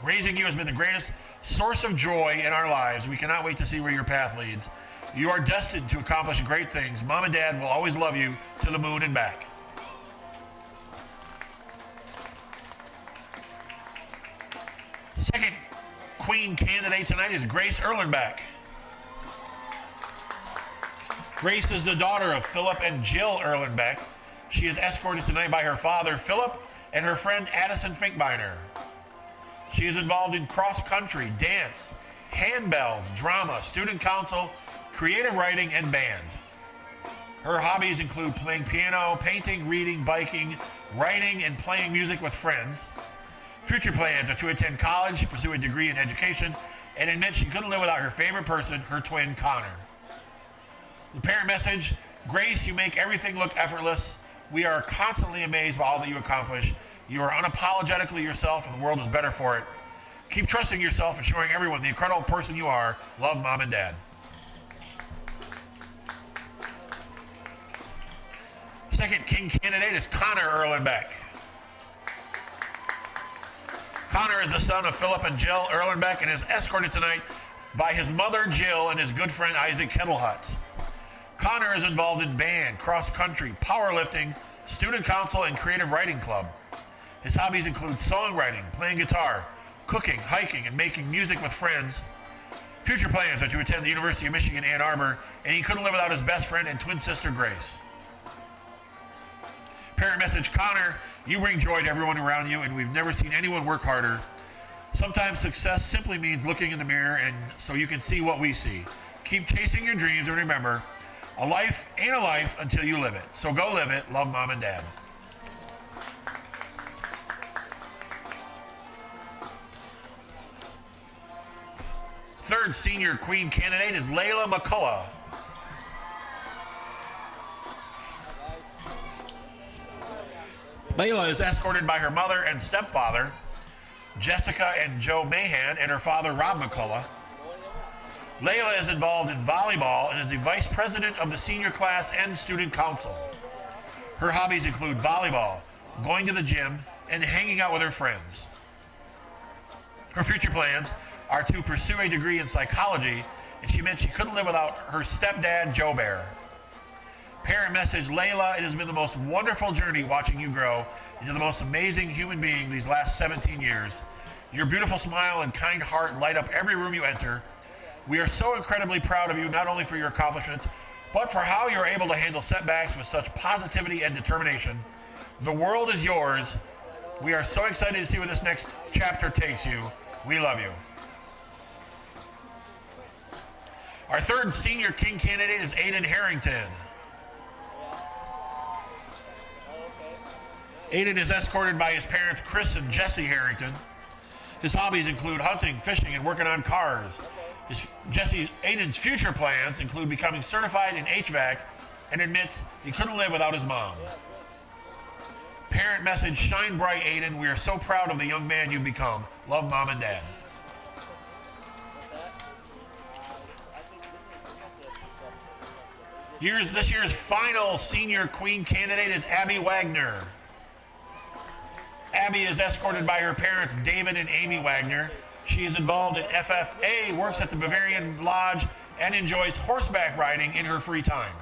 Raising you has been the greatest source of joy in our lives. We cannot wait to see where your path leads. You are destined to accomplish great things. Mom and Dad will always love you to the moon and back. Second queen candidate tonight is Grace Erlenbeck. Grace is the daughter of Philip and Jill Erlenbeck. She is escorted tonight by her father, Philip, and her friend Addison Finkbeiner. She is involved in cross-country, dance, handbells, drama, student council, creative writing, and band. Her hobbies include playing piano, painting, reading, biking, writing, and playing music with friends. Future plans are to attend college, pursue a degree in education, and admit she couldn't live without her favorite person, her twin, Connor. The parent message: Grace, you make everything look effortless. We are constantly amazed by all that you accomplish. You are unapologetically yourself, and the world is better for it. Keep trusting yourself and showing everyone the incredible person you are. Love, Mom and Dad. Second King candidate is Connor Erlenbeck. Connor is the son of Philip and Jill Erlenbeck and is escorted tonight by his mother, Jill, and his good friend, Isaac Kettlehut. Connor is involved in band, cross-country, powerlifting, student council, and creative writing club. His hobbies include songwriting, playing guitar, cooking, hiking, and making music with friends. Future plans are to attend the University of Michigan, Ann Arbor, and he couldn't live without his best friend and twin sister, Grace. Parent message: Connor, you bring joy to everyone around you, and we've never seen anyone work harder. Sometimes success simply means looking in the mirror and so you can see what we see. Keep chasing your dreams and remember, a life ain't a life until you live it. So go live it. Love, Mom and Dad. Third senior queen candidate is Layla McCullough. Layla is escorted by her mother and stepfather, Jessica and Joe Mahan, and her father, Rob McCullough. Layla is involved in volleyball and is the vice president of the senior class and student council. Her hobbies include volleyball, going to the gym, and hanging out with her friends. Her future plans are to pursue a degree in psychology, and she meant she couldn't live without her stepdad, Joe Bear. Parent message: Layla, it has been the most wonderful journey watching you grow into the most amazing human being these last 17 years. Your beautiful smile and kind heart light up every room you enter. We are so incredibly proud of you, not only for your accomplishments, but for how you're able to handle setbacks with such positivity and determination. The world is yours. We are so excited to see where this next chapter takes you. We love you. Our third senior king candidate is Aiden Harrington. Aiden is escorted by his parents, Chris and Jesse Harrington. His hobbies include hunting, fishing, and working on cars. Aiden's future plans include becoming certified in HVAC and admits he couldn't live without his mom. Parent message: shine bright, Aiden. We are so proud of the young man you've become. Love, Mom and Dad. This year's final senior queen candidate is Abby Wagner. Abby is escorted by her parents, David and Amy Wagner. She is involved in FFA, works at the Bavarian Lodge, and enjoys horseback riding in her free time.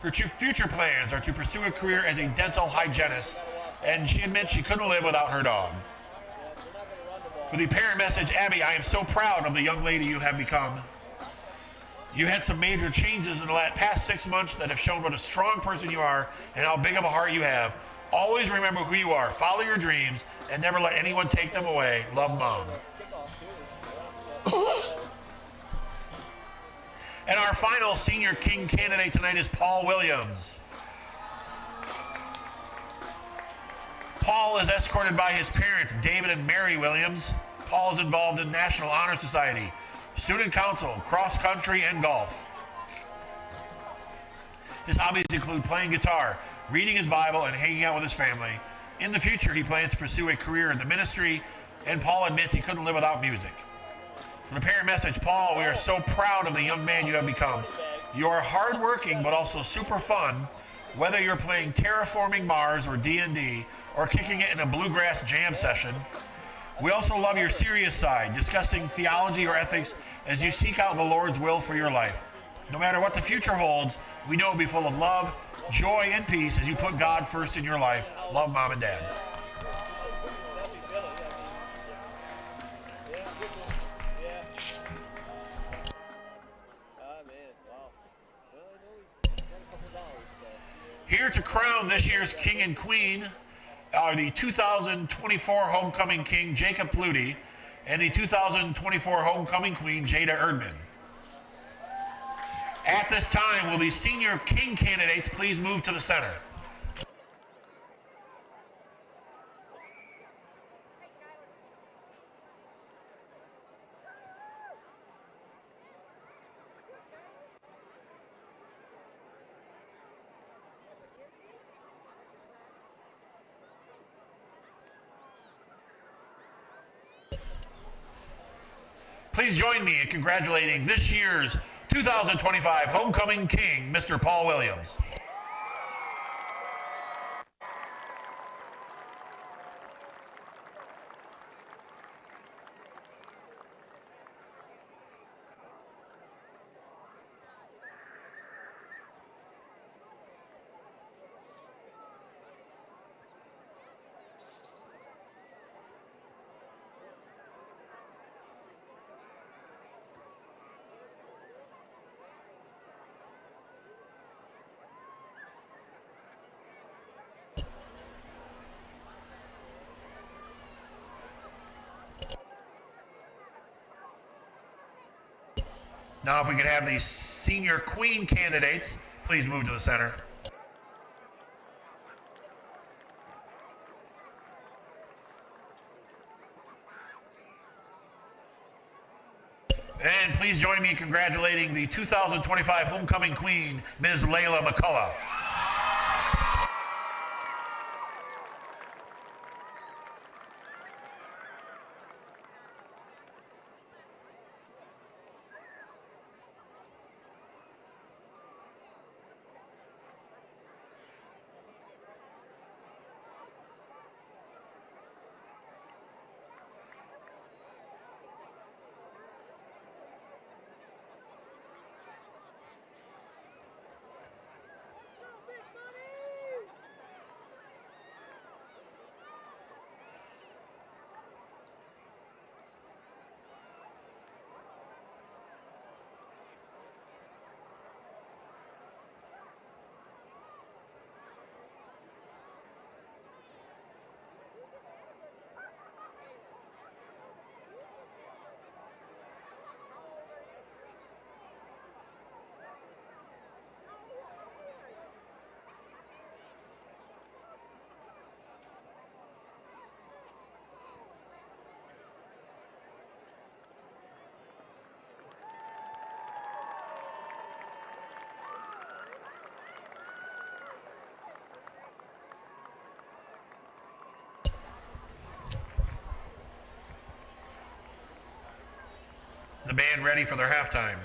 Her future plans are to pursue a career as a dental hygienist, and she admits she couldn't live without her dog. For the parent message: Abby, I am so proud of the young lady you have become. You had some major changes in the past 6 months that have shown what a strong person you are and how big of a heart you have. Always remember who you are, follow your dreams, and never let anyone take them away. Love, Mom. And our final senior king candidate tonight is Paul Williams. Paul is escorted by his parents, David and Mary Williams. Paul is involved in National Honor Society, student council, cross country, and golf. His hobbies include playing guitar, reading his Bible, and hanging out with his family. In the future, he plans to pursue a career in the ministry, and Paul admits he couldn't live without music. For the parent message: Paul, we are so proud of the young man you have become. You are hardworking, but also super fun, whether you're playing Terraforming Mars or D&D, or kicking it in a bluegrass jam session. We also love your serious side, discussing theology or ethics as you seek out the Lord's will for your life. No matter what the future holds, we know it will be full of love, joy, and peace as you put God first in your life. Love, Mom and Dad. Here to crown this year's king and queen are the 2024 homecoming king, Jacob Flutie, and the 2024 homecoming queen, Jada Erdman. At this time, will the senior king candidates please move to the center? Please join me in congratulating this year's 2025 Homecoming King, Mr. Paul Williams. Now, if we could have the senior queen candidates, please move to the center. And please join me in congratulating the 2025 Homecoming Queen, Ms. Layla McCullough. Is the band ready for their halftime?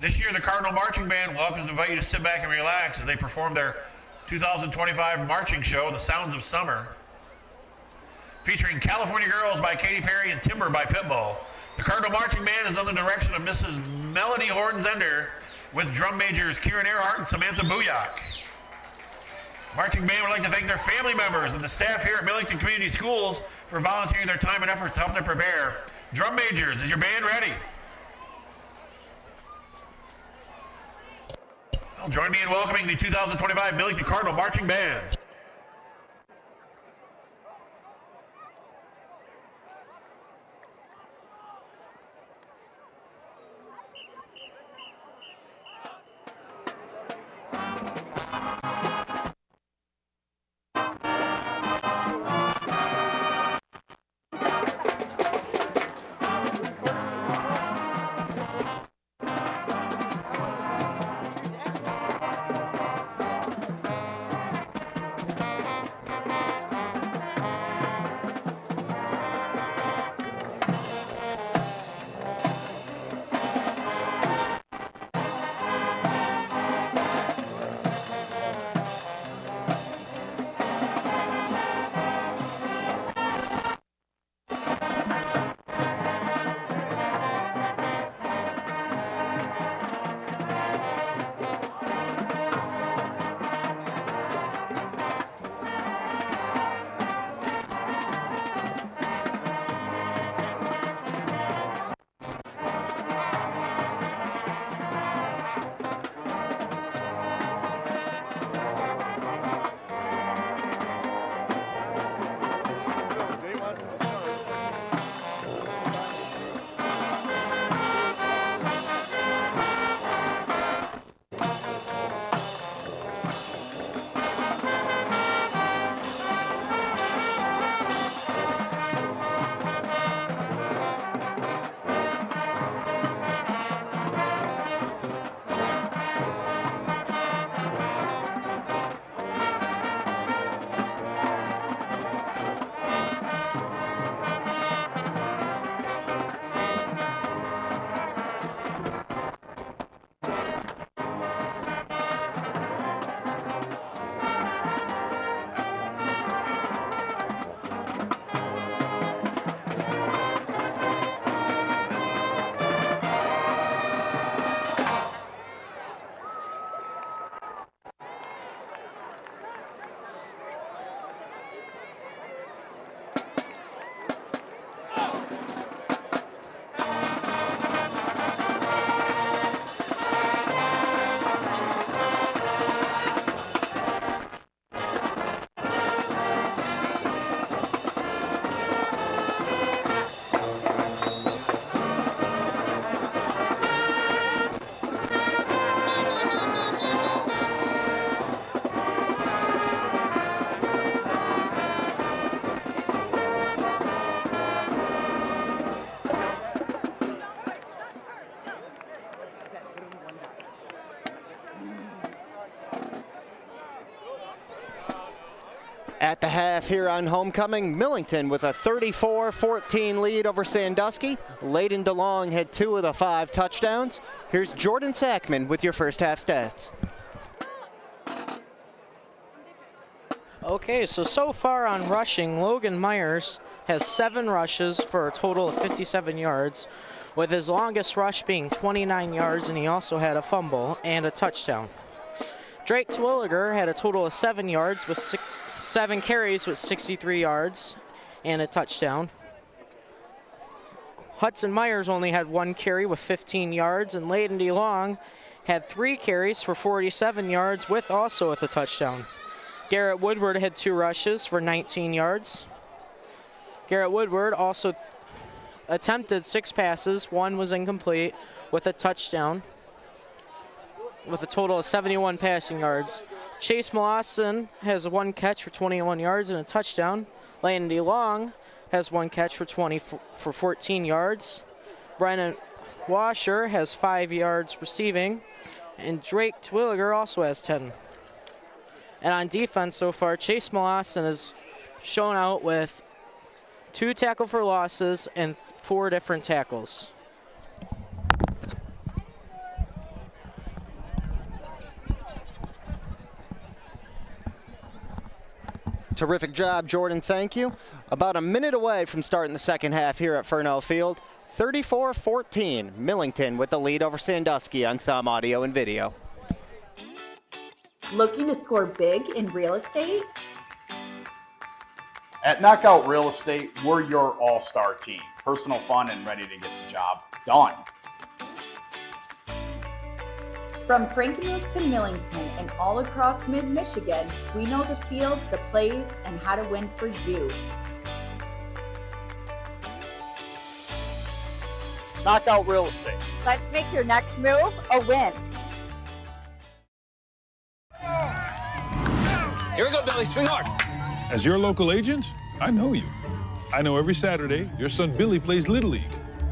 This year, the Cardinal Marching Band welcomes and invite you to sit back and relax as they perform their 2025 marching show, The Sounds of Summer, featuring California Girls by Katy Perry and Timber by Pitbull. The Cardinal Marching Band is under the direction of Mrs. Melody Hornzender with drum majors Kieran Earhart and Samantha Booyak. Marching Band would like to thank their family members and the staff here at Millington Community Schools for volunteering their time and efforts to help them prepare. Drum majors, is your band ready? Well, join me in welcoming the 2025 Millington Cardinal Marching Band. At the half here on homecoming, Millington with a 34-14 lead over Sandusky. Layden DeLong had 2 of the 5 touchdowns. Here's Jordan Sackman with your first half stats. Okay, so far on rushing, Logan Myers has 7 rushes for a total of 57 yards, with his longest rush being 29 yards, and he also had a fumble and a touchdown. Drake Twilliger had a total of 7 yards with 7 carries with 63 yards and a touchdown. Hudson Myers only had 1 carry with 15 yards, and Layden DeLong had 3 carries for 47 yards with a touchdown. Garrett Woodward had 2 rushes for 19 yards. Garrett Woodward also attempted 6 passes, 1 was incomplete with a touchdown, with a total of 71 passing yards. Chase Mawson has 1 catch for 21 yards and a touchdown. Layden DeLong has 1 catch for 14 yards. Brennan Washer has 5 yards receiving, and Drake Twilliger also has 10. And on defense so far, Chase Mawson has shown out with 2 tackle for losses and 4 different tackles. Terrific job, Jordan, thank you. About a minute away from starting the second half here at Furneaux Field. 34-14, Millington with the lead over Sandusky on Thumb Audio and Video. Looking to score big in real estate? At Knockout Real Estate, we're your all-star team. Personal, fun, and ready to get the job done. From Frankenmuth to Millington and all across mid-Michigan, we know the field, the plays, and how to win for you. Knockout Real Estate. Let's make your next move a win. Here we go, Billy. Swing hard. As your local agent, I know you. I know every Saturday your son Billy plays Little League.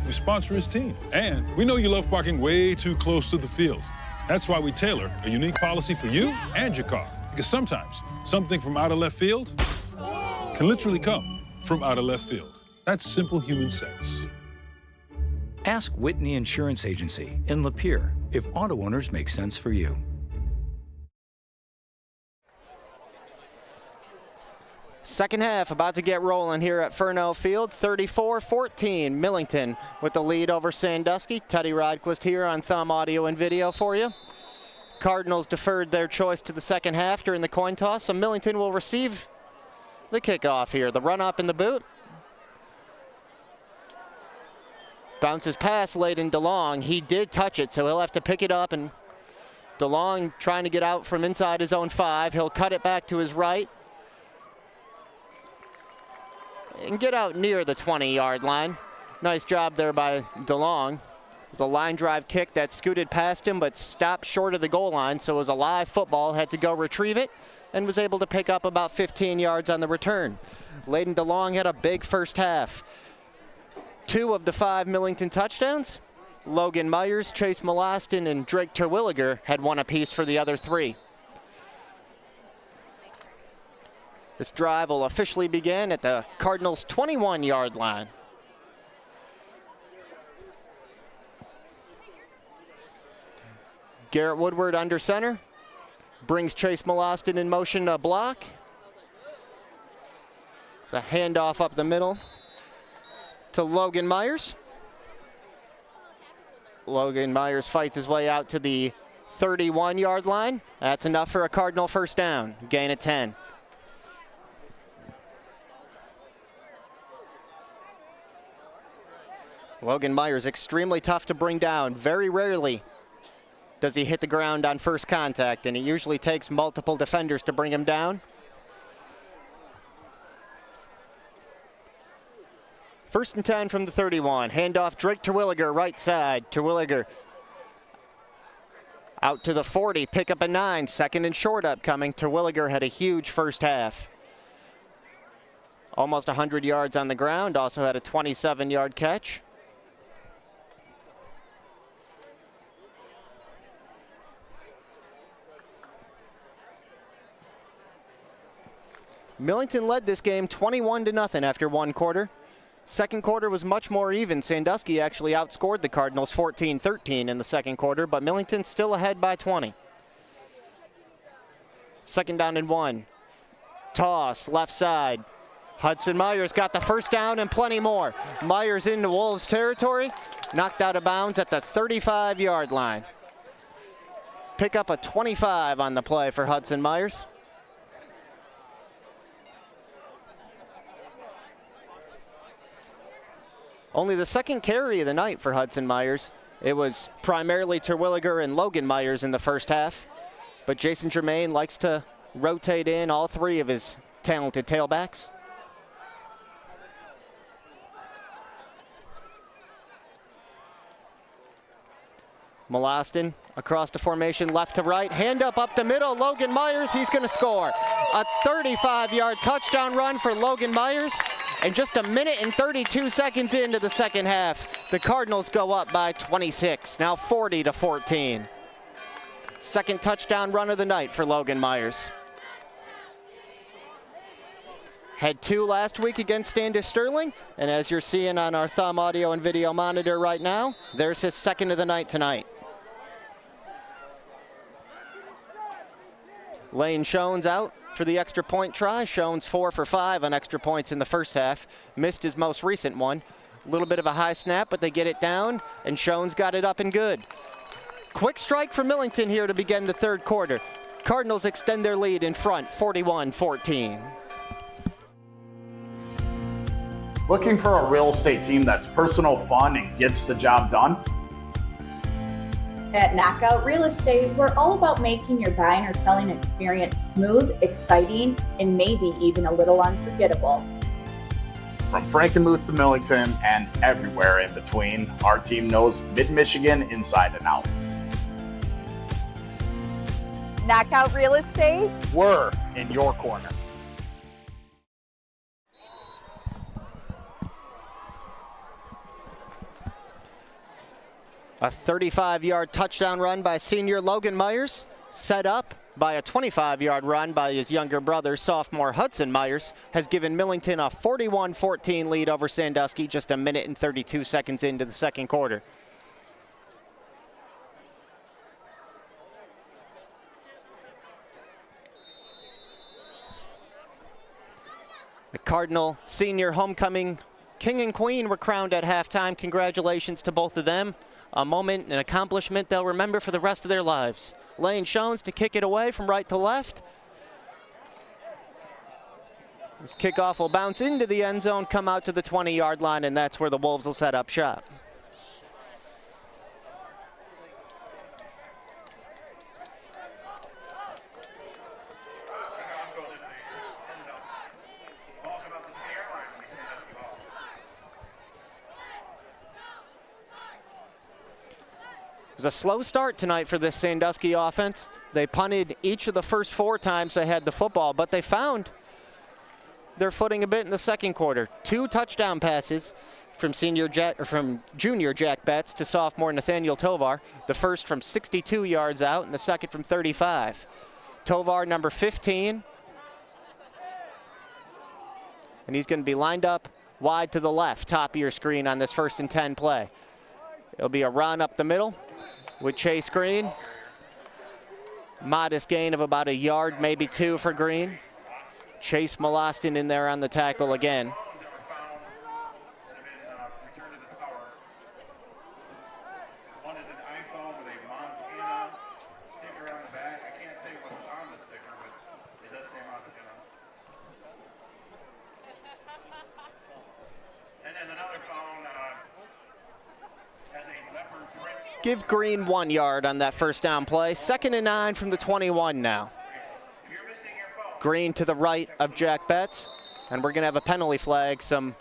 We sponsor his team. And we know you love parking way too close to the field. That's why we tailor a unique policy for you and your car. Because sometimes something from out of left field can literally come from out of left field. That's simple human sense. Ask Whitney Insurance Agency in Lapeer if auto owners make sense for you. Second half about to get rolling here at Furneaux Field. 34-14, Millington with the lead over Sandusky. Teddy Rodquist here on Thumb Audio and Video for you. Cardinals deferred their choice to the second half during the coin toss, so Millington will receive the kickoff here. The run up in the boot. Bounces past Layden DeLong. He did touch it, so he'll have to pick it up, and DeLong trying to get out from inside his own 5. He'll cut it back to his right and get out near the 20-yard line. Nice job there by DeLong. It was a line drive kick that scooted past him but stopped short of the goal line, so it was a live football, had to go retrieve it, and was able to pick up about 15 yards on the return. Layden DeLong had a big first half. 2 of the 5 Millington touchdowns. Logan Myers, Chase Molostin, and Drake Terwilliger had 1 apiece for the other 3. This drive will officially begin at the Cardinals' 21-yard line. Garrett Woodward under center. Brings Chase Molostin in motion to block. It's a handoff up the middle to Logan Myers. Logan Myers fights his way out to the 31-yard line. That's enough for a Cardinal first down. Gain of 10. Logan Myers extremely tough to bring down. Very rarely does he hit the ground on first contact, and it usually takes multiple defenders to bring him down. First and 10 from the 31. Handoff Drake Terwilliger, right side. Terwilliger out to the 40, pick up a 9. Second and short upcoming. Terwilliger had a huge first half. Almost 100 yards on the ground, also had a 27-yard catch. Millington led this game 21-0 after one quarter. Second quarter was much more even. Sandusky actually outscored the Cardinals 14-13 in the second quarter, but Millington still ahead by 20. Second down and 1. Toss, left side. Hudson Myers got the first down and plenty more. Myers into Wolves territory, knocked out of bounds at the 35-yard line. Pick up a 25 on the play for Hudson Myers. Only the second carry of the night for Hudson Myers. It was primarily Terwilliger and Logan Myers in the first half, but Jason Germain likes to rotate in all three of his talented tailbacks. Molostin across the formation, left to right, hand up the middle, Logan Myers, he's gonna score. A 35-yard touchdown run for Logan Myers. And just a minute and 32 seconds into the second half, the Cardinals go up by 26, now 40-14. Second touchdown run of the night for Logan Myers. Had 2 last week against Sandusky Sterling, and as you're seeing on our thumb audio and video monitor right now, there's his second of the night tonight. Lane Schoen's out for the extra point try. Schoen's 4 for 5 on extra points in the first half. Missed his most recent one. A little bit of a high snap, but they get it down, and Schoen's got it up and good. Quick strike for Millington here to begin the third quarter. Cardinals extend their lead in front, 41-14. Looking for a real estate team that's personal, fun, and gets the job done? At Knockout Real Estate, we're all about making your buying or selling experience smooth, exciting, and maybe even a little unforgettable. From Frankenmuth to Millington and everywhere in between, our team knows Mid-Michigan inside and out. Knockout Real Estate, we're in your corner. A 35-yard touchdown run by senior Logan Myers, set up by a 25-yard run by his younger brother, sophomore Hudson Myers, has given Millington a 41-14 lead over Sandusky just a minute and 32 seconds into the second quarter. The Cardinal senior homecoming king and queen were crowned at halftime. Congratulations to both of them. A moment, an accomplishment they'll remember for the rest of their lives. Lane Schoens to kick it away from right to left. This kickoff will bounce into the end zone, come out to the 20-yard line, and that's where the Wolves will set up shop. It was a slow start tonight for this Sandusky offense. They punted each of the first 4 times they had the football, but they found their footing a bit in the second quarter. 2 touchdown passes from junior Jack Betts to sophomore Nathaniel Tovar. The first from 62 yards out and the second from 35. Tovar, number 15. And he's going to be lined up wide to the left, top of your screen on this 1st and 10 play. It'll be a run up the middle with Chase Green. Modest gain of about a yard, maybe 2 for Green. Chase Molostin in there on the tackle again. Give Green 1 yard on that first down play. 2nd and 9 from the 21 now. Green to the right of Jack Betts, and we're going to have a penalty flag. Some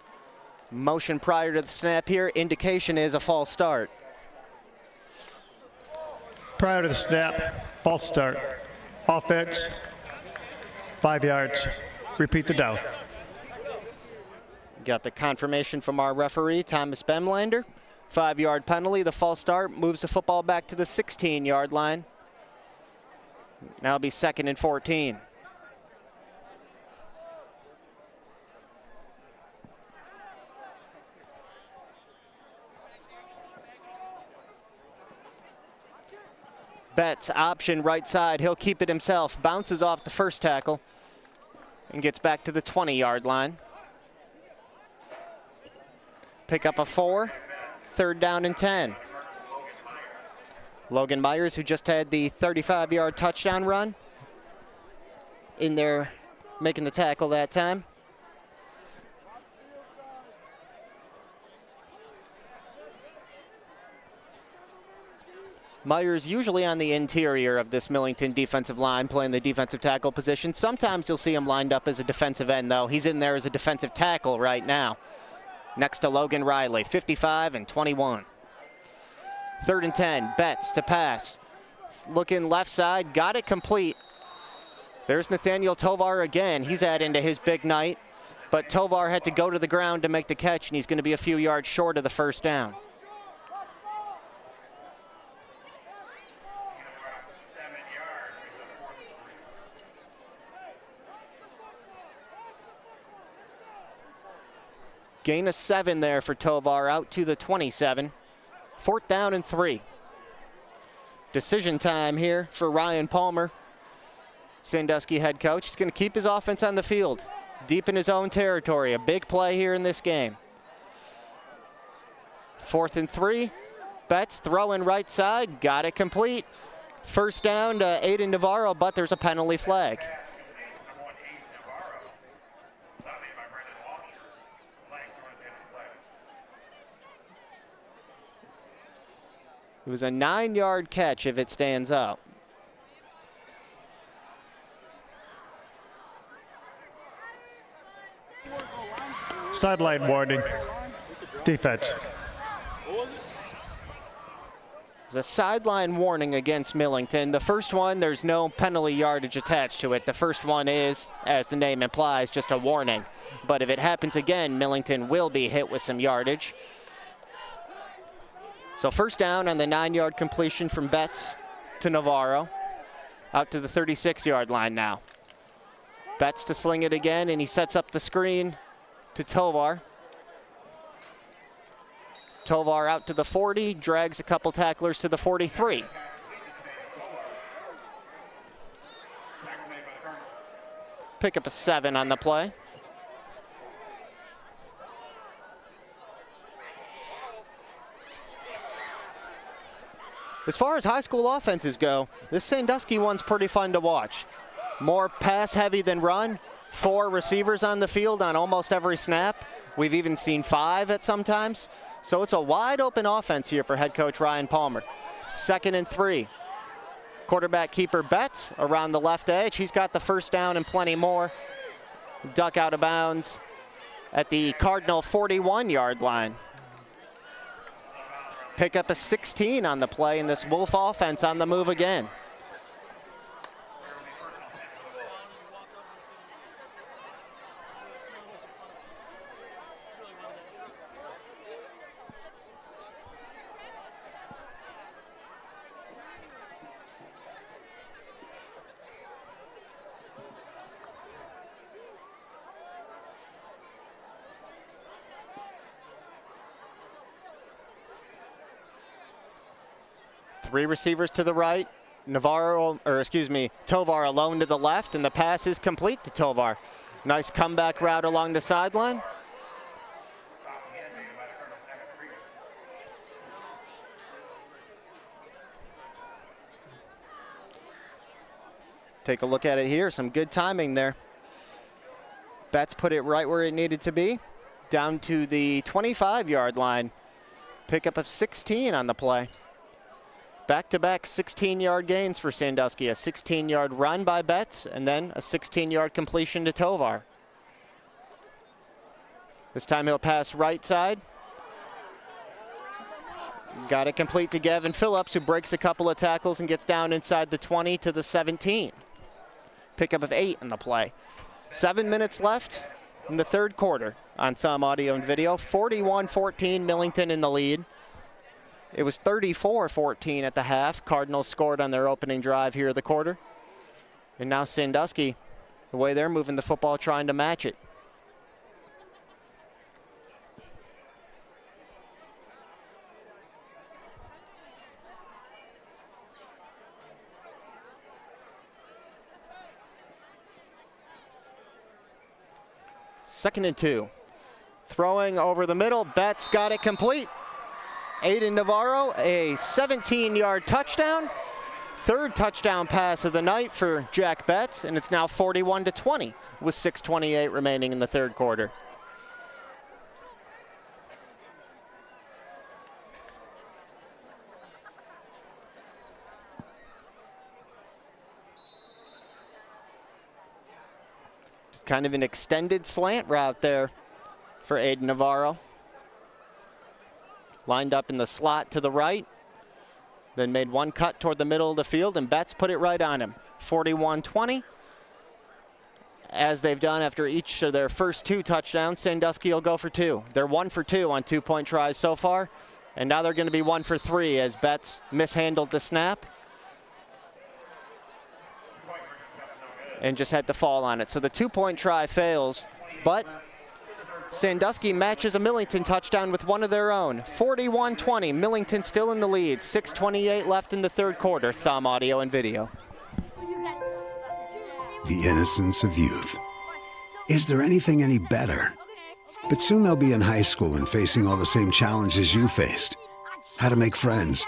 motion prior to the snap here. Indication is a false start. Prior to the snap, false start. Offense, 5 yards. Repeat the down. Got the confirmation from our referee, Thomas Bemlander. 5-yard penalty. The false start moves the football back to the 16-yard line. Now it'll be 2nd and 14. Betts, option right side. He'll keep it himself. Bounces off the first tackle and gets back to the 20-yard line. Pick up a 4. 3rd down and 10. Logan Myers, who just had the 35-yard touchdown run, in there making the tackle that time. Myers usually on the interior of this Millington defensive line, playing the defensive tackle position. Sometimes you'll see him lined up as a defensive end, though. He's in there as a defensive tackle right now, next to Logan Riley, 55 and 21. 3rd and 10, Betts to pass. Looking left side, got it complete. There's Nathaniel Tovar again. He's adding to his big night, but Tovar had to go to the ground to make the catch, and he's going to be a few yards short of the first down. Gain of 7 there for Tovar, out to the 27. 4th down and 3. Decision time here for Ryan Palmer, Sandusky head coach. He's going to keep his offense on the field, deep in his own territory. A big play here in this game. 4th and 3. Betts throwing right side, got it complete. First down to Aiden Navarro, but there's a penalty flag. It was a 9-yard catch if it stands up. Sideline warning. Defense. There's a sideline warning against Millington. The first one, there's no penalty yardage attached to it. The first one is, as the name implies, just a warning. But if it happens again, Millington will be hit with some yardage. So first down on the 9-yard completion from Betts to Navarro. Out to the 36-yard line now. Betts to sling it again, and he sets up the screen to Tovar. Tovar out to the 40, drags a couple tacklers to the 43. Pick up a 7 on the play. As far as high school offenses go, this Sandusky one's pretty fun to watch. More pass heavy than run. 4 receivers on the field on almost every snap. We've even seen 5 at some times. So it's a wide open offense here for head coach Ryan Palmer. 2nd and 3. Quarterback keeper Betts around the left edge. He's got the first down and plenty more. Duck out of bounds at the Cardinal 41-yard line. Pick up a 16 on the play, and this Wolf offense on the move again. Three receivers to the right. Tovar alone to the left, and the pass is complete to Tovar. Nice comeback route along the sideline. Take a look at it here. Some good timing there. Betts put it right where it needed to be, down to the 25-yard line. Pickup of 16 on the play. Back-to-back 16-yard gains for Sandusky. A 16-yard run by Betts, and then a 16-yard completion to Tovar. This time he'll pass right side. Got it complete to Gavin Phillips, who breaks a couple of tackles and gets down inside the 20 to the 17. Pickup of 8 in the play. 7 minutes left in the third quarter on Thumb Audio and Video. 41-14, Millington in the lead. It was 34-14 at the half. Cardinals scored on their opening drive here of the quarter. And now Sandusky, the way they're moving the football, trying to match it. 2nd and 2. Throwing over the middle, Betts got it complete. Aiden Navarro, a 17-yard touchdown. 3rd touchdown pass of the night for Jack Betts, and it's now 41-20 with 6:28 remaining in the 3rd quarter. Just kind of an extended slant route there for Aiden Navarro. Lined up in the slot to the right, then made one cut toward the middle of the field, and Betts put it right on him. 41-20. As they've done after each of their first 2 touchdowns, Sandusky will go for 2. They're 1 for 2 on 2-point tries so far, and now they're going to be 1 for 3 as Betts mishandled the snap and just had to fall on it. So the 2-point try fails, but Sandusky matches a Millington touchdown with one of their own. 41-20, Millington still in the lead. 6:28 left in the 3rd quarter. Thumb audio and video. The innocence of youth. Is there anything any better? But soon they'll be in high school and facing all the same challenges you faced. How to make friends,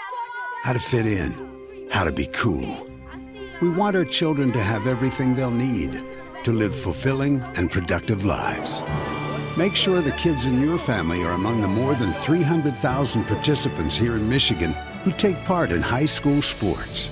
how to fit in, how to be cool. We want our children to have everything they'll need to live fulfilling and productive lives. Make sure the kids in your family are among the more than 300,000 participants here in Michigan who take part in high school sports.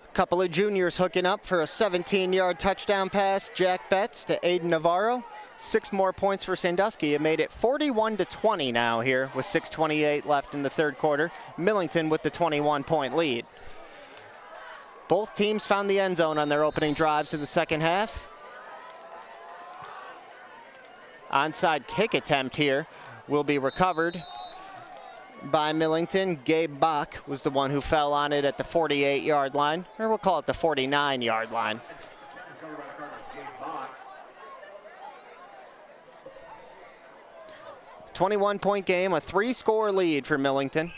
A couple of juniors hooking up for a 17-yard touchdown pass. Jack Betts to Aiden Navarro. 6 more points for Sandusky. It made it 41-20 now here with 6:28 left in the 3rd quarter. Millington with the 21-point lead. Both teams found the end zone on their opening drives of the 2nd half. Onside kick attempt here will be recovered by Millington. Gabe Bach was the one who fell on it at the 48-yard line, or we'll call it the 49-yard line. 21-point game, a 3-score lead for Millington.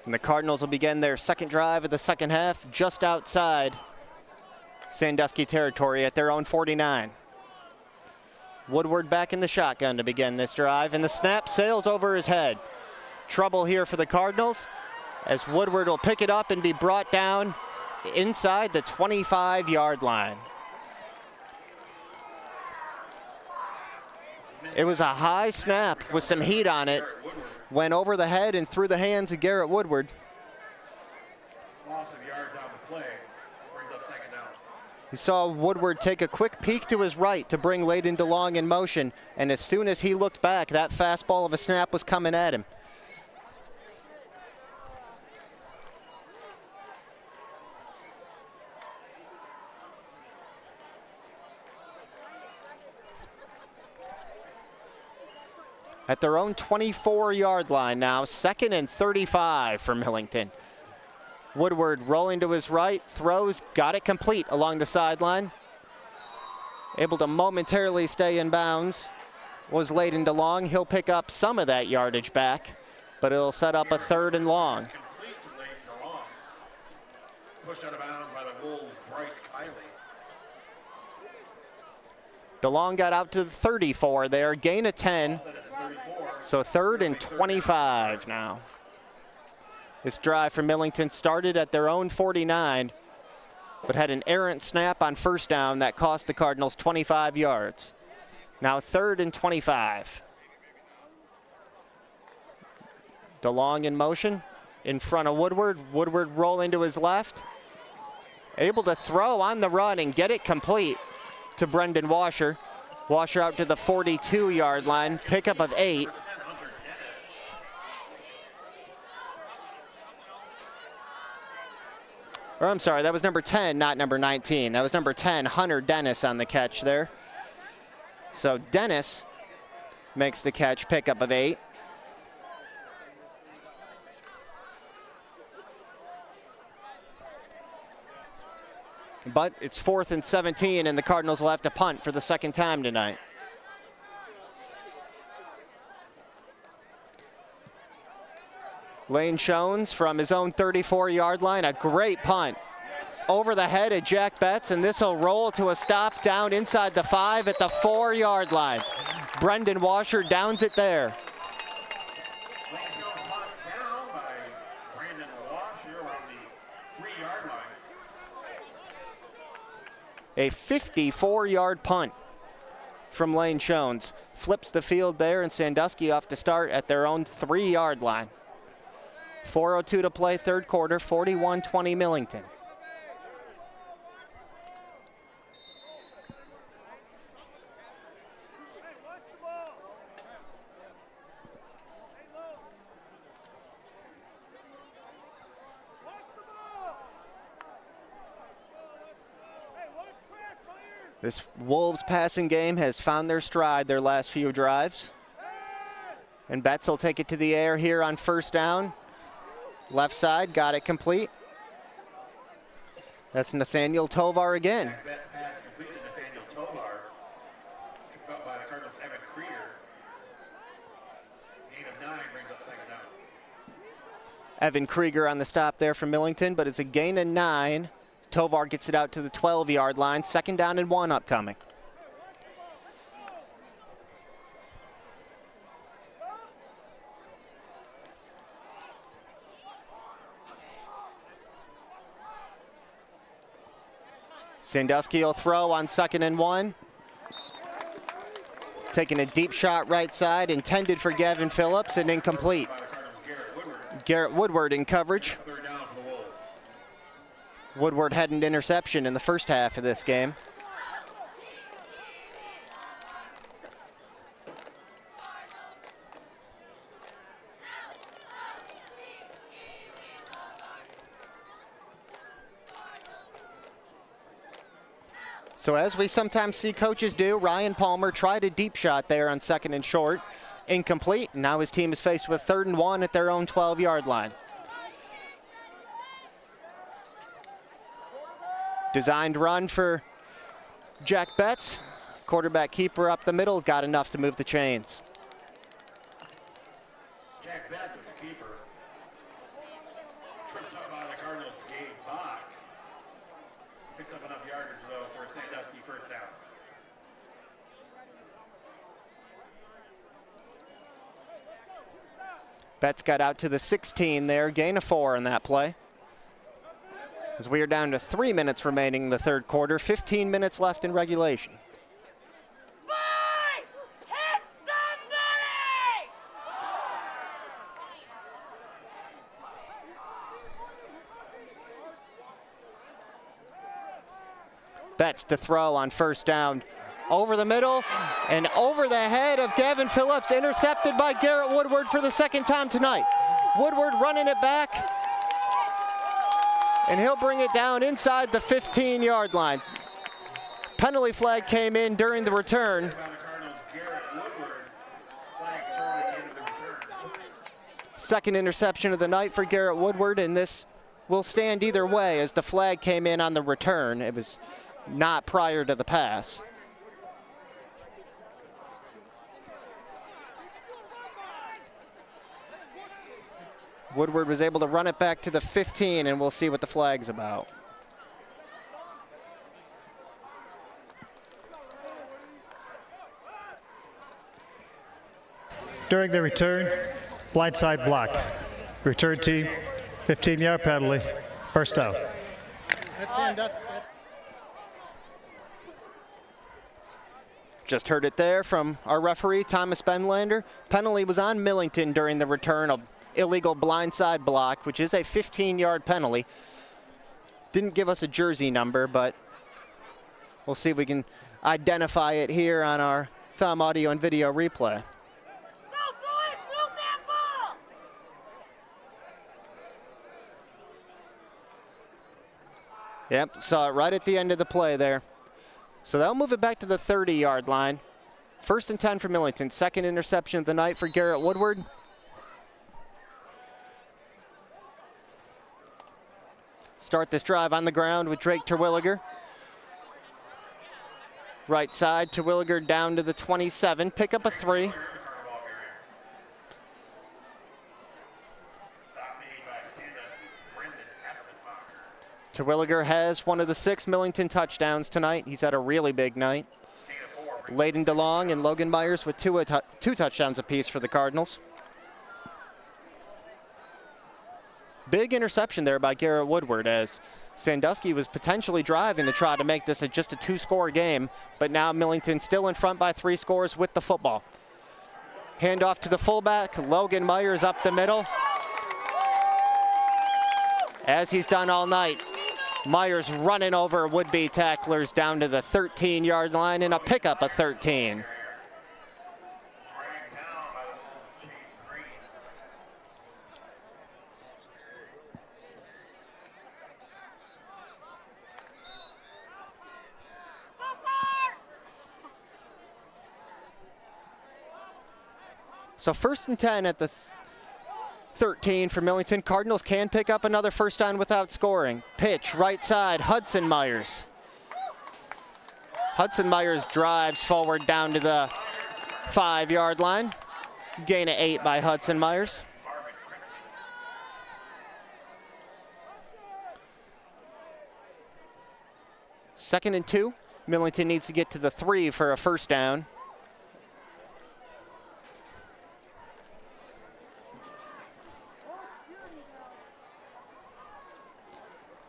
And the Cardinals will begin their 2nd drive of the 2nd half just outside Sandusky territory at their own 49. Woodward back in the shotgun to begin this drive, and the snap sails over his head. Trouble here for the Cardinals as Woodward will pick it up and be brought down inside the 25-yard line. It was a high snap with some heat on it. Went over the head and through the hands of Garrett Woodward. Loss of yards on the play brings up 2nd down. You saw Woodward take a quick peek to his right to bring Layden DeLong in motion, and as soon as he looked back, that fastball of a snap was coming at him. At their own 24-yard line now, 2nd and 35 for Millington. Woodward rolling to his right, throws, got it complete along the sideline. Able to momentarily stay in bounds was Layden DeLong. He'll pick up some of that yardage back, but it'll set up a 3rd and long. Pushed out of bounds by the Wolves, Bryce Kiley. DeLong got out to the 34 there, gain of 10. So 3rd and 25 now. This drive for Millington started at their own 49, but had an errant snap on 1st down that cost the Cardinals 25 yards. Now 3rd and 25. DeLong in motion in front of Woodward. Woodward rolling to his left. Able to throw on the run and get it complete to Brendan Washer. Washer out to the 42-yard line, pickup of 8. Or I'm sorry, that was number 10, not number 19. That was number 10, Hunter Dennis on the catch there. So Dennis makes the catch, pickup of 8. But it's 4th and 17, and the Cardinals will have to punt for the second time tonight. Lane Jones from his own 34-yard line, a great punt over the head of Jack Betts, and this will roll to a stop down inside the 5 at the 4-yard line. Brendan Washer downs it there. A 54-yard punt from Lane Jones. Flips the field there, and Sandusky off to start at their own 3-yard line. 4:02 to play, third quarter, 41-20 Millington. This Wolves passing game has found their stride their last few drives. And Betts will take it to the air here on first down. Left side, got it complete. That's Nathaniel Tovar again. Evan Krieger on the stop there from Millington, but it's a gain of 9. Tovar gets it out to the 12-yard line. 2nd down and 1 upcoming. Sandusky will throw on 2nd and 1. Taking a deep shot right side, intended for Gavin Phillips, and incomplete. Garrett Woodward in coverage. Woodward had an interception in the first half of this game. So as we sometimes see coaches do, Ryan Palmer tried a deep shot there on 2nd and short. Incomplete. Now his team is faced with 3rd and 1 at their own 12-yard line. Designed run for Jack Betts. Quarterback keeper up the middle, got enough to move the chains. Jack Betts is the keeper. Tripped up by the Cardinals, Gabe Bach. Picks up enough yardage, though, for a Sandusky first down. Betts got out to the 16 there, gain of 4 on that play. As we are down to 3 minutes remaining in the third quarter, 15 minutes left in regulation. Boys, hit somebody! Betts to throw on first down. Over the middle and over the head of Gavin Phillips, intercepted by Garrett Woodward for the 2nd time tonight. Woodward running it back, and he'll bring it down inside the 15-yard line. Penalty flag came in during the return. Second interception of the night for Garrett Woodward, and this will stand either way as the flag came in on the return. It was not prior to the pass. Woodward was able to run it back to the 15, and we'll see what the flag's about. During the return, blindside block. Return team, 15-yard penalty, first down. Just heard it there from our referee, Thomas Benlander. Penalty was on Millington during the return of illegal blindside block, which is a 15-yard penalty. Didn't give us a jersey number, but we'll see if we can identify it here on our thumb audio and video replay. Yep, saw it right at the end of the play there. So they'll move it back to the 30-yard line. 1st and 10 for Millington. 2nd interception of the night for Garrett Woodward. Start this drive on the ground with Drake Terwilliger. Right side, Terwilliger down to the 27, pick up a 3. Terwilliger has one of the 6 Millington touchdowns tonight. He's had a really big night. Layden DeLong and Logan Myers with two touchdowns apiece for the Cardinals. Big interception there by Garrett Woodward as Sandusky was potentially driving to try to make this just a 2-score game, but now Millington still in front by 3 scores with the football. Handoff to the fullback, Logan Myers up the middle. As he's done all night, Myers running over would-be tacklers down to the 13-yard line and a pickup of 13. So 1st and 10 at the 13 for Millington. Cardinals can pick up another first down without scoring. Pitch, right side, Hudson Myers. Hudson Myers drives forward down to the 5-yard line. Gain of 8 by Hudson Myers. Second and 2. Millington needs to get to the 3 for a first down.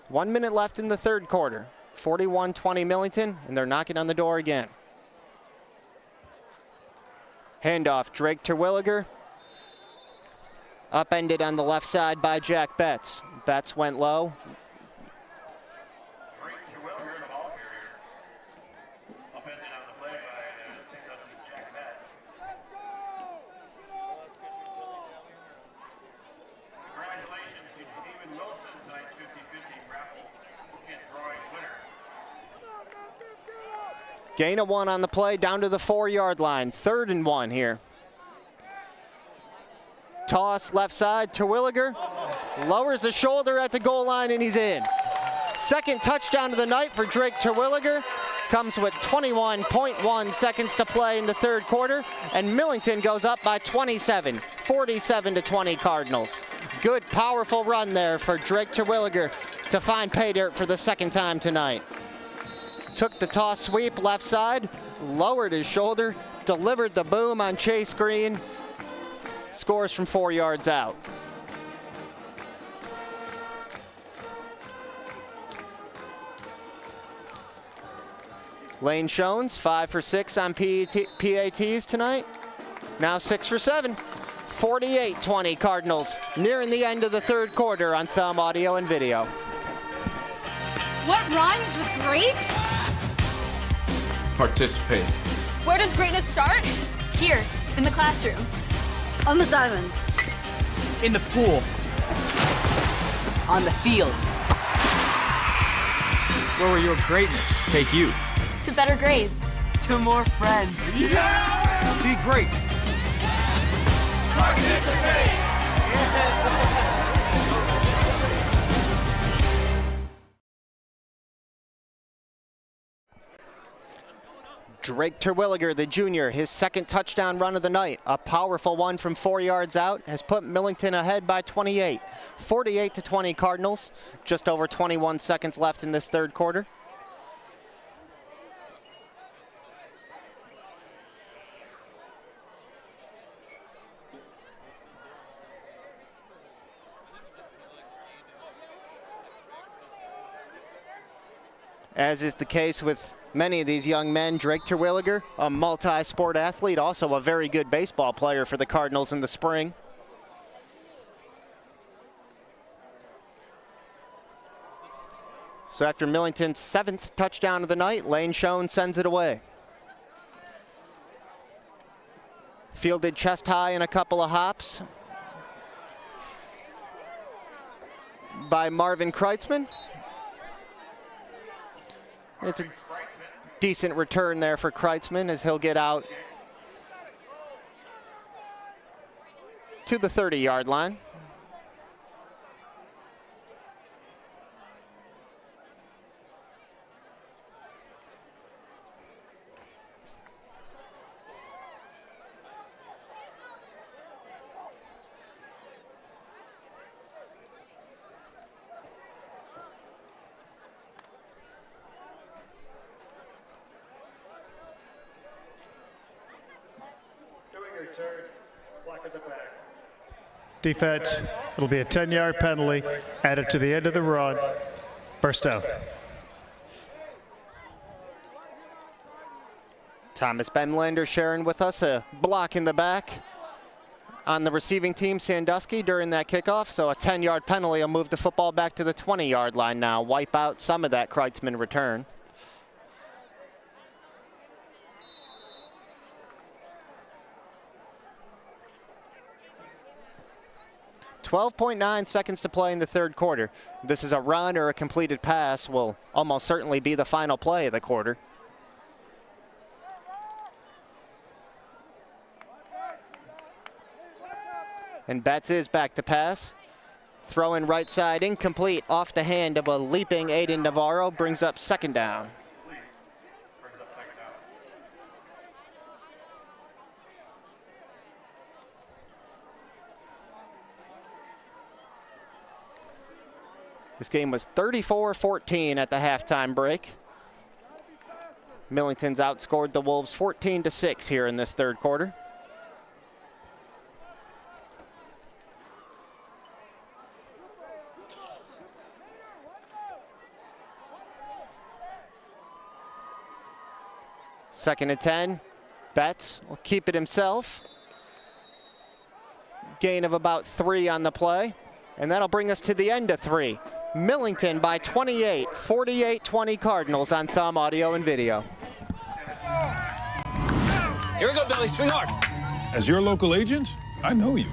One minute left in the third quarter. 41-20 Millington, and they're knocking on the door again. Handoff, Drake Terwilliger. Upended on the left side by Jack Betts. Betts went low. Gain of 1 on the play, down to the 4-yard line. 3rd and 1 here. Toss left side, Terwilliger lowers the shoulder at the goal line and he's in. Second touchdown of the night for Drake Terwilliger. Comes with 21.1 seconds to play in the third quarter, and Millington goes up by 27, 47-20 Cardinals. Good, powerful run there for Drake Terwilliger to find pay dirt for the second time tonight. Took the toss sweep left side, lowered his shoulder, delivered the boom on Chase Green. Scores from 4 yards out. Lane Shones, 5 for 6 on PATs tonight. Now 6 for 7. 48-20 Cardinals, nearing the end of the third quarter on Thumb Audio and Video. What rhymes with great? Participate. Where does greatness start? Here, in the classroom. On the diamond. In the pool. On the field. Where will your greatness take you? To better grades. To more friends. Yeah! Be great. Participate! Drake Terwilliger, the junior, his second touchdown run of the night. A powerful one from 4 yards out has put Millington ahead by 28. 48-20 Cardinals. Just over 21 seconds left in this third quarter. As is the case with many of these young men, Drake Terwilliger, a multi-sport athlete, also a very good baseball player for the Cardinals in the spring. So after Millington's 7th touchdown of the night, Lane Schoen sends it away. Fielded chest high in a couple of hops by Marvin Kreitzman. It's a decent return there for Kreitzman as he'll get out to the 30-yard line. Defense, it'll be a 10-yard penalty added to the end of the run. First down. Thomas Bemlander sharing with us a block in the back on the receiving team, Sandusky, during that kickoff. So a 10-yard penalty will move the football back to the 20-yard line now, wipe out some of that Kreitzman return. .9 seconds to play in the third quarter. This is a run or a completed pass will almost certainly be the final play of the quarter. And Betts is back to pass. Throw in right side, incomplete, off the hand of a leaping Aiden Navarro, brings up second down. This game was 34-14 at the halftime break. Millington's outscored the Wolves 14-6 here in this third quarter. Second and 10. Betts will keep it himself. Gain of about 3 on the play. And that'll bring us to the end of 3. Millington by 28, 48-20 Cardinals on Thumb Audio and Video. Here we go, Billy. Swing hard. As your local agent, I know you.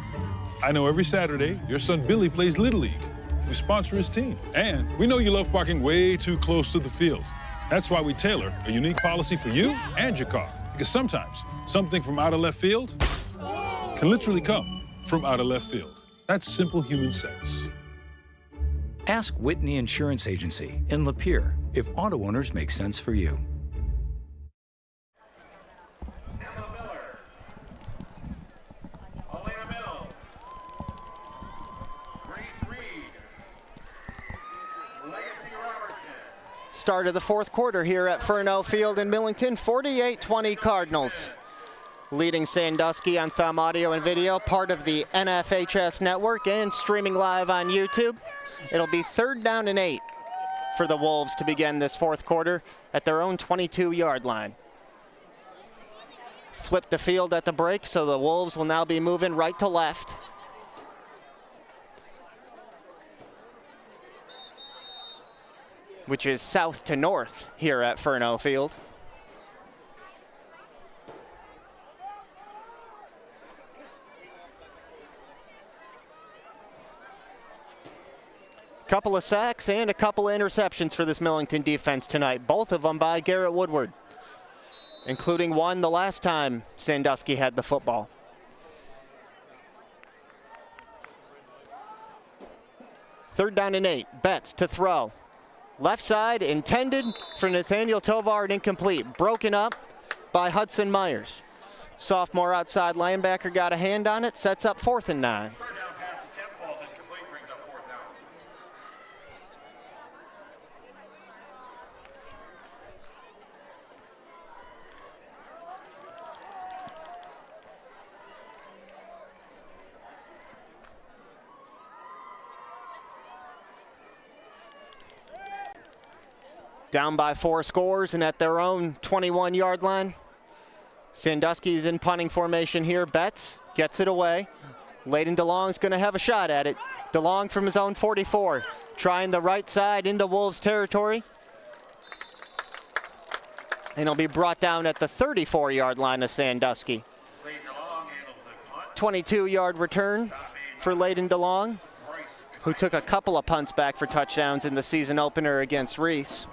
I know every Saturday your son Billy plays Little League. We sponsor his team. And we know you love parking way too close to the field. That's why we tailor a unique policy for you and your car. Because sometimes something from out of left field can literally come from out of left field. That's simple human sense. Ask Whitney Insurance Agency in Lapeer if auto owners make sense for you. Start of the fourth quarter here at Furneaux Field in Millington, 48-20 Cardinals. Leading Sandusky on Thumb Audio and Video, part of the NFHS network and streaming live on YouTube. It'll be 3rd down and 8 for the Wolves to begin this fourth quarter at their own 22-yard line. Flip the field at the break, so the Wolves will now be moving right to left. Which is south to north here at Furneaux Field. Couple of sacks and a couple of interceptions for this Millington defense tonight, both of them by Garrett Woodward, including one the last time Sandusky had the football. Third down and 8, Betts to throw. Left side intended for Nathaniel Tovar and incomplete, broken up by Hudson Myers. Sophomore outside linebacker got a hand on it, sets up 4th and 9. Down by 4 scores and at their own 21-yard line. Sandusky's in punting formation here. Betts gets it away. Layden DeLong's going to have a shot at it. DeLong from his own 44, trying the right side into Wolves territory. And he'll be brought down at the 34-yard line of Sandusky. 22-yard return for Layden DeLong, who took a couple of punts back for touchdowns in the season opener against Reese.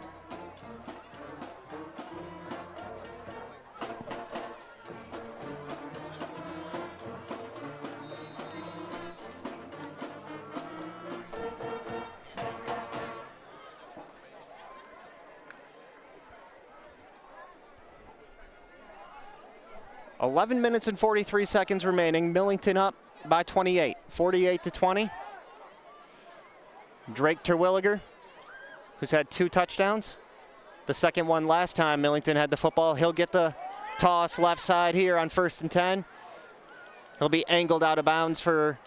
.11 minutes and 43 seconds remaining. Millington up by 28, 48-20. Drake Terwilliger, who's had 2 touchdowns. The second one last time Millington had the football. He'll get the toss left side here on 1st and 10. He'll be angled out of bounds for...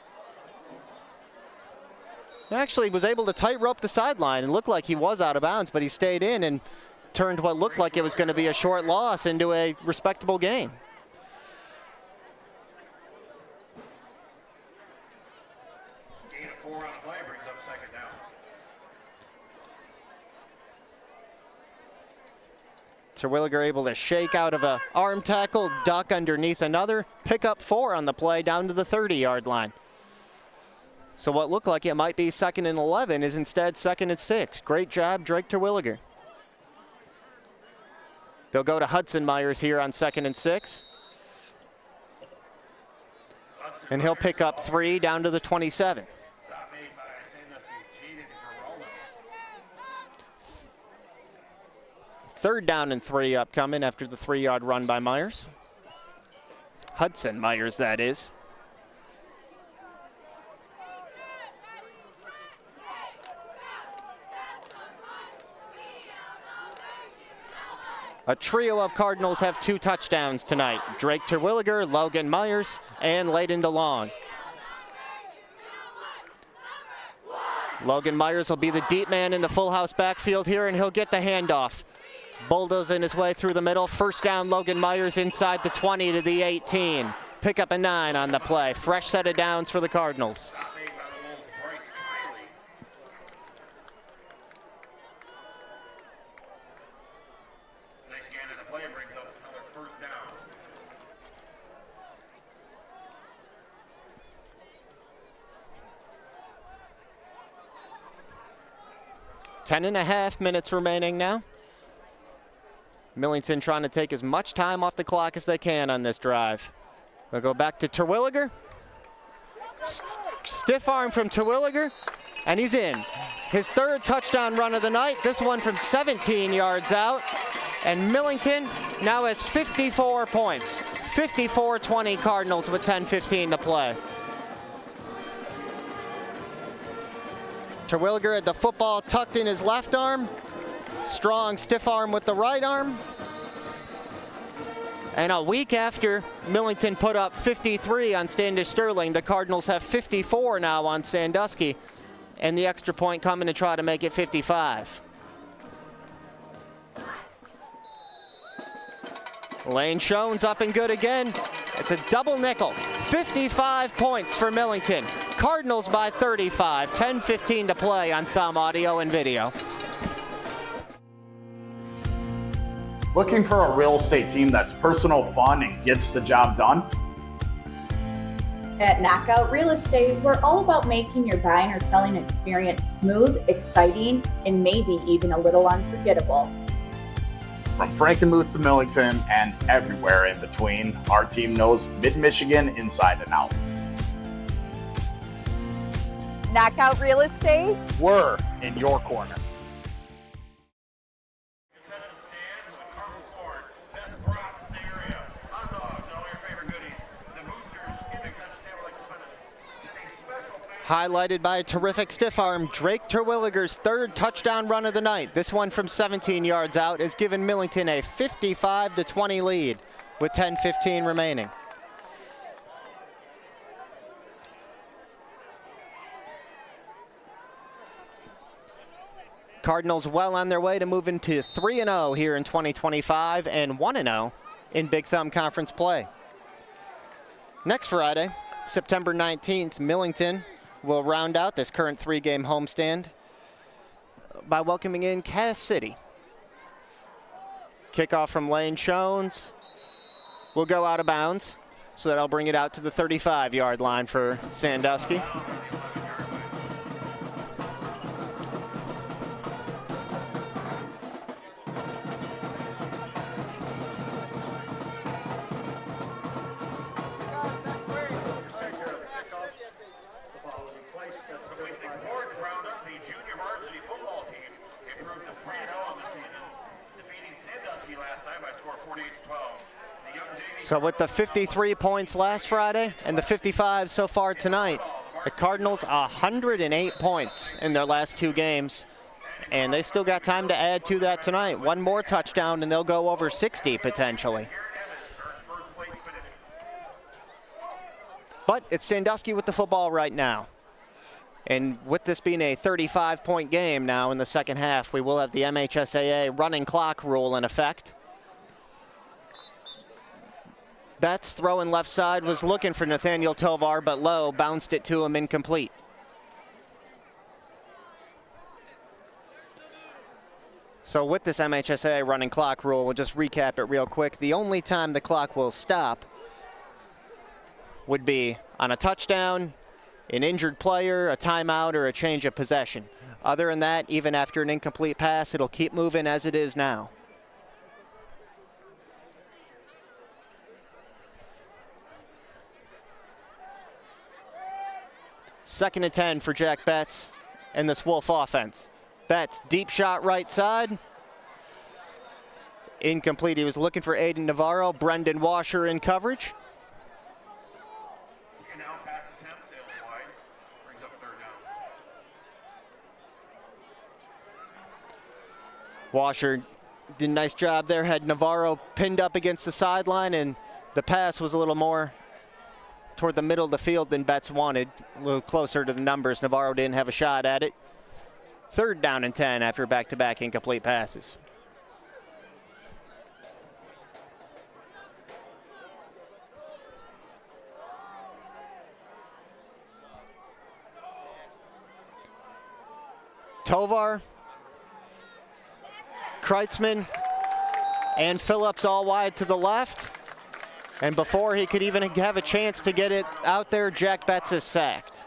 Actually was able to tightrope the sideline and looked like he was out of bounds, but he stayed in and turned what looked like it was going to be a short loss into a respectable gain. Gain of 4 on the play brings up second down. Terwilliger able to shake out of a arm tackle, duck underneath another, pick up 4 on the play down to the 30-yard line. So what looked like it might be 2nd and 11 is instead 2nd and 6. Great job, Drake Terwilliger. They'll go to Hudson Myers here on 2nd and 6. And he'll pick up 3 down to the 27. Third down and 3 upcoming after the 3-yard run by Myers. Hudson Myers, that is. A trio of Cardinals have 2 touchdowns tonight. Drake Terwilliger, Logan Myers, and Layden DeLong. Logan Myers will be the deep man in the full house backfield here, and he'll get the handoff. Bulldozing his way through the middle. First down, Logan Myers inside the 20 to the 18. Pick up a 9 on the play. Fresh set of downs for the Cardinals. Nice gain in the play brings up another first down. 10.5 minutes remaining now. Millington trying to take as much time off the clock as they can on this drive. We'll go back to Terwilliger. Stiff arm from Terwilliger, and he's in. His 3rd touchdown run of the night, this one from 17 yards out. And Millington now has 54 points. 54-20 Cardinals with 10:15 to play. Terwilliger had the football tucked in his left arm. Strong stiff arm with the right arm. And a week after Millington put up 53 on Standish Sterling, the Cardinals have 54 now on Sandusky, and the extra point coming to try to make it 55. Lane Schoen's up and good again. It's a double nickel. 55 points for Millington. Cardinals by 35. 10:15 to play on Thumb Audio and Video. Looking for a real estate team that's personal, fun, and gets the job done? At Knockout Real Estate, we're all about making your buying or selling experience smooth, exciting, and maybe even a little unforgettable. From Frankenmuth to Millington and everywhere in between, our team knows Mid-Michigan inside and out. Knockout Real Estate, we're in your corner. Highlighted by a terrific stiff arm, Drake Terwilliger's 3rd touchdown run of the night. This one from 17 yards out has given Millington a 55-20 lead with 10:15 remaining. Cardinals well on their way to moving to 3-0 here in 2025 and 1-0 in Big Thumb Conference play. Next Friday, September 19th, Millington will round out this current 3-game homestand by welcoming in Cass City. Kickoff from Lane Schoen's will go out of bounds, so that'll bring it out to the 35-yard line for Sandusky. So with the 53 points last Friday and the 55 so far tonight, the Cardinals 108 points in their last 2 games. And they still got time to add to that tonight. One more touchdown and they'll go over 60 potentially. But it's Sandusky with the football right now. And with this being a 35-point game now in the second half, we will have the MHSAA running clock rule in effect. Betts throwing left side was looking for Nathaniel Tovar, but low, bounced it to him incomplete. So with this MHSAA running clock rule, we'll just recap it real quick. The only time the clock will stop would be on a touchdown, an injured player, a timeout, or a change of possession. Other than that, even after an incomplete pass, it'll keep moving as it is now. Second and 10 for Jack Betts and this Wolf offense. Betts, deep shot right side. Incomplete. He was looking for Aiden Navarro. Brendan Washer in coverage. Washer did a nice job there. Had Navarro pinned up against the sideline, and the pass was a little more toward the middle of the field than Betts wanted. A little closer to the numbers. Navarro didn't have a shot at it. Third down and 10 after back-to-back incomplete passes. Tovar, Kreitzman, and Phillips all wide to the left. And before he could even have a chance to get it out there, Jack Betts is sacked.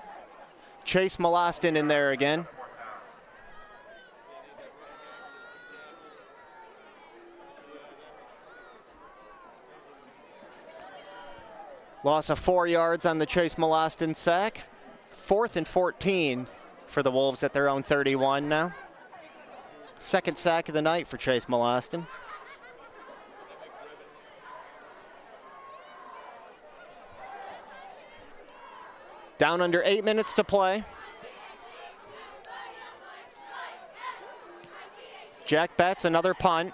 Chase Molostin in there again. Loss of 4 yards on the Chase Molostin sack. 4th and 14 for the Wolves at their own 31 now. Second sack of the night for Chase Molostin. Down under 8 minutes to play. Jack Betts, another punt.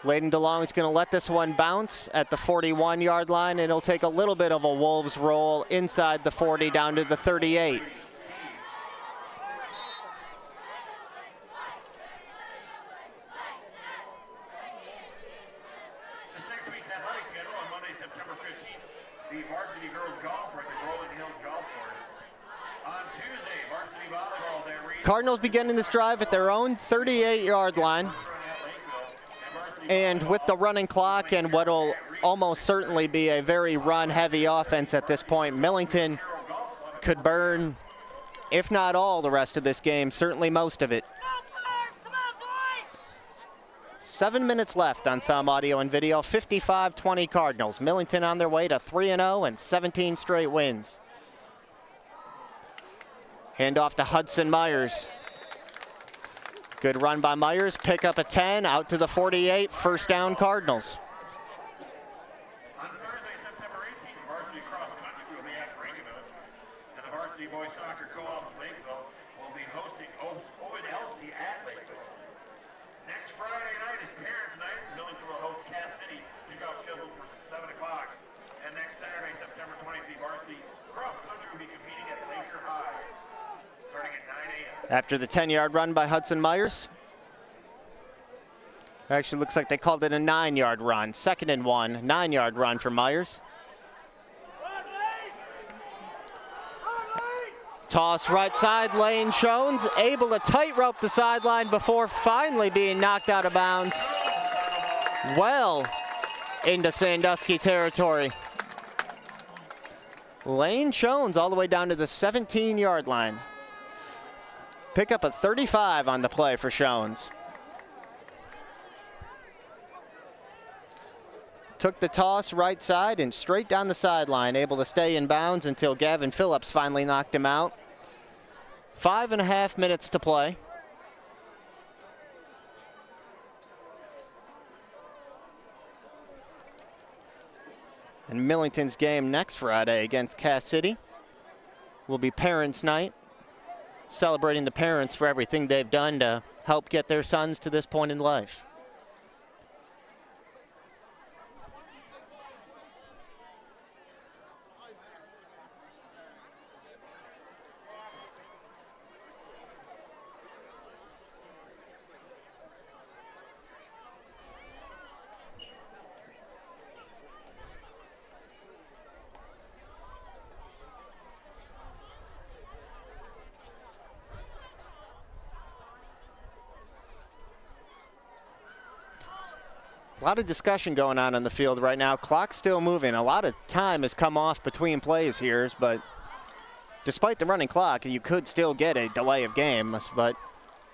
Layden DeLong is going to let this one bounce at the 41-yard line, and it'll take a little bit of a Wolves roll inside the 40 down to the 38. This next week's athletic schedule on Monday, September 15th, the Varsity Girls Golf are at the Rolling Hills Golf Course. On Tuesday, Varsity Volleyball is at Reed. Cardinals beginning this drive at their own 38-yard line. And with the running clock and what will almost certainly be a very run-heavy offense at this point, Millington could burn, if not all, the rest of this game, certainly most of it. 7 minutes left on Thumb Audio and Video. 55-20 Cardinals. Millington on their way to 3-0 and 17 straight wins. Handoff to Hudson Myers. Good run by Myers, pick up a 10, out to the 48, first down Cardinals. On Thursday, September 18th, Varsity Cross Country will be at Pregame, and the Varsity Boys Soccer Co-op in Lakeville will be hosting Owen Elsie at Lakeville. Next Friday night is Parents' Night. Millington will host Cass City. Kickoff scheduled for 7 o'clock. And next Saturday, September 20th, the Varsity Cross Country will be competing at Laker High, starting at 9 a.m. After the 10-yard run by Hudson Myers. Actually looks like they called it a 9-yard run. 2nd and 1, 9-yard run for Myers. Toss right side, Lane Jones able to tightrope the sideline before finally being knocked out of bounds. Well into Sandusky territory. Lane Jones all the way down to the 17-yard line. Pick up a 35 on the play for Shones. Took the toss right side and straight down the sideline, able to stay in bounds until Gavin Phillips finally knocked him out. 5.5 minutes to play. And Millington's game next Friday against Cass City will be Parents' Night, celebrating the parents for everything they've done to help get their sons to this point in life. A lot of discussion going on the field right now. Clock's still moving. A lot of time has come off between plays here, but despite the running clock, you could still get a delay of game, but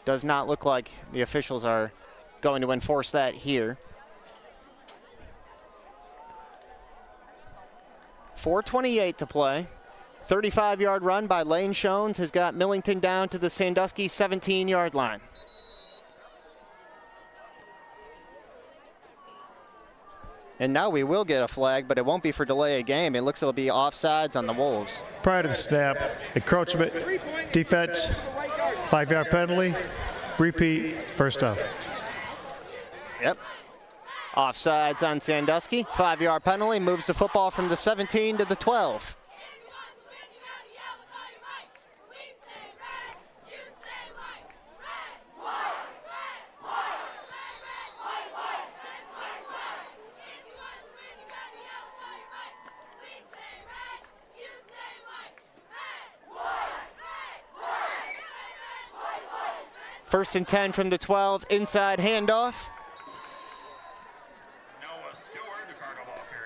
does not look like the officials are going to enforce that here. 4:28 to play. 35-yard run by Lane Shones has got Millington down to the Sandusky 17-yard line. And now we will get a flag, but it won't be for delay of game. It looks like it'll be offsides on the Wolves. Prior to the snap, encroachment, defense, 5-yard penalty, repeat, first down. Yep. Offsides on Sandusky. 5-yard penalty, moves the football from the 17 to the 12. First and 10 from the 12, inside handoff.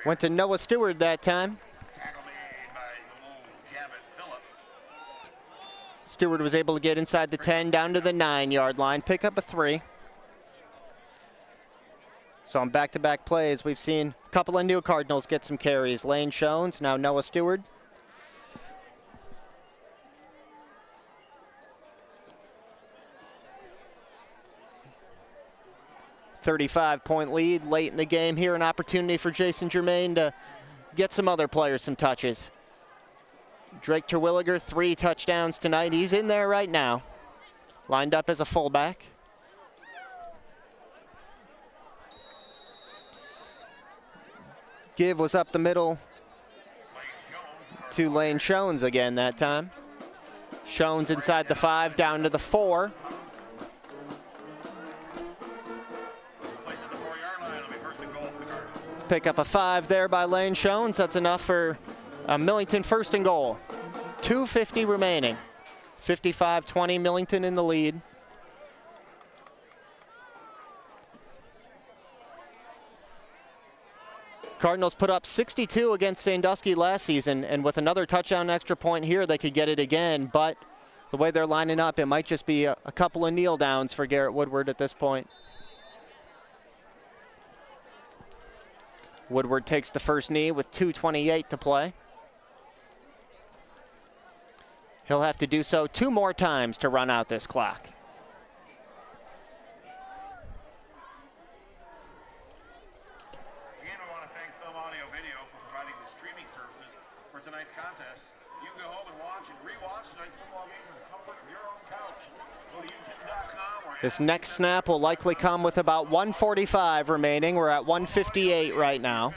Went to Noah Stewart that time. Stewart was able to get inside the 10, down to the 9-yard line, pick up a 3. So on back-to-back plays, we've seen a couple of new Cardinals get some carries. Lane Shones, now Noah Stewart. 35-point lead late in the game here. An opportunity for Jason Germain to get some other players some touches. Drake Terwilliger, 3 touchdowns tonight. He's in there right now. Lined up as a fullback. Give was up the middle to Lane Shones again that time. Shones inside the 5, down to the 4. Pick up a 5 there by Lane Shones. That's enough for Millington first and goal. 2:50 remaining. 55-20, Millington in the lead. Cardinals put up 62 against Sandusky last season, and with another touchdown extra point here, they could get it again, but the way they're lining up, it might just be a couple of kneel downs for Garrett Woodward at this point. Woodward takes the first knee with 2:28 to play. He'll have to do so 2 more times to run out this clock. Again, we want to thank Film Audio Video for providing the streaming services for tonight's contest. You can go home and watch and re-watch tonight's football game from the comfort of your own couch. Go to YouTube.com or This next snap will likely come with about 1:45 remaining. We're at 1:58 right now.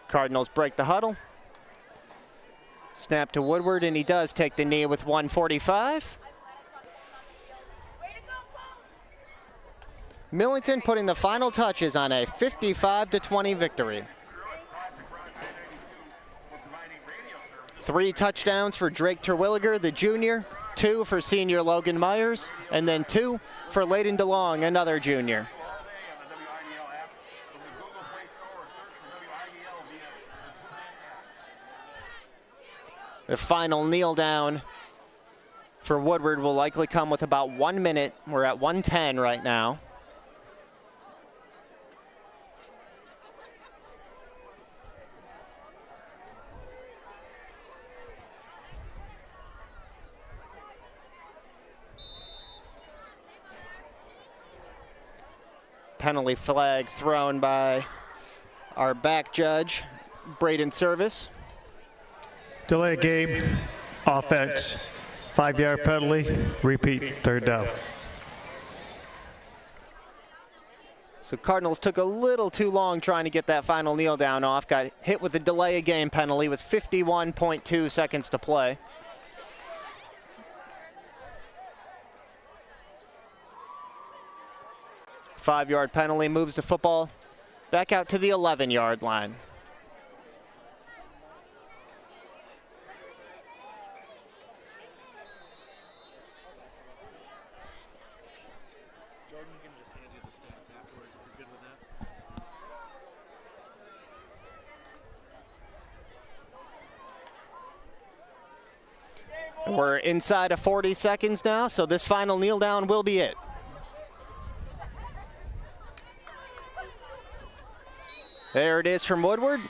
Cardinals break the huddle. Snap to Woodward, and he does take the knee with 1:45. Millington putting the final touches on a 55-20 victory. 3 touchdowns for Drake Terwilliger, the junior, 2 for senior Logan Myers, and then 2 for Layden DeLong, another junior. The final kneel down for Woodward will likely come with about 1 minute. We're at 1:10 right now. Penalty flag thrown by our back judge, Braden Service. Delay game, offense, 5-yard penalty, repeat, third down. So Cardinals took a little too long trying to get that final kneel down off. Got hit with a delay of game penalty with 51.2 seconds to play. Five-yard penalty moves the football back out to the 11-yard line. We're inside of 40 seconds now, so this final kneel down will be it. There it is from Woodward,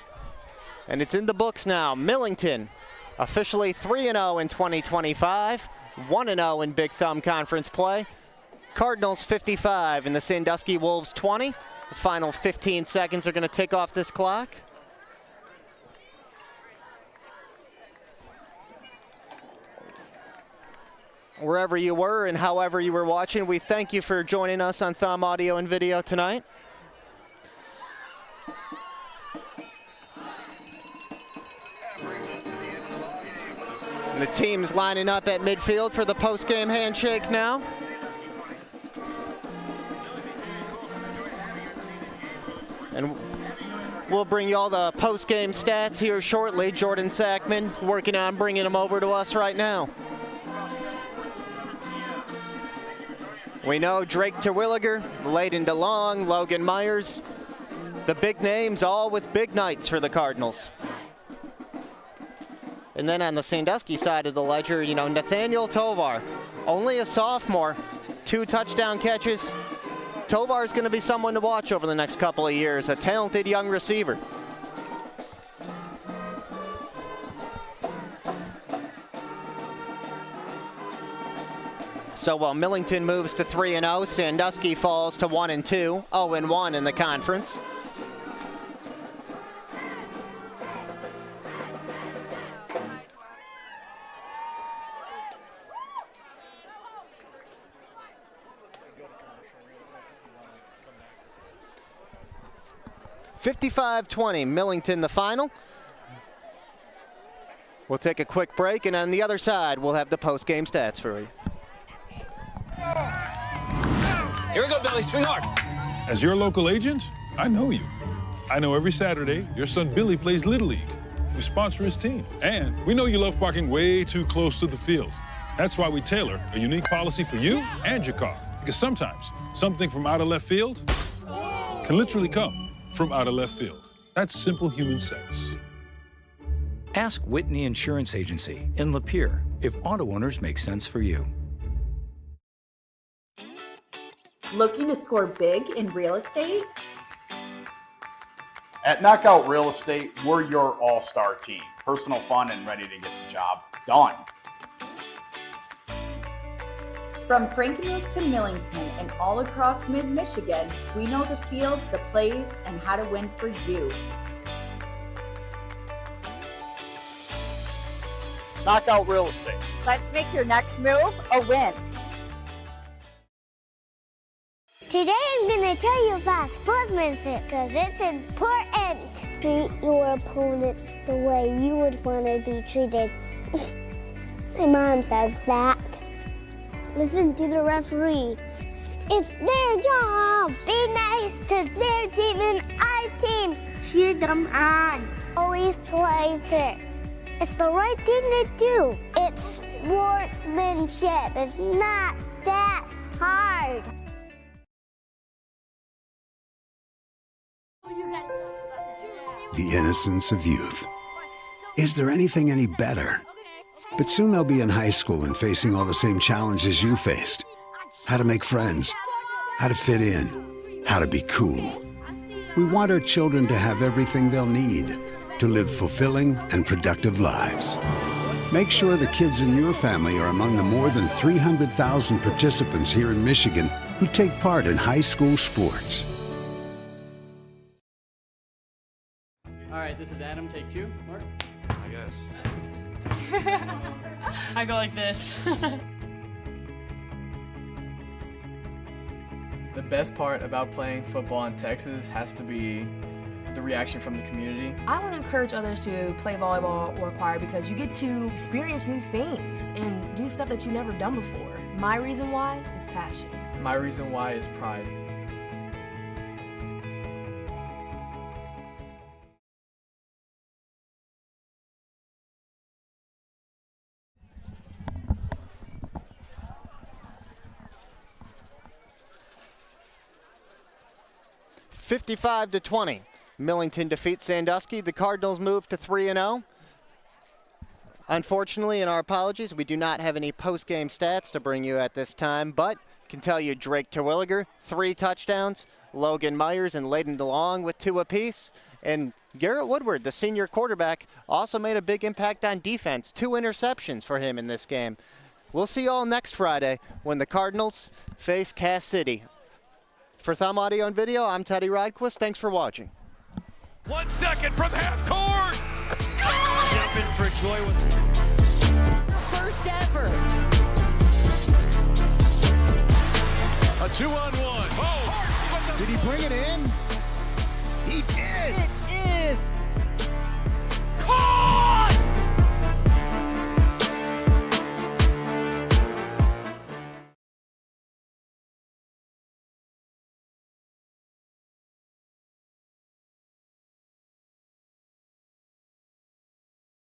and it's in the books now. Millington officially 3-0 in 2025, 1-0 in Big Thumb Conference play. Cardinals 55 and the Sandusky Wolves 20. The final 15 seconds are going to tick off this clock. Wherever you were and however you were watching, we thank you for joining us on Thumb Audio and Video tonight. And the team's lining up at midfield for the post-game handshake now. And we'll bring you all the post-game stats here shortly. Jordan Sackman working on bringing them over to us right now. We know Drake Terwilliger, Layden DeLong, Logan Myers, the big names, all with big nights for the Cardinals. And then on the Sandusky side of the ledger, you know, Nathaniel Tovar, only a sophomore, 2 touchdown catches. Tovar's going to be someone to watch over the next couple of years, a talented young receiver. So while Millington moves to 3-0, Sandusky falls to 1-2, 0-1 in the conference. $55-20, Millington the final. We'll take a quick break, and on the other side, we'll have the post-game stats for you. Here we go, Billy. Swing hard. As your local agent, I know you. I know every Saturday your son Billy plays Little League. We sponsor his team. And we know you love parking way too close to the field. That's why we tailor a unique policy for you and your car. Because sometimes something from out of left field can literally come from out of left field. That's simple human sense. Ask Whitney Insurance Agency in Lapeer if auto owners make sense for you. Looking to score big in real estate? At Knockout Real Estate, we're your all-star team. Personal, fun, and ready to get the job done. From Frankenmuth to Millington and all across mid-Michigan, we know the field, the plays, and how to win for you. Knockout Real Estate. Let's make your next move a win. Today I'm going to tell you about sportsmanship because it's important. Treat your opponents the way you would want to be treated. My mom says that. Listen to the referees. It's their job. Be nice to their team and our team. Cheer them on. Always play fair. It's the right thing to do. It's sportsmanship. It's not that hard. The innocence of youth. Is there anything any better? But soon they'll be in high school and facing all the same challenges you faced. How to make friends, how to fit in, how to be cool. We want our children to have everything they'll need to live fulfilling and productive lives. Make sure the kids in your family are among the more than 300,000 participants here in Michigan who take part in high school sports. All right, this is Adam, take 2. Mark? I guess. I go like this. The best part about playing football in Texas has to be the reaction from the community. I want to encourage others to play volleyball or choir because you get to experience new things and do stuff that you've never done before. My reason why is passion. My reason why is pride. $55-20. Millington defeats Sandusky. The Cardinals move to 3-0. Unfortunately, and our apologies, we do not have any post-game stats to bring you at this time, but can tell you Drake Terwilliger, 3 touchdowns, Logan Myers and Layden DeLong with 2 apiece, and Garrett Woodward, the senior quarterback, also made a big impact on defense. 2 interceptions for him in this game. We'll see you all next Friday when the Cardinals face Cass City. For Thumb Audio and Video, I'm Teddy Rydquist. Thanks for watching. 1 second from half court. Jumping for joy. First ever. A 2-on-1. Oh, did he bring it in?